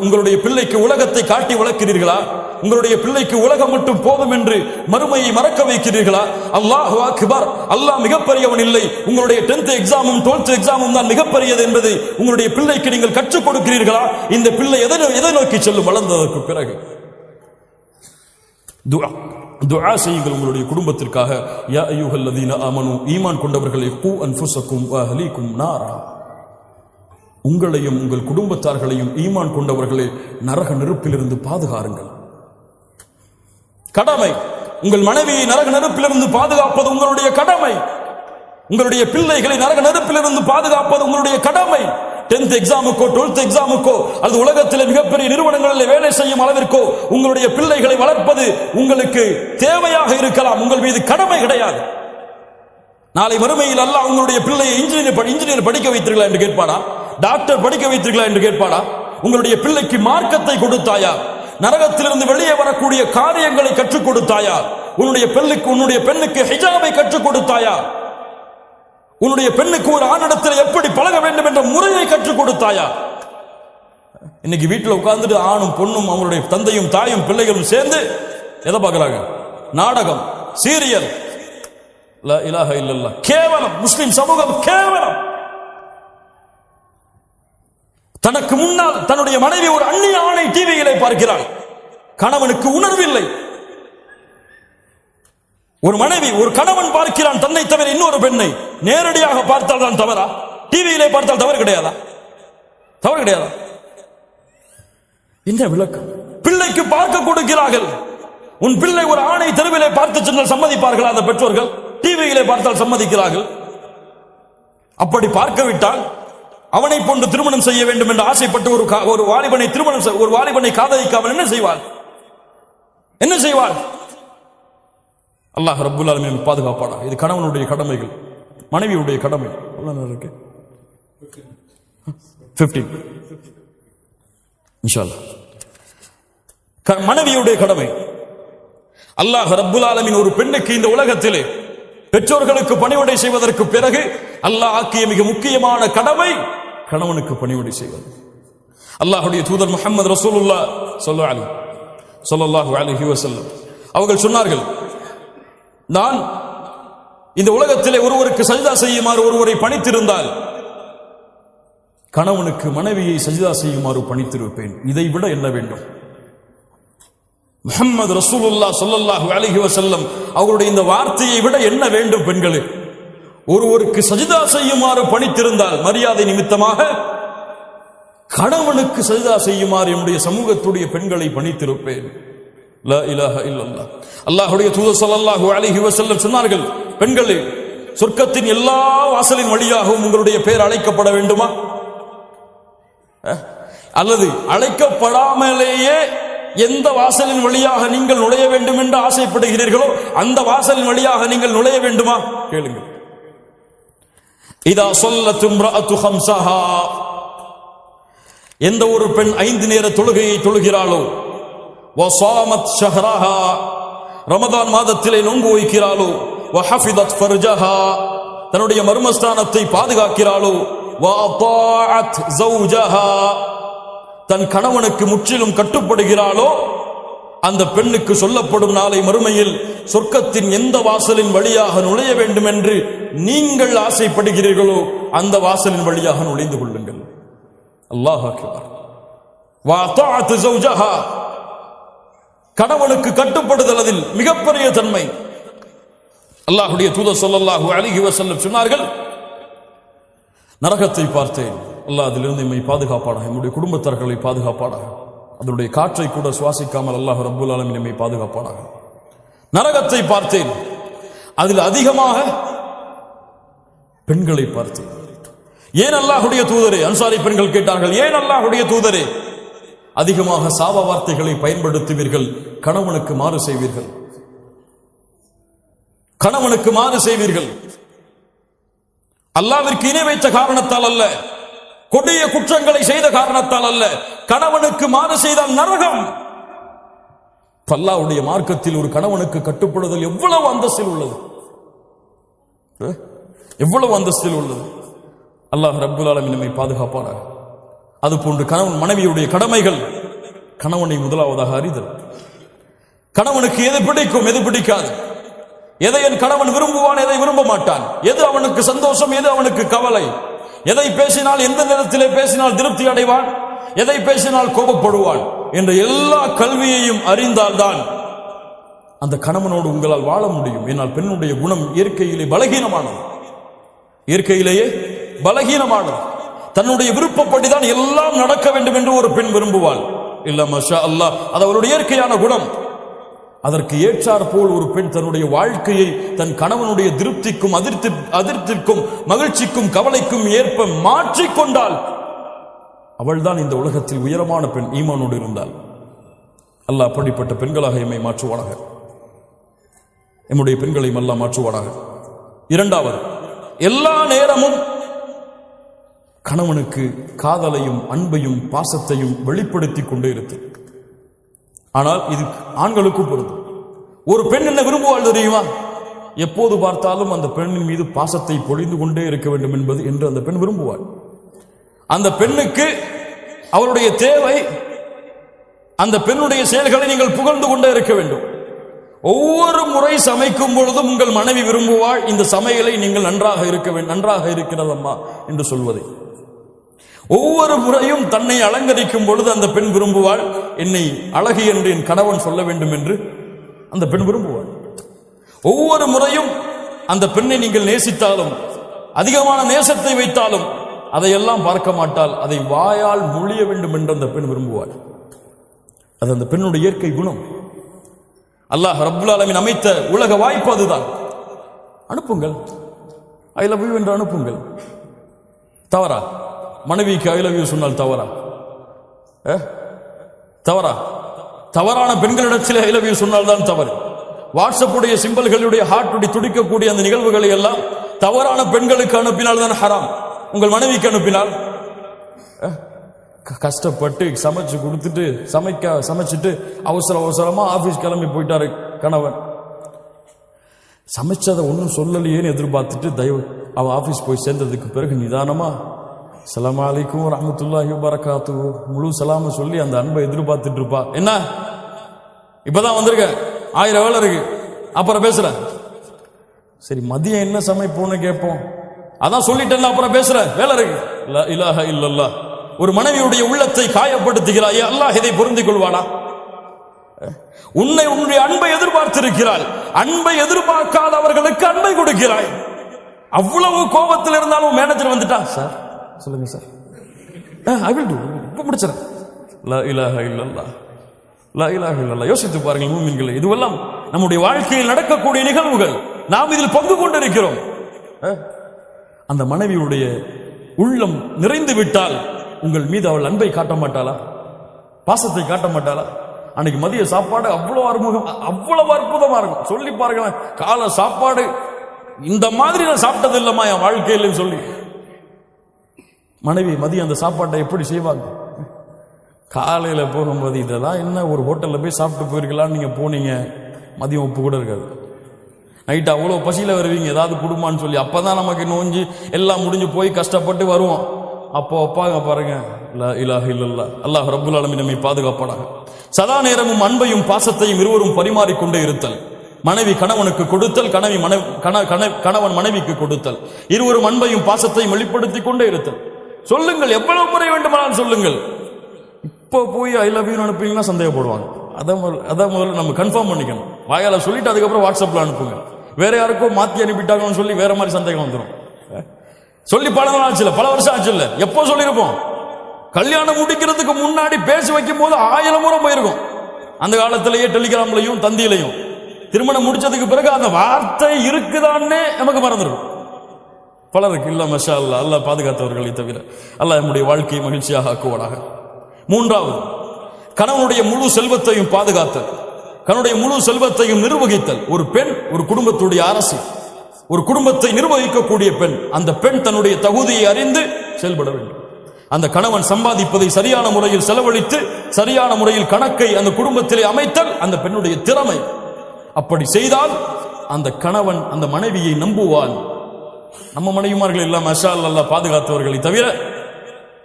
உங்களுடைய பிள்ளைக்கு உலகத்தை காட்டி வளர்க்கிறீர்களா? உங்களுடைய பிள்ளைக்கு உலகம் மட்டும் போதும் என்று மறுமையை மறக்க வைக்கிறீர்களா? அல்லாஹு அக்பர், அல்லாஹ் மிகப்பெரியவன் இல்லை, உங்களுடைய 10th எக்ஸாமும் 12th எக்ஸாமும் தான் மிகப்பெரியது என்பதை உங்களுடைய பிள்ளைக்கு நீங்கள் கற்றுக் கொடுக்கிறீர்களா? இந்த பிள்ளை எதை நோக்கி செல்லும் வளர்ந்ததற்கு பிறகு? துஆ செய்யுங்கள் உங்களுடைய குடும்பத்திற்காக. யா அய்யுஹல்லதீன ஆமனூ, ஈமான் கொண்டவர்களே, கூ அன்ஃபுஸக்கும் வ அஹ்லீக்கும் நாரா, உங்களையும் உங்கள் குடும்பத்தார்களையும் ஈமான் கொண்டவர்களே நரக நெருப்பிலிருந்து பாதுகாருங்கள். கடமை. உங்கள் மனைவியை நரக நெருப்பிலிருந்து பாதுகாப்பது உங்களுடைய கடமை. உங்களுடைய பிள்ளைகளை நரக நெருப்பிலிருந்து பாதுகாப்பது உங்களுடைய கடமை. 10th எக்ஸாமுக்கோ 12th எக்ஸாமுக்கோ அல்லது உலகத்திலே மிகப்பெரிய நிறுவனங்களில் வேலை செய்யும் அளவிற்கோ உங்களுடைய பிள்ளைகளை வளர்ப்பது உங்களுக்கு தேவையாக இருக்கலாம், உங்கள் மீது கடமை கிடையாது. நாளை மறுமையில் அல்லாஹ் உங்களுடைய பிள்ளையை இன்ஜினியர் படிக்க வைத்தீர்களா என்று கேட்பானா? டாக்டர் படிக்க வைத்தீர்களா என்று கேட்பானா? உங்களுடைய பிள்ளைக்கு மார்க்கத்தை கொடுத்தாயா? நரகத்திலிருந்து வெளியே வரக்கூடிய காரியங்களை கற்றுக் கொடுத்தாயா? உன்னுடைய பெண்ணுக்கு ஹிஜாபை கற்றுக் கொடுத்தாயா? உன்னுடைய பெண்ணுக்கு ஒரு ஆணிடத்தில் எப்படி பழக வேண்டும் என்ற முறையை கற்றுக் கொடுத்தாயா? இன்னைக்கு வீட்டில் உட்கார்ந்துட்டு ஆணும் பொண்ணும் அவங்களுடைய தந்தையும் தாயும் பிள்ளைகளும் சேர்ந்து எதை பார்க்கிறாங்க? நாடகம், சீரியல். லா இலாஹ இல்லல்லாஹ். கேவலம். முஸ்லிம் சமூகம் கேவலம். தனக்கு முன்னால் தன்னுடைய மனைவி ஒரு அந்நிய ஆணை டிவியிலே பார்க்கிறாள். கணவனுக்கு உணர்வில்லை. ஒரு மனைவி ஒரு கணவன் பார்க்கிறான் தன்னை தவிர இன்னொரு பெண்ணை. நேரடியாக பார்த்தால் தான் தவறா? டிவியிலே பார்த்தால் தவறு கிடையாதா? தவறு கிடையாதா? என்ன விளக்கம்? பிள்ளைக்கு பார்க்க கொடுக்கிறார்கள். உன் பிள்ளை ஒரு ஆணை தெருவிலே பார்த்து சென்றால் சம்மதிப்பார்களா அந்த பெற்றோர்கள்? டிவியிலே பார்த்தால் சம்மதிக்கிறார்கள். அப்படி பார்க்கவிட்டால் அவனை போன்று திருமணம் செய்ய வேண்டும் என்று ஆசைப்பட்டு ஒரு வாலிபனை காதலிக்காமல் என்ன செய்வாள்? என்ன செய்வாள்? அல்லாஹ் ரப்புல் ஆலமீன் பாதுகாப்பானா. இது கணவனுடைய கடமைகள், மனைவியுடைய கடமை. இருக்கு 15 இன்ஷா அல்லாஹ். மனைவியுடைய கடமை. அல்லாஹ் ரப்புல் ஆலமீன் ஒரு பெண்ணுக்கு இந்த உலகத்திலே பெற்றோர்களுக்கு பணிவிடை செய்வதற்கு பிறகு அல்லாஹ் ஆக்கிய மிக முக்கியமான கடமை கணவனுக்கு பணிவிடை செய்வது. அல்லாஹ்வுடைய தூதர் முஹம்மது ரசூலுல்லாஹ் ஸல்லல்லாஹு அலைஹி வஸல்லம் அவர்கள் சொன்னார்கள், நான் இந்த உலகத்திலே ஒருவருக்கு சஜ்தா செய்யுமாறு ஒருவரை பணித்திருந்தால் கணவனுக்கு மனைவியை சஜ்தா செய்யுமாறு பணித்திருப்பேன். இதை விட என்ன வேண்டும்? முஹம்மது ரசூலுல்லாஹ் ஸல்லல்லாஹு அலைஹி வஸல்லம் அவருடைய இந்த வார்த்தையை விட என்ன வேண்டும்? பெண்களே, ஒருவருக்கு சஜ்தா செய்யுமாறு பணித்திருந்தால் மரியாதை நிமித்தமாக கணவனுக்கு சஜ்தா செய்யுமாறு என்னுடைய சமூகத்துடைய பெண்களை பணித்திருப்பேன். லா இலாஹ இல்லல்லாஹ். அல்லாஹ்வுடைய தூதர் ஸல்லல்லாஹு அலைஹி வஸல்லம் சொன்னார்கள், பெண்களே, சொர்க்கத்தின் எல்லா வாசலின் வழியாகவும் உங்களுடைய பெயர் அழைக்கப்பட வேண்டுமா? அல்லது அழைக்கப்படாமலேயே எந்த வாசலின் வழியாக நீங்கள் நுழைய வேண்டும் என்று ஆசைப்படுகிறீர்களோ அந்த வாசலின் வழியாக நீங்கள் நுழைய வேண்டுமா? கேளுங்கள். இதா ஸல்லத் இம்ரஅத்து ஹம்ஸஹா, எந்த ஒரு பெண் 5 நேர தொழுகையை தொழுகிறாளோ, வ ஸாமத் ஷஹ்ரஹா, ரமதான் மாதத்திலே நோன்பு வைக்கிறாளோ, வஹஃபிதத் ஃபர்ஜஹா, தன்னுடைய மர்மஸ்தானத்தை பாதுகாக்கிறாளோ, வஅதாஅத் ஜௌஜஹா, தன் கணவனுக்கு முற்றிலும் கட்டுப்படுகிறாளோ, அந்த பெண்ணுக்கு சொல்லப்படும் நாளை மறுமையில் சொர்க்கத்தின் எந்த வாசலின் வழியாக நுழைய வேண்டும் என்று நீங்கள் ஆசைப்படுகிறீர்களோ அந்த வாசலின் வழியாக நுழைந்து கொள்ளுங்கள். அல்லாஹ் அக்பர். வஅதாஅத் ஜௌஜஹா, கணவனுக்கு கட்டுப்படுதல் அதில் மிகப்பெரிய தன்மை. அல்லாஹ்வுடைய தூதர் ஸல்லல்லாஹு அலைஹி வஸல்லம் சொன்னார்கள், நரகத்தை பார்த்தேன், அல்லாஹ் அதிலிருந்து நம்மை பாதுகாப்பானாக, நம்முடைய குடும்பத்தார்களை பாதுகாப்பானாக, அதனுடைய காற்றை கூட சுவாசிக்காமல் அல்லாஹ் ரப்பல் ஆலமீன் நம்மை பாதுகாப்பானாக. நரகத்தை பார்த்தேன், அதில் அதிகமாக பெண்களை பார்த்தேன். ஏன் அல்லாஹ்வுடைய தூதரே? அன்சாரி பெண்கள் கேட்டார்கள், ஏன் அல்லாஹ்வுடைய தூதரே அதிகமாக சாப வார்த்தைகளை பயன்படுத்துவீர்கள், கணவனுக்கு மாறு செய்வீர்கள், கணவனுக்கு மாறு செய்வீர்கள்? அல்லாஹ்விற்கு இணை வைத்த காரணத்தால் அல்ல, கொடிய குற்றங்களை செய்த காரணத்தால் அல்ல, கணவனுக்கு மாறு செய்தால் நரகம். அல்லாஹ்வுடைய மார்க்கத்தில் ஒரு கணவனுக்கு கட்டுப்படுதல் எவ்வளவு அந்தஸ்தில் உள்ளது, எவ்வளவு அந்தஸ்தில் உள்ளது. அல்லாஹ் ரப்பல் ஆலமீன் நம்மை பாதுகாப்பானாக. அதுபோன்று கணவன் மனைவியுடைய கடமைகள், கணவனை முதலாவதாக அறிதல். கணவனுக்கு எது பிடிக்கும், எது பிடிக்காது, எதை என் கணவன் விரும்புவான், எதை விரும்ப மாட்டான், எது அவனுக்கு சந்தோஷம், எது அவனுக்கு கவலை, எதை பேசினால் எந்த நேரத்திலே பேசினால் திருப்தி அடைவான், எதை பேசினால் கோபப்படுவான் என்ற எல்லா கல்வியையும் அறிந்தால்தான் அந்த கணவனோடு உங்களால் வாழ முடியும். ஏனால் பெண்ணுடைய குணம் இயற்கையிலே பலகீனமானது, இயற்கையிலேயே பலகீனமானது. தன்னுடைய விருப்பப்படிதான் எல்லாம் நடக்க வேண்டும் என்று ஒரு பெண் விரும்புவாள். இல்ல மாஷா அல்லாஹ், அது அவருடைய இயற்கையான குணம். அதற்கு ஏற்றார் போல் ஒரு பெண் தன்னுடைய வாழ்க்கையை தன் கணவனுடைய திருப்திக்கும் அதிர்த்திற்கும் மகிழ்ச்சிக்கும் கவலைக்கும் ஏற்ப மாற்றிக்கொண்டால் அவள்தான் இந்த உலகத்தில் உயரமான பெண், ஈமானோடு இருந்தால். அல்லாஹ் அப்படிப்பட்ட பெண்களாக எம்மை மாற்றுவானாக, எம்முடைய பெண்களையும் அல்லாஹ் மாற்றுவானாக. இரண்டாவது, எல்லா நேரமும் கணவனுக்கு காதலையும் அன்பையும் பாசத்தையும் வெளிப்படுத்திக் கொண்டே இருக்கு. ஆனால் இது ஆண்களுக்கும் பொருந்தும். ஒரு பெண் என்ன விரும்புவாள் தெரியுமா? எப்போது பார்த்தாலும் அந்த பெண்ணின் மீது பாசத்தை பொழிந்து கொண்டே இருக்க வேண்டும் என்பது என்று அந்த பெண் விரும்புவாள். அந்த பெண்ணுக்கு அவருடைய தேவை, அந்த பெண்ணுடைய செயல்களை நீங்கள் புகழ்ந்து கொண்டே இருக்க வேண்டும். ஒவ்வொரு முறை சமைக்கும் பொழுதும் உங்கள் மனைவி விரும்புவாள், இந்த சமையலை நீங்கள் நன்றாக இருக்க வேண்டும், நன்றாக இருக்கிறதம்மா என்று சொல்வதை. ஒவ்வொரு முறையும் தன்னை அலங்கரிக்கும் பொழுது அந்த பெண் விரும்புவாள், என்னை அழகு என்று என் கணவன் சொல்ல வேண்டும் என்று அந்த பெண் விரும்புவாள். ஒவ்வொரு முறையும் அந்த பெண்ணை நீங்கள் நேசித்தாலும், அதிகமான நேசத்தை வைத்தாலும் அதையெல்லாம் பார்க்க மாட்டால், அதை வாயால் மொழிய வேண்டும் என்று அந்த பெண் விரும்புவாள். அது அந்த பெண்ணுடைய இயற்கை குணம். அல்லாஹ் ரப்பல் ஆலமீன் அமைத்த உலக வாய்ப்பு அதுதான். அனுப்புங்கள், ஐ லவ் யூ என்று அனுப்புங்கள். தவறா? மனைவிக்கு ஐ லவ் யூ சொன்னால் தவறா? தவறா? தவறான பெண்களிடத்தில் ஐ லவ் யூ சொன்னால் தான் தவறு. வாட்ஸ்அப்புடைய சிம்பல்களுடைய ஹார்ட்டுடைய துடிக்கக்கூடிய அந்த நிகழ்வுகளை எல்லாம் தவறான பெண்களுக்கு அனுப்பினால் தான் ஹராம். உங்கள் மனைவிக்கு அனுப்பினால், கஷ்டப்பட்டு சமைச்சு கொடுத்துட்டு சமைச்சிட்டு அவசரமா ஆபீஸ் கிளம்பி போயிட்டாரு கணவன், சமைச்சதை ஒன்றும் சொல்லலையேன்னு எதிர்பார்த்துட்டு அவ ஆபீஸ் போய் சேர்ந்ததுக்கு பிறகு நிதானமா அஸ்ஸலாமு அலைக்கும் ரஹ்மத்துல்லாஹி வபரகாத்துஹு முழு சலாம சொல்லி அந்த அன்பை எதிர்பார்த்துட்டு இருப்பா. என்ன இப்பதான் வந்திருக்க, 1000 வேலை இருக்கு, அப்புறம் பேசுறேன். சரி மதியம் என்ன சமைப்போன்னு கேட்போம், அதான் சொல்லிட்டேன் அப்புறம் பேசுறேன், வேலை இருக்கு. லா இலாஹ இல்லல்லாஹ். ஒரு மனைவியுடைய உள்ளத்தை காயப்படுத்துகிறாய், அல்லாஹ் இதை பொருந்திக் கொள்வானா? உன்னுடைய அன்பை எதிர்பார்த்திருக்கிறாள், அன்பை எதிர்பார்க்காதவர்களுக்கு அன்பை கொடுக்கிறாய். அவ்வளவு கோபத்தில் இருந்தாலும் மேனேஜர் வந்துட்டா, சார் சொல்லுங்க சார், ஐ வில் டு, இப்ப முடிச்சிடறேன். லா இலாஹ இல்லல்லாஹ், லா இலாஹ இல்லல்லாஹ். யோசித்து பாருங்கள் மூமின்களே, இதுவெல்லாம் நம்முடைய வாழ்க்கையில் நடக்கக்கூடிய நிகழ்வுகள், நாம் இதில் பங்கு கொண்டிருக்கிறோம். அந்த மனைவியுடைய உள்ளம் நிறைந்து விட்டால் உங்கள் மீது அவள் அன்பை காட்ட மாட்டாளா, பாசத்தை காட்ட மாட்டாளா? அன்னைக்கு மதிய சாப்பாடு அவ்வளவு அறுமுகம், அவ்வளவு அற்புதமா இருக்கும். சொல்லி பாருங்க, கால சாப்பாடு இந்த மாதிரி நான் சாப்பிட்டது இல்லம்மா என் வாழ்க்கையில சொல்லி மனைவி மதியம் அந்த சாப்பாட்டை எப்படி செய்வாங்க? காலையில போகும்போது இதெல்லாம் என்ன, ஒரு ஹோட்டல்ல போய் சாப்பிட்டு போயிருக்கலாம்னு நீங்க போனீங்க, மதியம் உப்பு கூட இருக்காது. நைட்டு அவ்வளோ பசியில் வருவீங்க, ஏதாவது குடும்பம்னு சொல்லி. அப்பதான் நமக்கு நோஞ்சு எல்லாம் முடிஞ்சு போய் கஷ்டப்பட்டு வருவோம். அப்போ அப்பாங்க பாருங்க, லா இலாஹ இல்லல்லாஹ், அல்லாஹ் ரப்புல் ஆலமீன் நம்மை பாதுகாப்பானாக. சதா நேரமும் அன்பையும் பாசத்தையும் இருவரும் பரிமாறிக்கொண்டே இருத்தல். மனைவி கணவனுக்கு கொடுத்தல், கணவன் மனைவிக்கு கொடுத்தல். இருவரும் அன்பையும் பாசத்தையும் வெளிப்படுத்திக் கொண்டே இருத்தல். சொல்லுங்கள், எவ்வளவு முறை வேண்டுமானாலும் சொல்லுங்கள். இப்போ போய் ஐ லவ் யூ அனுப்புவீங்கன்னா சந்தேகப்படுவாங்க. அதான் முதல்ல நம்ம கன்ஃபார்ம் பண்ணிக்கணும். வாயால சொல்லிட்டு அதுக்கப்புறம் வாட்ஸ்அப்ல அனுப்புங்க. வேற யாருக்கோ மாத்தி அனுப்பிட்டாங்கன்னு சொல்லி வேற மாதிரி சந்தேகம் வந்துடும். சொல்லி பல நாள் ஆச்சு, பல வருஷம் ஆச்சு இல்ல, எப்போ சொல்லியிருப்போம்? கல்யாணம் முடிக்கிறதுக்கு முன்னாடி பேசி வைக்கும் போது 1000 முறை போயிருக்கும். அந்த காலத்திலேயே டெலிகிராம்லையும் தந்தியிலையும். திருமணம் முடிச்சதுக்கு பிறகு அந்த வார்த்தை இருக்குதான்னே நமக்கு மறந்துடும். பலருக்கு இல்ல. மஷா அல்லாஹ், அல்லாஹ் பாதுகாத்தவர்களை தவிர அல்லாஹ் நம்முடைய வாழ்க்கையை மகிழ்ச்சியாக ஆக்குவானாக. மூன்றாவது, கணவனுடைய முழு செல்வத்தையும் பாதுகாத்தல், கணவனுடைய முழு செல்வத்தையும் நிர்வகித்தல். ஒரு பெண் ஒரு குடும்பத்துடைய அரசி, ஒரு குடும்பத்தை நிர்வகிக்கக்கூடிய பெண். அந்த பெண் தன்னுடைய தகுதியை அறிந்து செயல்பட வேண்டும். அந்த கணவன் சம்பாதிப்பதை சரியான முறையில் செலவழித்து சரியான முறையில் கணக்கை அந்த குடும்பத்திலே அமைத்தல் அந்த பெண்ணுடைய திறமை. அப்படி செய்தால் அந்த கணவன் அந்த மனைவியை நம்புவான். நம்ம மனைவிமார்கள் எல்லாம் மஷா அல்லாஹ் பாதுகாத்தவர்களை தவிர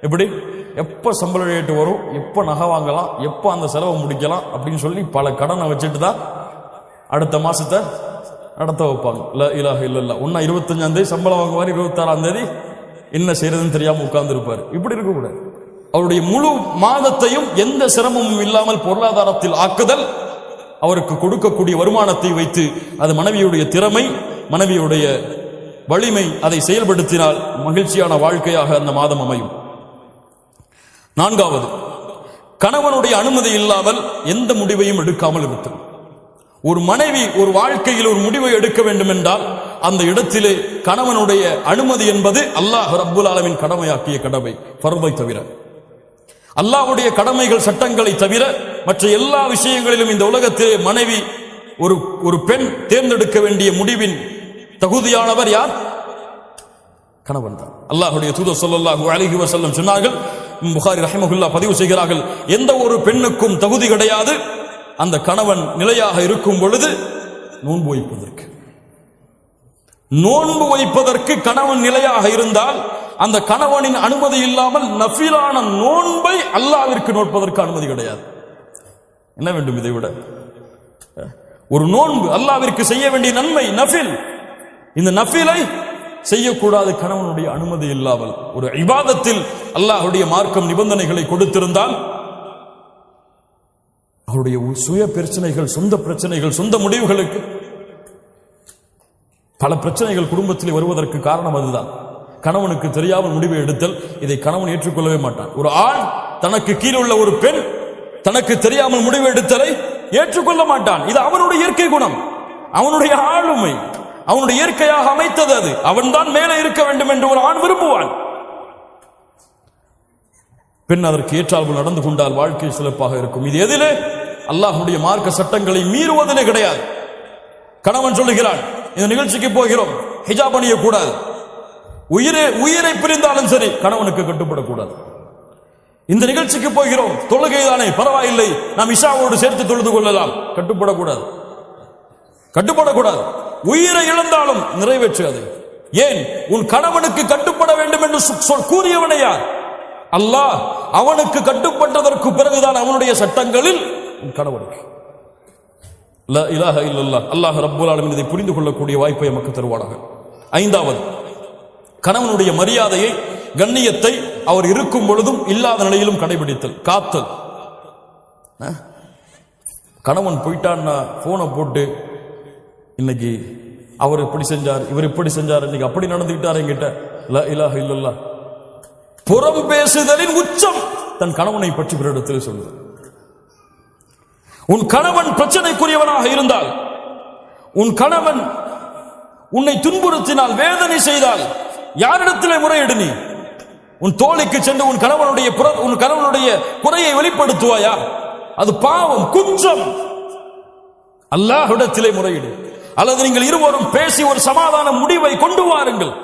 எப்படி எப்ப சம்பள ரேட்டு வரும், எப்ப நகை வாங்கலாம், எப்ப அந்த செலவை முடிக்கலாம் அப்படின்னு சொல்லி பல கடனை வச்சுட்டு தான் அடுத்த மாசத்தை நடத்த வைப்பாங்க. லா இலாஹ இல்லல்லாஹ். 25ஆம் தேதி சம்பளம் வாங்குவார், 26ஆம் தேதி என்ன செய்யறதுன்னு தெரியாம உட்கார்ந்து இருப்பார். இப்படி இருக்கக்கூடாது. அவருடைய முழு மாதத்தையும் எந்த சிரமமும் இல்லாமல் பொருளாதாரத்தில் ஆக்குதல், அவருக்கு கொடுக்கக்கூடிய வருமானத்தை வைத்து அது மனைவியுடைய திறமை, மனைவியுடைய வலிமை, அதை செயல்படுத்தினால் மகிழ்ச்சியான வாழ்க்கையாக அந்த மாதம் அமையும். நான்காவது, கணவனுடைய அனுமதி இல்லாமல் எந்த முடிவையும் எடுக்காமல் இருத்தல். ஒரு மனைவி ஒரு வாழ்க்கையில் ஒரு முடிவை எடுக்க வேண்டும் என்றால் அந்த இடத்திலே கணவனுடைய அனுமதி என்பது அல்லாஹ் ரப்புல் ஆலமீன் கடமையாக்கிய கடமை, ஃபர்தை தவிர. அல்லாஹ்வுடைய கடமைகள் சட்டங்களை தவிர மற்ற எல்லா விஷயங்களிலும் இந்த உலகத்திலே மனைவி ஒரு பெண் தேர்ந்தெடுக்க வேண்டிய முடிவின் தகுதியானவர் யார்? கணவன் தான். அல்லாஹ்வுடைய தூதர் ஸல்லல்லாஹு அலைஹி வஸல்லம் சொன்னார்கள், புகாரி ரஹிமஹுல்லாஹ் பதிவு செய்கிறார்கள், எந்த ஒரு பெண்ணுக்கும் தகுதி கிடையாது அந்த கணவன் நிலையாக இருக்கும் பொழுது நோன்பு வைப்பதற்கு. நோன்பு வைப்பதற்கு கணவன் நிலையாக இருந்தால் அந்த கணவனின் அனுமதி இல்லாமல் நஃபிலான நோன்பை அல்லாஹ்விற்கு நோட்பதற்கு அனுமதி கிடையாது. என்ன வேண்டும் இதை விட? ஒரு நோன்பு அல்லாஹ்விற்கு செய்ய வேண்டிய நன்மை நஃபில். இந்த நஃபிலை செய்யக்கூடாது கணவனுடைய அனுமதி இல்லாமல். ஒரு இபாதத்தில் அல்லாஹ்வுடைய மார்க்கம் நிபந்தனைகளை கொடுத்திருந்தால் அவருடைய சுய பிரச்சனைகள், சொந்த பிரச்சனைகள், சொந்த முடிவுகளுக்கு பல பிரச்சனைகள் குடும்பத்தில் வருவதற்கு காரணம் அதுதான். கணவனுக்கு தெரியாமல் முடிவை எடுத்தல், இதை கணவன் ஏற்றுக்கொள்ளவே மாட்டான். ஒரு ஆண் தனக்கு கீழே உள்ள ஒரு பெண் தனக்கு தெரியாமல் முடிவு எடுத்தலை ஏற்றுக்கொள்ள மாட்டான். இது அவனுடைய இயற்கை குணம், அவனுடைய ஆளுமை, அவனுடைய இயற்கையாக அமைத்தது அது. அவன் தான் மேலே இருக்க வேண்டும் என்று ஒரு ஆண் விரும்புவான். பெண் அதற்கு ஏற்றால் நடந்து கொண்டால் வாழ்க்கை சிறப்பாக இருக்கும். இது எதிலே? அல்லாஹ்வுடைய மார்க்க சட்டங்களை மீறுவதிலே கிடையாது. கணவன் சொல்லுகிறான், இந்த நிகழ்ச்சிக்கு போகிறோம், ஹிஜாப் அணியக்கூடாது. உயிரை பிரிந்தாலும் சரி கணவனுக்கு கட்டுப்படக்கூடாது. இந்த நிகழ்ச்சிக்கு போகிறோம், தொழுகை தானே பரவாயில்லை, நாம் இஷாவோடு சேர்த்து தொழுது கொள்ளலாம், கட்டுப்படக்கூடாது. உயிரை இழந்தாலும் நிறைவேற்றாது. ஏன்? உன் கணவனுக்கு கட்டுப்பட வேண்டும் என்று கூறியவனை யார்? அல்லாஹ். அவனுக்கு கட்டுப்பட்டதற்கு பிறகுதான் அவனுடைய சட்டங்களில் உன் கணவனுக்கு. லா இலாஹ இல்லல்லாஹ். அல்லாஹ் ரப்புல் ஆலமீன் இதை புரிந்து கொள்ளக்கூடிய வாய்ப்பை நமக்கு தருவானாக. ஐந்தாவது, கணவனுடைய மரியாதையை, கண்ணியத்தை அவர் இருக்கும் பொழுதும் இல்லாத நிலையிலும் கடைபிடித்தல், காத்தல். கணவன் போயிட்டான்னா போனை போட்டு இன்னைக்கு அவர் இப்படி செஞ்சார், இவர் இப்படி செஞ்சார், இன்னைக்கு அப்படி நடந்துகிட்டார் என்கிட்ட. லா இலாஹ இல்லல்லாஹ். புறம் பேசுதலின் உச்சம் தன் கணவனை பற்றி பிறரிடத்தில் சொல்லுது. உன் கணவன் பிரச்சனைக்குரியவனாக இருந்தால், உன் கணவன் உன்னை துன்புறுத்தினால், வேதனை செய்தால் யாரிடத்திலே முறையிடு? நீ உன் தோழிக்கு சென்று உன் கணவனுடைய குறையை வெளிப்படுத்துவாயா? அது பாவம், குற்றம். அல்லாஹ்விடத்திலே முறையிடு. அல்லது நீங்கள் இருவரும் பேசி ஒரு சமாதான முடிவை கொண்டு வாருங்கள்.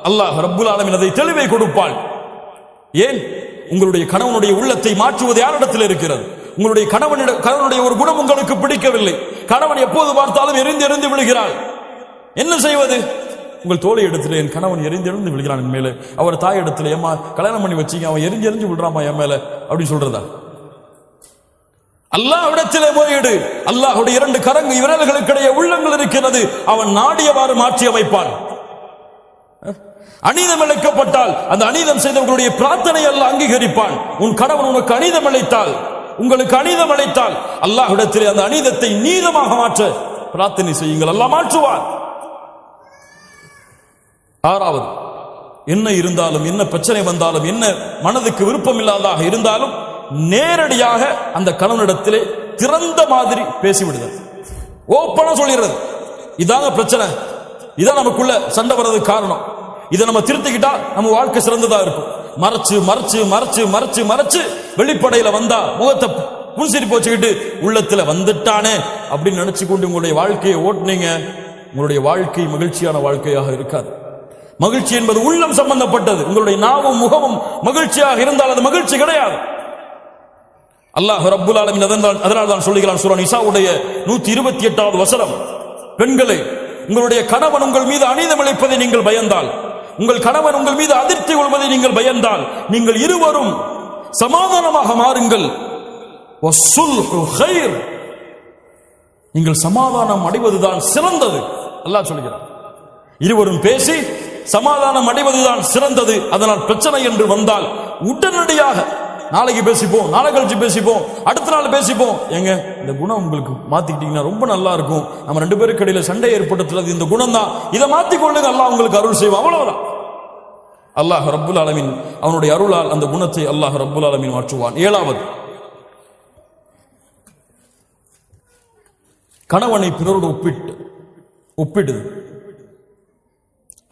அல்லாஹ் ரப்புல் ஆலமீன் அதை தெளிவை கொடுப்பாள். ஏன்? உங்களுடைய கணவனுடைய உள்ளத்தை மாற்றுவது யாரிடத்தில் இருக்கிறது? உங்களுடைய கணவனுடைய ஒரு குணம் உங்களுக்கு பிடிக்கவில்லை, கணவன் எப்போது பார்த்தாலும் எரிந்து எரிந்து விழுகிறாள், என்ன செய்வது? உங்கள் தோழி இடத்துல என் கணவன் எரிந்து எரிந்து விழுகிறான் என் மேல, அவர் தாய் இடத்துல ஏமா கல்யாணம் பண்ணி வச்சீங்க, அவன் எரிஞ்சு எரிஞ்சு விடுறாமா என் மேல அப்படின்னு சொல்றதா? அல்லாஹ்விடத்திலே முறையீடு. அல்லாஹ்வுடைய 2 விரல்களுக்கிடையே உள்ளங்கள் இருக்கிறது, அவன் நாடியவாறு மாற்றி அமைப்பான். அநீதம் இழைக்கப்பட்டால் அந்த அநீதம் செய்தவர்களுடைய பிரார்த்தனை அல்லாஹ் அங்கீகரிப்பான். உன் கணவன் உனக்கு அநீதம் இழைத்தால், உங்களுக்கு அநீதம் இழைத்தால் அல்லாஹ்விடத்திலே அந்த அநீதத்தை நீதமாக மாற்ற பிரார்த்தனை செய்யுங்கள், அல்லாஹ் மாற்றுவான். 6வது, என்ன இருந்தாலும், என்ன பிரச்சனை வந்தாலும், என்ன மனதுக்கு விருப்பம் இல்லாததாக இருந்தாலும் நேரடியாக அந்த கணவனிடத்திலே திறந்த மாதிரி பேசிவிடுதல், ஓப்பனா சொல்லிடுறது. இதாங்க பிரச்சனை, இதான் நமக்குள்ள சண்டை வர்றதுக்கு காரணம், இதை நம்ம திருத்திக்கிட்டா நம்ம வாழ்க்கை சிறந்ததா இருக்கும். மறைச்சு மறைச்சு மறைச்சு மறைச்சு மறைச்சு வெளிப்படையில வந்தா முகத்தை புன்சிரிப்பு வச்சுக்கிட்டு உள்ளத்துல வந்துட்டானே அப்படின்னு நினைச்சு கொண்டு உங்களுடைய வாழ்க்கையை ஓட்டுனீங்க, உங்களுடைய வாழ்க்கை மகிழ்ச்சியான வாழ்க்கையாக இருக்காது. மகிழ்ச்சி என்பது உள்ளம் சம்பந்தப்பட்டது. உங்களுடைய நாவும் முகமும் மகிழ்ச்சியாக இருந்தால் அது மகிழ்ச்சி கிடையாது. அல்லாஹ் ரப்புல் ஆலமீன் அதனால் தான் சொல்லுகிறான் சூரா நிசாவுடைய 128வது வசனம், பெண்களே, உங்களுடைய கணவன் உங்கள் மீது அநீதம் இழைப்பதை நீங்கள் பயந்தால், உங்கள் கணவன் உங்கள் மீது அதிர்ச்சி கொள்வதை நீங்கள் பயந்தால், நீங்கள் இருவரும் சமாதானமாக மாறுங்கள். நீங்கள் சமாதானம் அடைவதுதான் சிறந்தது. அல்லாஹ் சொல்கிறார், இருவரும் பேசி சமாதானம் அடைவதுதான் சிறந்தது. அதனால் பிரச்சனை என்று வந்தால் உடனடியாக நாளைக்கு பேசிப்போம், நாளை கழிச்சு பேசிப்போம், அடுத்த நாள் பேசிப்போம். ஏங்க இந்த குணம் உங்களுக்கு மாத்திக்கிட்டீங்கன்னா ரொம்ப நல்லா இருக்கும், நம்ம 2 பேருக்கு இடையில சண்டை ஏற்பட்டுள்ளது இந்த குணம் தான், இதை மாத்திக்கொள்ளுங்க, அல்லாஹ் உங்களுக்கு அருள் செய்வோம். அவ்வளவுதான். அல்லாஹ் ரப்புல் ஆலமீன் அவனுடைய அருளால் அந்த குணத்தை அல்லாஹ் ரப்புல் ஆலமீன் மாற்றுவான். 7வது, கணவனை பிறரோடு ஒப்பிடுது.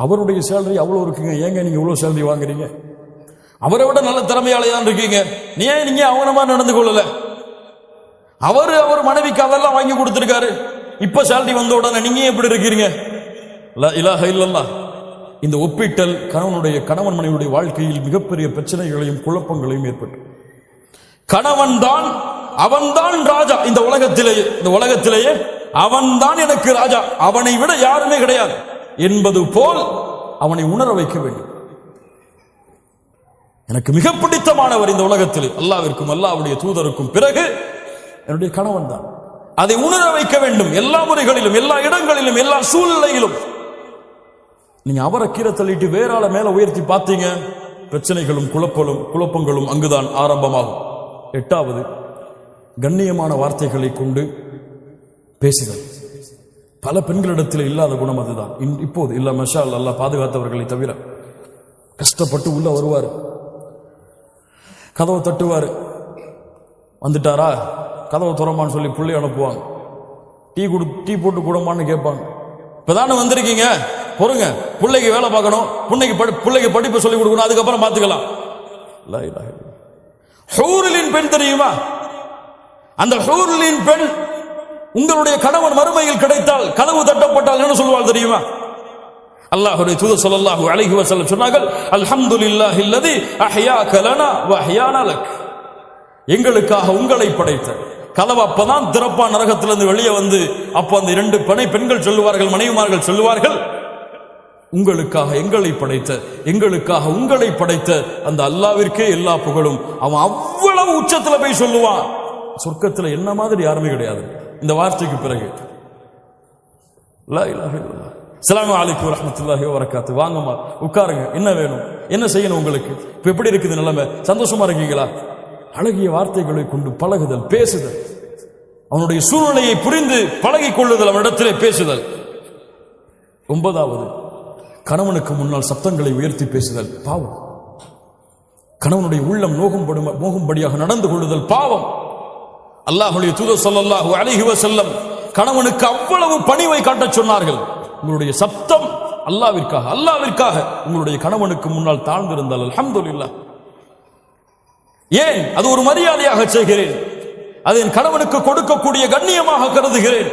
அவருடைய சேலரி அவ்வளவு இருக்குங்க, ஏங்க நீங்க இவ்வளவு சேலரி வாங்குறீங்க? அவரை விட நல்ல திறமையாளதான் இருக்கீங்க, நீங்க அவனமா நடந்து கொள்ளல? அவர் மனைவிக்கு அதெல்லாம் வாங்கி கொடுத்திருக்காரு, இப்ப சேலரி வந்த உடனே நீங்க எப்படி இருக்கிறீங்க? லா இலாஹ இல்லல்லாஹ். இந்த ஒப்பீட்டல் கணவன் மனைவியுடைய வாழ்க்கையில் மிகப்பெரிய பிரச்சனைகளையும் குழப்பங்களையும் ஏற்பட்டு, அவன்தான் ராஜா இந்த உலகத்திலேயே அவன்தான் எனக்கு ராஜா, அவனை விட யாருமே கிடையாது என்பது போல் அவனை உணர வைக்க வேண்டும். எனக்கு மிக பிடித்தமானவர் இந்த உலகத்தில் அல்லாஹ்விற்கும் அல்லாஹ்வுடைய தூதருக்கும் பிறகு என்னுடைய கணவன் தான். அதை உணர வைக்க வேண்டும் எல்லா முறைகளிலும், எல்லா இடங்களிலும், எல்லா சூழ்நிலையிலும். நீங்க அவரை கீழே தள்ளிட்டு வேற ஆளை மேல உயர்த்தி பார்த்தீங்க, பிரச்சனைகளும் குழப்பங்களும் அங்குதான் ஆரம்பமாகும். 8வது, கண்ணியமான வார்த்தைகளை கொண்டு பேசுதல். பல பெண்களிடத்தில் இல்லாத குணம் அதுதான். இப்போது இல்ல, மஷா அல்லாஹ் பாதுகாத்தவர்களை தவிர. கஷ்டப்பட்டு உள்ள வருவார், கதவை தட்டுவார், வந்துட்டாரா கதவை துறமான்னு சொல்லி பிள்ளை அனுப்புவாங்க, டீ போட்டு கூடமான்னு கேட்பாங்க. இப்பதானே வந்திருக்கீங்க, பொறுங்க, பிள்ளைக்கு வேலை பார்க்கணும், பிள்ளைக்கு படிப்பு சொல்லி கொடுக்கணும், அதுக்கப்புறம் பார்த்துக்கலாம். ஹூரிலின் பெண் தெரியுமா? அந்த ஹூரிலின் பெண் உங்களுடைய கணவன் மறுமையில் கிடைத்தால், கதவு தட்டப்பட்டால் என்ன சொல்வாள் தெரியுமா? அல்லாஹ்வுடைய தூதர் ஸல்லல்லாஹு அலைஹி வஸல்லம் சொன்னார்கள், அல்ஹம்துலில்லாஹில்லதி அஹ்யாக லனா வ அஹ்யானா லக். எங்களுக்காக உங்களை படைத்த. கதவு அப்பதான் திறப்பா நரகத்திலிருந்து வெளியே வந்து, அப்ப அந்த 2 பெண்கள் சொல்லுவார்கள், மனைவிமார்கள் சொல்லுவார்கள், உங்களுக்காக எங்களை படைத்த, எங்களுக்காக உங்களை படைத்த அந்த அல்லாஹ்விற்கே எல்லா புகழும். அவன் அவ்வளவு உச்சத்துல போய் சொல்லுவான், சொர்க்கத்துல என்ன மாதிரி யாருமே கிடையாது இந்த வார்த்தைக்கு பிறகு. லா இலாஹ இல்லல்லாஹ். அஸ்ஸலாமு அலைக்கும் வரஹ்மத்துல்லாஹி வபரகாத்துஹு. வாங்கம்மா உட்காருங்க, என்ன வேணும், என்ன செய்யணும் உங்களுக்கு, இப்ப எப்படி இருக்குது நிலைமை, சந்தோஷமா இருக்கீங்களா? அழகிய வார்த்தைகளை கொண்டு பழகுதல், பேசுதல், அவனுடைய சூழ்நிலையை புரிந்து பழகிக் கொள்ளுதல், அவனிடத்திலே பேசுதல். 9வது, கணவனுக்கு முன்னால் சப்தங்களை உயர்த்தி பேசுதல் பாவம். கணவனுடைய உள்ளம் நோகும்படியாக நடந்து கொள்ளுதல் பாவம். அல்லாஹ்வுடைய தூதர் ஸல்லல்லாஹு அலைஹி வஸல்லம் கணவனுக்கு அவ்வளவு பணிவை காட்டச் சொன்னார்கள். உங்களுடைய சப்தம் அல்லாஹ்விற்காக உங்களுடைய கணவனுக்கு முன்னால் தாழ்ந்திருந்தால் அல்ஹம்துலில்லாஹ். ஏன்? அது ஒரு மரியாதையாக செய்கிறேன், அது என் கணவனுக்கு கொடுக்கக்கூடிய கண்ணியமாக கருதுகிறேன்.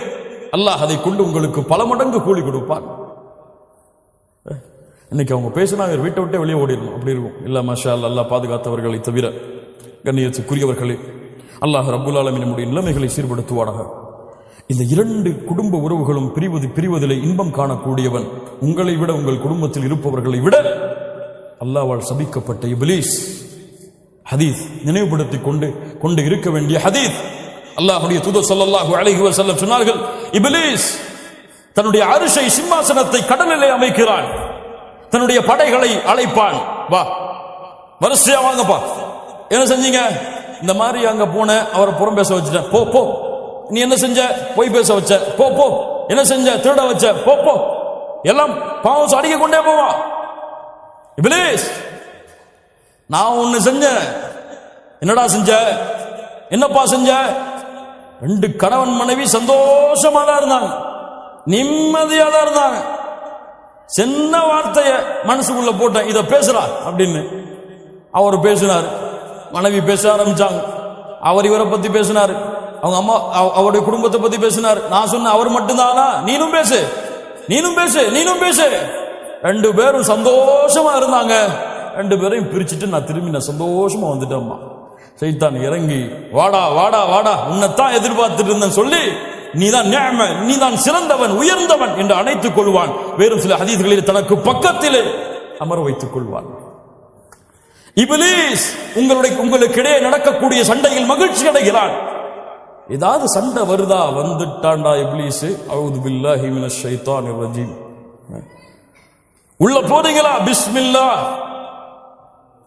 அல்லாஹ் அதை கொண்டு உங்களுக்கு பல மடங்கு கூலி கொடுப்பார். இன்னைக்கு அவங்க பேசினா வீட்டை விட்டே வெளியே ஓடிடணும், அப்படி இருக்கும். இல்ல மஷா அல்லாஹ் பாதுகாத்தவர்களை தவிர. கண்ணியத்துக்குரியவர்களே, அல்லாஹ் ரப்புல் ஆலமீன் நம்முடைய நிலைமைகளை சீர்படுத்துவானாக. இந்த இரண்டு குடும்ப உறவுகளும் பிரிவதிலே இன்பம் காணக்கூடியவன் உங்களை விட உங்கள் குடும்பத்தில் இருப்பவர்களை விட அல்லாஹ்வால் சபிக்கப்பட்ட இப்லீஸ். ஹதீஸ் நினைவுபடுத்திக் கொண்டு இருக்க வேண்டிய ஹதீஸ். அல்லாஹ்வுடைய தூதர் ஸல்லல்லாஹு அலைஹி வஸல்லம் சொன்னார்கள், இப்லீஸ் தன்னுடைய அரிசை சிம்மாசனத்தை கடலிலே அமைக்கிறான், தன்னுடைய படைகளை அழைப்பான், வா வரிசையா வாங்கப்பா. என்ன செஞ்சீங்க? இந்த மாதிரி அங்க போன அவரை புறம் பேச வச்சுட்டேன், போ போ. நீ என்ன செஞ்ச? போய் பேச வச்ச, போ போ. என்ன செஞ்ச? திருட வச்ச, போ போ. எல்லாம் பாவம் அடிக்க கொண்டே போவா. இப்லீஸ், நான் ஒன்னு செஞ்சேன். என்னடா செஞ்ச? என்னப்பா செஞ்ச? ரெண்டு கணவன் மனைவி சந்தோஷமா தான் இருந்தாங்க, நிம்மதியா தான் இருந்தாங்க. சின்ன வார்த்தைய மனசுக்குள்ள போட்டேன், இத பேசுறா அப்படின்னு. அவர் பேசினார், மனைவி பேச ஆரம்பிச்சாங்க. அவர் இவரை பத்தி பேசினார், அவங்க அம்மா அவருடைய குடும்பத்தை பத்தி பேசினார். நான் சொன்ன அவர் மட்டும்தானா? நீனும் பேசு, நீனும் பேசு, நீனும் பேசு. ரெண்டு பேரும் சந்தோஷமா இருந்தாங்க. ரெண்டு பேரையும் பிரிச்சுட்டு நான் திரும்பி சந்தோஷமா வந்துட்டேம்மா. சைத்தான் இறங்கி, வாடா வாடா வாடா, உன்னைத்தான் எதிர்பார்த்துட்டு இருந்தேன் சொல்லி, நீதான் நிஅம, நீதான் சிறந்தவன், உயர்ந்தவன் என்று அணைத்துக் கொள்வான். வேறு சில ஹதீஸ்களில் தனக்கு பக்கத்திலே அமர வைத்துக் கொள்வான். இப்லீஸ் உங்களுக்கிடையே நடக்கக்கூடிய சண்டையில் மகிழ்ச்சி அடைகிறான். ஏதாவது சண்டை வருதா? வந்துட்டான்டா இப்லீஸ், அஊது பில்லாஹி மினஷ் ஷைத்தானிர் ரஜீம். உள்ள போறீங்களா? பிஸ்மில்லாஹ்.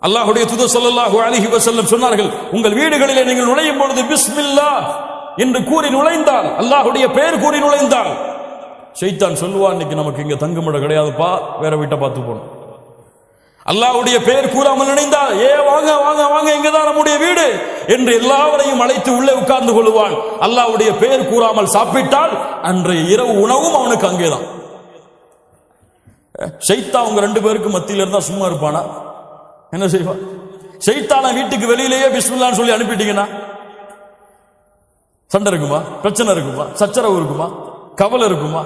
அல்லாஹ்வுடைய தூதர் ஸல்லல்லாஹு அலைஹி வஸல்லம் சொன்னார்கள், உங்கள் வீடுகளிலே நீங்கள் நுழையும் பொழுது பிஸ்மில்லாஹ் என்று கூறி நுழைந்தால், அல்லாஹ்வுடைய பெயர் கூறி நுழைந்தால், ஷைத்தான் சொல்லுவான், இன்னைக்கு நமக்கு இங்க தங்குமிடம் கிடையாதுப்பா, வேற வீட்டை பார்த்து போகணும். அல்லாஹ்வுடைய பெயர் கூறாமல் நினைந்தால், வாங்க வாங்க வாங்க, இங்கதான் நம்முடைய வீடு என்று எல்லாவரையும் அழைத்து உள்ளே உட்கார்ந்து கொள்வான். அல்லாஹ்வுடைய பெயர் கூறாமல் சாப்பிட்டால் அன்றைய இரவு உணவும் அவனுக்கு அங்கேதான். ஷைத்தான் உங்க ரெண்டு பேருக்கு மத்தியில இருந்தா சும்மா இருப்பானா? என்ன செய்வான்? ஷைத்தான வீட்டுக்கு வெளியிலேயே பிஸ்மில்லான்னு சொல்லி அனுப்பிட்டீங்கன்னா சண்டை இருக்குமா? பிரச்சனை இருக்குமா? சச்சரவு இருக்குமா? கவலை இருக்குமா?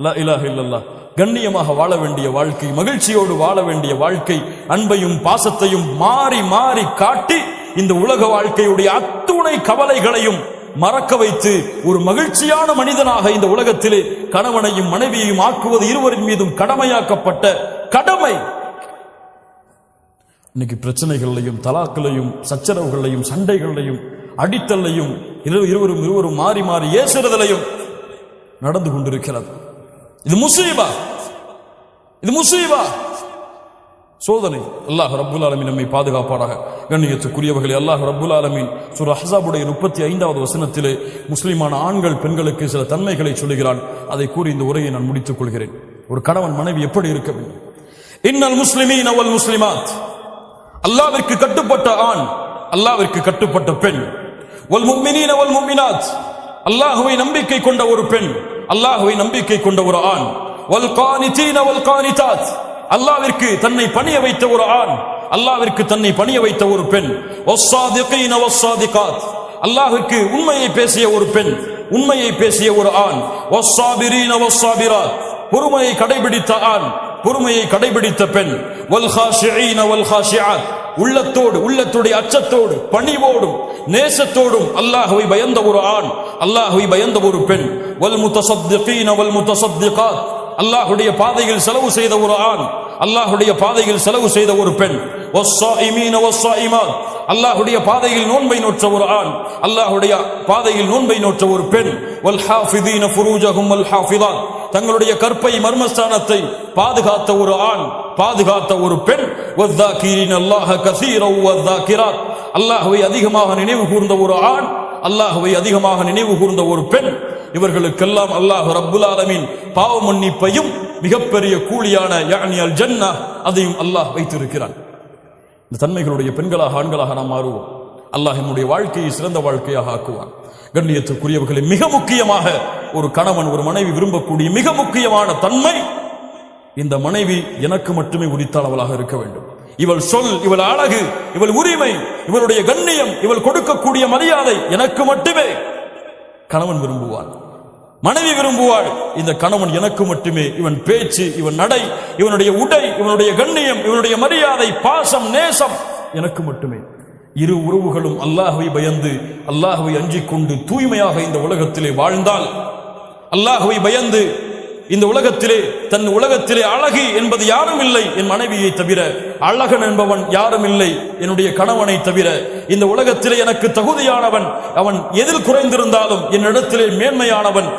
லா இலாஹ இல்லல்லாஹ். கண்ணியமாக வாழ வேண்டிய வாழ்க்கை, மகிழ்ச்சியோடு வாழ வேண்டிய வாழ்க்கை, அன்பையும் பாசத்தையும் மாறி மாறி காட்டி இந்த உலக வாழ்க்கையுடைய அத்துணை கவலைகளையும் மறக்க வைத்து ஒரு மகிழ்ச்சியான மனிதனாக இந்த உலகத்திலே கணவனையும் மனைவியையும் ஆக்குவது இருவரின் மீதும் கடமையாக்கப்பட்ட கடமை. இன்னைக்கு பிரச்சனைகளையும், தலாக்களையும், சச்சரவுகளையும், சண்டைகளையும், அடித்தலையும், இருவரும் மாறி மாறி ஏசுறதிலையும் நடந்து கொண்டிருக்கிறது. இது முசீபா, இது முசீபா, சோதனை. அல்லாஹ் ரப்புல் ஆலமீன் நம்மை பாதுகாப்பாராக. கண்ணியத்துக்குரியவர்களே, அல்லாஹ் ரப்புல் ஆலமீன் சூரா அஹ்ஸாபுடைய 35வது வசனத்திலே முஸ்லிமான ஆண்கள் பெண்களுக்கு சில தன்மைகளை சொல்லுகிறான். அதை கூறி இந்த உரையை நான் முடித்துக் கொள்கிறேன். ஒரு கணவன் மனைவி எப்படி இருக்க வேண்டும்? இன்னல் முஸ்லிமீன வல் முஸ்லிமாத், அல்லாஹ்விற்கு கட்டுப்பட்ட ஆண், அல்லாஹ்விற்கு கட்டுப்பட்ட பெண். வல் முஃமினீன வல் முஃமினாத், அல்லாஹ்வை நம்பிக்கை கொண்ட ஒரு பெண், அல்லாஹ்வை நம்பிக்கை கொண்ட ஒரு ஆண். வல் கானிதீன வல் கானிதாத், அல்லாஹ்விற்கு தன்னை பணிய வைத்த ஒரு ஆண், அல்லாஹ்விற்கு தன்னை பணிய வைத்த ஒரு பெண். வஸ்ஸாதிகீன வஸ்ஸாதிகாத், அல்லாஹ்விற்கு உண்மையை பேசிய ஒரு பெண், உண்மையை பேசிய ஒரு ஆண். வஸ்ஸாபிரீன வஸ்ஸாபிராத், பொறுமையை கடைபிடித்த ஆண், பொறுமையை கடைபிடித்த பெண். வல் காஷிஈன வல் காஷிஆத், உள்ளத்தோடு, உள்ளத்துடைய அச்சத்தோடு, பணிவோடும் நேசத்தோடும் அல்லாஹ்வை பயந்த ஒரு ஆண், அல்லாஹ்வை பயந்த ஒரு பெண். வல் முத்தஸத்திகீன வல் முத்தஸத்திகாத், அல்லாஹ்வுடைய பாதையில் செலவு செய்த ஒரு ஆண், அல்லாஹ்வுடைய பாதையில் செலவு செய்த ஒரு பெண். வஸ்ஸாயிமீன வஸ்ஸாயிமாத், அல்லாஹ்வுடைய பாதையில் நோன்பை நோற்ற ஒரு ஆண், அல்லாஹ்வுடைய பாதையில் நோன்பை நோற்ற ஒரு பெண். வல் ஹாஃபிதீன ஃபுரூஜஹும் வல் ஹாஃபிதாத், தங்களுடைய கற்பை மர்மஸ்தானத்தை பாதுகாத்த ஒரு ஆண், பாதுகாத்த ஒரு பெண். வஸ்ஸாகிரீன அல்லாஹ கஸீரன் வஸ்ஸாகிராத், அல்லாஹ்வை அதிகமாக நினைவு கூர்ந்த ஒரு ஆண், அல்லாஹ்வை அதிகமாக நினைவு கூர்ந்த ஒரு பெண். இவர்களுக்கெல்லாம் அல்லாஹ் ரப்புல் ஆலமீன் பாவ மன்னிப்பையும் மிகப்பெரிய கூலியான யானி அல் ஜன்னah அதையும் அல்லாஹ் வைத்திருக்கிறான். இந்த தன்மைகளுடைய பெண்களாக, ஆண்களாக நாம் மாறுவோம். அல்லாஹ் நம்முடைய வாழ்க்கையை சிறந்த வாழ்க்கையாக ஆக்குவான். கண்ணியத்துக்குரியவர்களே, மிக முக்கியமாக ஒரு கணவன், ஒரு மனைவி விரும்பக்கூடிய மிக முக்கியமான தன்மை, இந்த மனைவி எனக்கு மட்டுமே உரித்தானவளாக இருக்க வேண்டும். இவள் சொல், இவள் அழகு, இவள் உரிமை, இவளுடைய கண்ணியம், இவள் கொடுக்கக்கூடிய மரியாதை எனக்கு மட்டுமே கணவன் விரும்புவான், மனைவி விரும்புவாள். இந்த கணவன் எனக்கு மட்டுமே, இவன் பேச்சு, இவன் நடை, இவனுடைய உடை, இவனுடைய கண்ணியம், இவனுடைய மரியாதை, பாசம், நேசம் எனக்கு மட்டுமே. இரு உறவுகளும் அல்லாஹ்வை பயந்து அல்லாஹ்வை அஞ்சிக் கொண்டு தூய்மையாக இந்த உலகத்திலே வாழ்ந்தால், அல்லாஹ்வை பயந்து இந்த உலகத்திலே தன் உலகத்திலே அழகு என்பது யாரும் இல்லை என் மனைவியை தவிர, அழகன் என்பவன் யாரும் இல்லை என்னுடைய கணவனை தவிர, இந்த உலகத்திலே எனக்கு தகுதியானவன் அவன் எதில் குறைந்திருந்தாலும் என்னிடத்திலே மேன்மையானவன்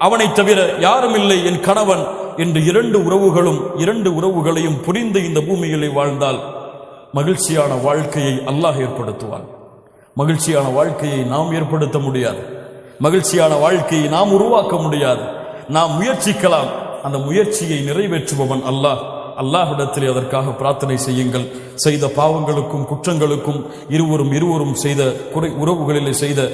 அவனை தவிர யாரும் இல்லை என் கணவன் என்று இரண்டு உறவுகளையும் புரிந்து இந்த பூமியிலே வாழ்ந்தால் மகிழ்ச்சியான வாழ்க்கையை அல்லாஹ் ஏற்படுத்துவான். மகிழ்ச்சியான வாழ்க்கையை நாம் ஏற்படுத்த முடியாது, மகிழ்ச்சியான வாழ்க்கையை நாம் உருவாக்க முடியாது. நாம் முயற்சிக்கலாம், அந்த முயற்சியை நிறைவேற்றுபவன் அல்லாஹ். அல்லாஹ்விடத்திலே அதற்காக பிரார்த்தனை செய்யுங்கள். செய்த பாவங்களுக்கும் குற்றங்களுக்கும் இருவரும் செய்த உறவுகளிலே செய்த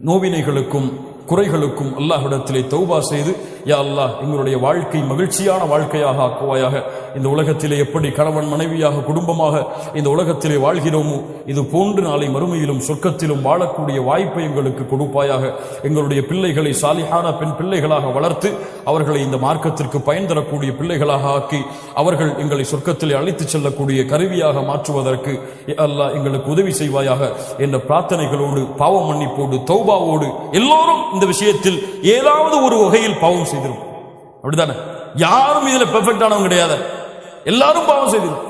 நோவினைகளுக்கும் குறைகளுக்கும் அல்லாஹ்விடத்திலே தௌபா செய்து, யா அல்லாஹ் எங்களுடைய வாழ்க்கை மகிழ்ச்சியான வாழ்க்கையாக ஆக்குவாயாக. இந்த உலகத்திலே எப்படி கணவன் மனைவியாக குடும்பமாக இந்த உலகத்திலே வாழ்கிறோமோ இது போன்று நாளை மறுமையிலும் சொர்க்கத்திலும் வாழக்கூடிய வாய்ப்பை எங்களுக்கு கொடுப்பாயாக. எங்களுடைய பிள்ளைகளை சாலிஹான பெண் பிள்ளைகளாக வளர்த்து அவர்களை இந்த மார்க்கத்திற்கு பயன் தரக்கூடிய பிள்ளைகளாக ஆக்கி அவர்கள் எங்களை சொர்க்கத்திலே அழைத்துச் செல்லக்கூடிய கருவியாக மாற்றுவதற்கு அல்லாஹ் எங்களுக்கு உதவி செய்வாயாக என்ற பிரார்த்தனைகளோடு, பாவ மன்னிப்போடு, தௌபாவோடு, எல்லோரும் இந்த விஷயத்தில் ஏதாவது ஒரு வகையில் பாவம் செய்திருக்கும். அப்படித்தானே? யாரும் இதுல பெர்ஃபெக்ட் ஆனவங்க கிடையாது, எல்லாரும் பாவம் செய்திருக்கும்.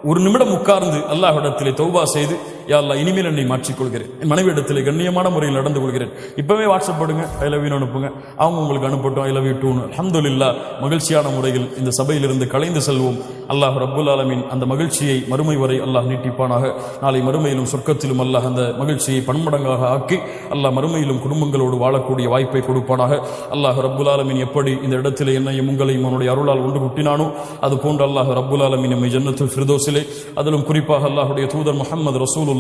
ஒரு நிமிடம் உட்கார்ந்து அல்லாஹ்விடத்திலே தௌபா செய்து, யா அல்லாஹ் இனிமேல் என்னை மாற்றிக்கொள்கிறேன், என் மனைவி இடத்திலே கண்ணியமான முறையில் நடந்து கொள்கிறேன். இப்பவே வாட்ஸ்அப் பண்ணுங்க, ஐ லவ் யூ அனுப்புங்க, அவங்க உங்களுக்கு அனுப்பட்டும், ஐ லவ் யூ டூ. அல்ஹம்துலில்லாஹ், மகிழ்ச்சியான முறையில் இந்த சபையிலிருந்து கலைந்து செல்வோம். அல்லாஹ் ரப்புல் ஆலமீன் அந்த மகிழ்ச்சியை மறுமை வரை அல்லாஹ் நீட்டிப்பானாக. நாளை மறுமையிலும் சொர்க்கத்திலும் அல்லாஹ் அந்த மகிழ்ச்சியை பன்மடங்காக ஆக்கி அல்லாஹ் மறுமையிலும் குடும்பங்களோடு வாழக்கூடிய வாய்ப்பை கொடுப்பானாக. அல்லாஹ் ரப்புல் ஆலமீன் எப்படி இந்த இடத்திலே என்னையும் உங்களையும் அவனுடைய அருளால் ஒன்று கூட்டினானோ அது போன்று அல்லாஹ் ரப்புல் ஆலமீன் நம்மை ஜன்னத்துல் ஃபிர்தௌஸிலே, அதிலும் குறிப்பாக அல்லாஹ்வுடைய தூதர் முஹம்மது ரசூலுல்லாஹ்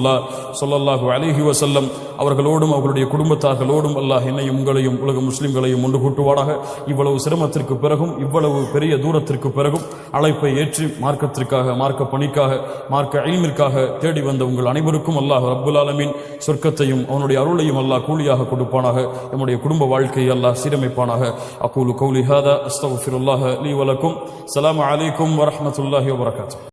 ஸல்லல்லாஹு அலைஹி வஸல்லம் அவர்களோடும் அவர்களுடைய குடும்பத்தார்களோடும் அல்லாஹ் என்னையும் உங்களையும் உலக முஸ்லிம்களையும் ஒன்று கூட்டுவானாக. இவ்வளவு சிரமத்திற்கு பிறகும், இவ்வளவு பெரிய தூரத்திற்கு பிறகும் அழைப்பை ஏற்று மார்க்கத்திற்காக, மார்க்க பணிக்காக, மார்க்க இல்மிற்காக தேடி வந்த உங்கள் அனைவருக்கும் அல்லாஹ் ரப்புல் ஆலமீன் சொர்க்கத்தையும் அவனுடைய அருளையும் அல்லாஹ் கூலியாக கொடுப்பானாக. நம்முடைய குடும்ப வாழ்க்கையை அல்லாஹ் சீரமைப்பானாக. அகூலு கௌலி ஹாதா அஸ்தக்ஃபிருல்லாஹ லீ வலக்கும். ஸலாமு அலைக்கும் வரஹ்மத்துல்லாஹி வபரகாத்துஹு.